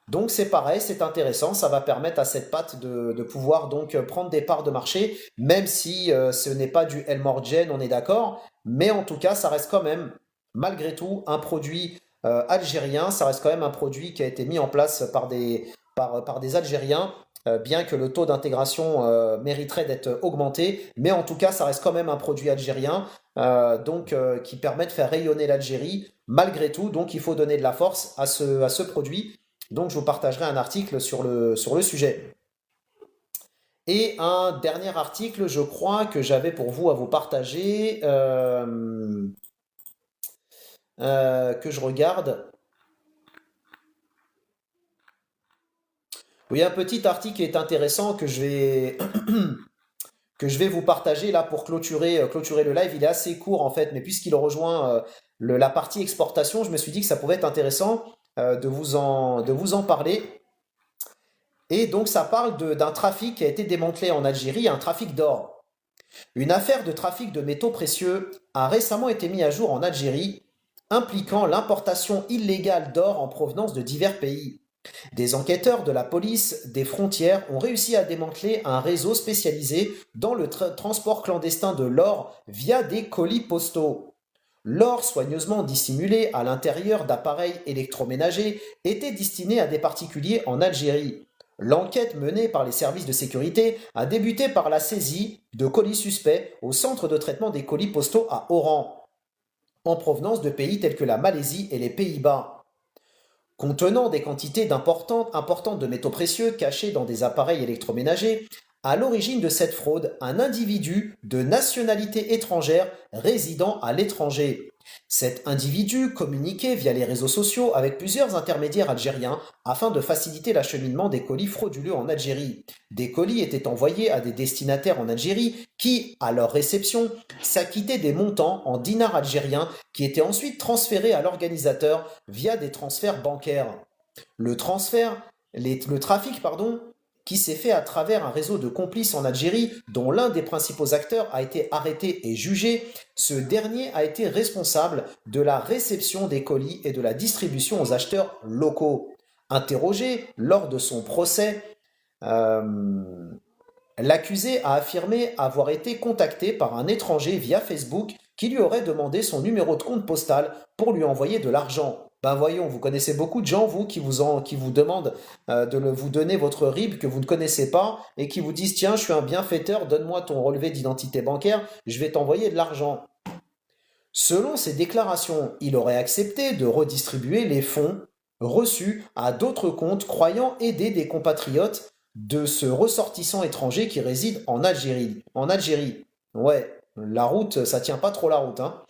Donc c'est pareil, c'est intéressant, ça va permettre à cette pâte de pouvoir donc prendre des parts de marché, même si ce n'est pas du El Morgen, on est d'accord, mais en tout cas ça reste quand même, malgré tout, un produit algérien, ça reste quand même un produit qui a été mis en place par des Algériens, bien que le taux d'intégration mériterait d'être augmenté, mais en tout cas ça reste quand même un produit algérien, qui permet de faire rayonner l'Algérie, malgré tout, donc il faut donner de la force à ce produit. Donc, je vous partagerai un article sur le sujet. Et un dernier article, je crois, que j'avais pour vous à vous partager, que je regarde. Oui, un petit article qui est intéressant que je vais vous partager là pour clôturer le live. Il est assez court en fait, mais puisqu'il rejoint la partie exportation, je me suis dit que ça pouvait être intéressant de vous en parler. Et donc ça parle d'un trafic qui a été démantelé en Algérie, un trafic d'or. Une affaire de trafic de métaux précieux a récemment été mise à jour en Algérie, impliquant l'importation illégale d'or en provenance de divers pays. Des enquêteurs de la police des frontières ont réussi à démanteler un réseau spécialisé dans le transport clandestin de l'or via des colis postaux. L'or soigneusement dissimulé à l'intérieur d'appareils électroménagers était destiné à des particuliers en Algérie. L'enquête menée par les services de sécurité a débuté par la saisie de colis suspects au centre de traitement des colis postaux à Oran, en provenance de pays tels que la Malaisie et les Pays-Bas. Contenant des quantités importantes de métaux précieux cachés dans des appareils électroménagers, à l'origine de cette fraude, un individu de nationalité étrangère résidant à l'étranger. Cet individu communiquait via les réseaux sociaux avec plusieurs intermédiaires algériens afin de faciliter l'acheminement des colis frauduleux en Algérie. Des colis étaient envoyés à des destinataires en Algérie qui, à leur réception, s'acquittaient des montants en dinars algériens qui étaient ensuite transférés à l'organisateur via des transferts bancaires. Le trafic, qui s'est fait à travers un réseau de complices en Algérie, dont l'un des principaux acteurs a été arrêté et jugé. Ce dernier a été responsable de la réception des colis et de la distribution aux acheteurs locaux. Interrogé lors de son procès, l'accusé a affirmé avoir été contacté par un étranger via Facebook qui lui aurait demandé son numéro de compte postal pour lui envoyer de l'argent. Ben voyons, vous connaissez beaucoup de gens, vous, qui vous demandent vous donner votre RIB que vous ne connaissez pas et qui vous disent, tiens, je suis un bienfaiteur, donne-moi ton relevé d'identité bancaire, je vais t'envoyer de l'argent. Selon ses déclarations, il aurait accepté de redistribuer les fonds reçus à d'autres comptes croyant aider des compatriotes de ce ressortissant étranger qui réside en Algérie. En Algérie. Ouais, la route, ça tient pas trop la route, hein.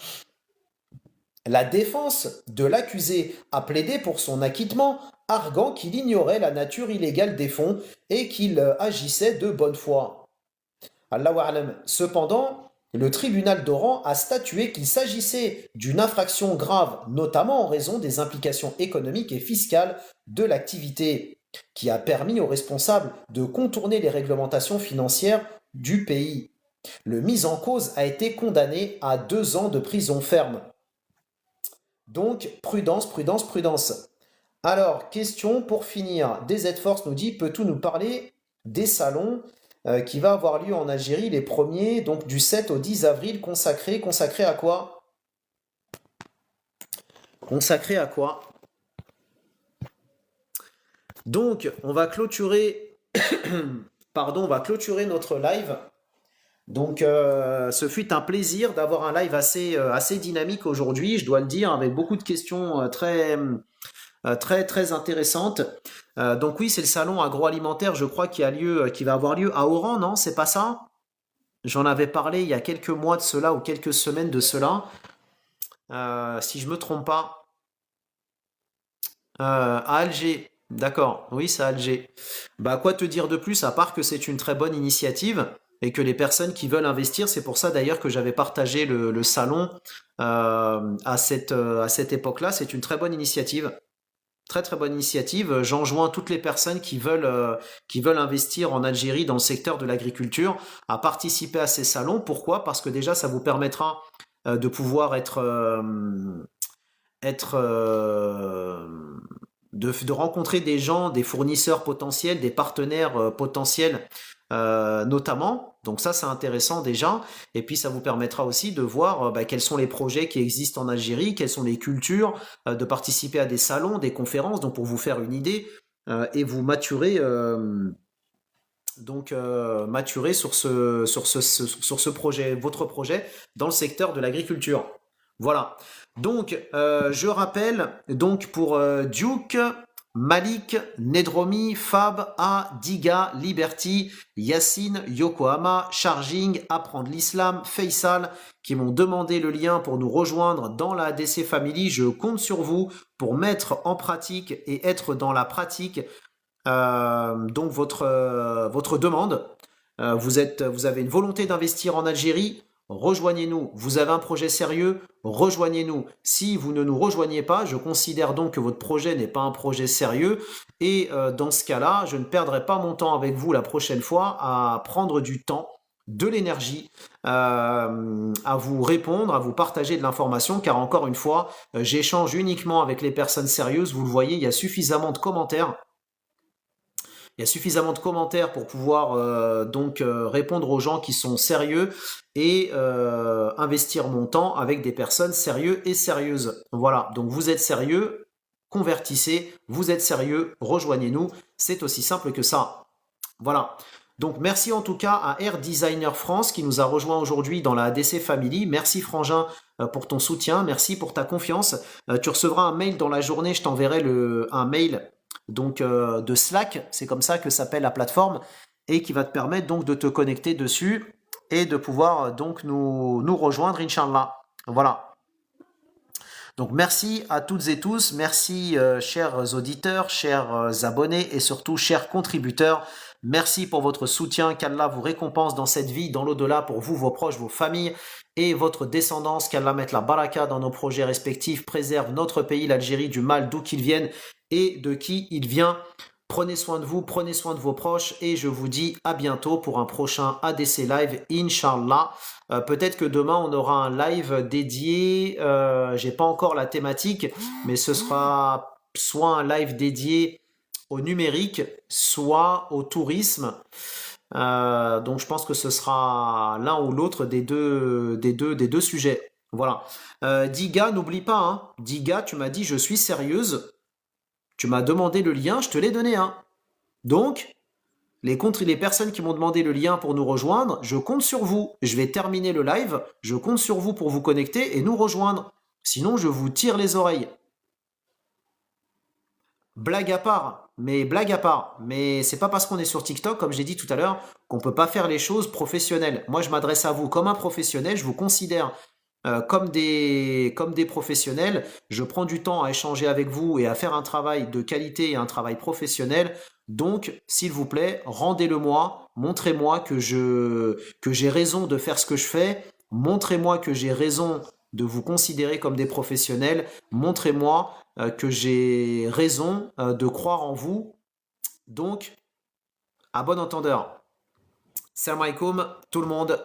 La défense de l'accusé a plaidé pour son acquittement, arguant qu'il ignorait la nature illégale des fonds et qu'il agissait de bonne foi. Allahu a'lam. Cependant, Le tribunal d'Oran a statué qu'il s'agissait d'une infraction grave, notamment en raison des implications économiques et fiscales de l'activité, qui a permis aux responsables de contourner les réglementations financières du pays. Le mis en cause a été condamné à 2 ans de prison ferme. Donc, prudence, prudence, prudence. Alors, question pour finir. DZ Force nous dit, peux-tu nous parler des salons qui va avoir lieu en Algérie les premiers, donc du 7 au 10 avril, consacré à quoi? Consacré à quoi? Donc, on va clôturer, pardon, on va clôturer notre live. Donc, ce fut un plaisir d'avoir un live assez dynamique aujourd'hui, je dois le dire, avec beaucoup de questions très intéressantes. Donc oui, c'est le salon agroalimentaire, je crois, qui va avoir lieu à Oran, non? C'est pas ça? J'en avais parlé il y a quelques mois de cela ou quelques semaines de cela, si je me trompe pas. À Alger, d'accord, oui, c'est à Alger. Bah, quoi te dire de plus, à part que c'est une très bonne initiative et que les personnes qui veulent investir, c'est pour ça d'ailleurs que j'avais partagé le salon à cette époque-là, c'est une très bonne initiative. Très très bonne initiative. J'enjoins toutes les personnes qui veulent investir en Algérie dans le secteur de l'agriculture à participer à ces salons. Pourquoi? Parce que déjà, ça vous permettra de pouvoir être de rencontrer des gens, des fournisseurs potentiels, des partenaires potentiels notamment. Donc ça, c'est intéressant déjà. Et puis, ça vous permettra aussi de voir quels sont les projets qui existent en Algérie, quelles sont les cultures, de participer à des salons, des conférences, donc pour vous faire une idée et vous maturer. Maturer sur ce projet, votre projet dans le secteur de l'agriculture. Voilà. Donc, je rappelle, donc pour Duke, Malik, Nedromi, Fab, A, Diga, Liberty, Yacine, Yokohama, Charging, Apprendre l'Islam, Faisal, qui m'ont demandé le lien pour nous rejoindre dans la ADC Family. Je compte sur vous pour mettre en pratique et être dans la pratique donc votre demande. Vous avez une volonté d'investir en Algérie, rejoignez-nous. Vous avez un projet sérieux, rejoignez-nous. Si vous ne nous rejoignez pas, je considère donc que votre projet n'est pas un projet sérieux et dans ce cas-là, je ne perdrai pas mon temps avec vous la prochaine fois à prendre du temps, de l'énergie, à vous répondre, à vous partager de l'information, car encore une fois, j'échange uniquement avec les personnes sérieuses. Vous le voyez, il y a suffisamment de commentaires. Il y a suffisamment de commentaires pour pouvoir répondre aux gens qui sont sérieux et investir mon temps avec des personnes sérieuses et sérieuses. Voilà, donc vous êtes sérieux, convertissez, vous êtes sérieux, rejoignez-nous, c'est aussi simple que ça. Voilà. Donc merci en tout cas à Air Designer France qui nous a rejoint aujourd'hui dans la ADC Family. Merci Frangin pour ton soutien, merci pour ta confiance. Tu recevras un mail dans la journée, je t'enverrai un mail donc de Slack, c'est comme ça que s'appelle la plateforme, et qui va te permettre donc de te connecter dessus et de pouvoir donc nous rejoindre, Inch'Allah. Voilà. Donc merci à toutes et tous, merci chers auditeurs, chers abonnés et surtout chers contributeurs. Merci pour votre soutien, qu'Allah vous récompense dans cette vie, dans l'au-delà, pour vous, vos proches, vos familles et votre descendance, qu'Allah mette la baraka dans nos projets respectifs, préserve notre pays, l'Algérie, du mal d'où qu'il vienne et de qui il vient. Prenez soin de vous, prenez soin de vos proches et je vous dis à bientôt pour un prochain ADC Live, Inch'Allah. Peut-être que demain on aura un live dédié, j'ai pas encore la thématique, mais ce sera soit un live dédié au numérique, soit au tourisme. Donc je pense que ce sera l'un ou l'autre des deux sujets. Voilà. Diga, n'oublie pas, hein. Diga, tu m'as dit je suis sérieuse. Tu m'as demandé le lien, je te l'ai donné, hein. Donc, les personnes qui m'ont demandé le lien pour nous rejoindre, je compte sur vous. Je vais terminer le live, je compte sur vous pour vous connecter et nous rejoindre. Sinon, je vous tire les oreilles. Blague à part, mais c'est pas parce qu'on est sur TikTok, comme j'ai dit tout à l'heure, qu'on peut pas faire les choses professionnelles. Moi, je m'adresse à vous comme un professionnel, je vous considère comme des professionnels. Je prends du temps à échanger avec vous et à faire un travail de qualité et un travail professionnel. Donc, s'il vous plaît, rendez-le-moi, montrez-moi que j'ai raison de faire ce que je fais Montrez-moi que j'ai raison de vous considérer comme des professionnels. Montrez-moi que j'ai raison de croire en vous. Donc, à bon entendeur. Salam alaikum, tout le monde.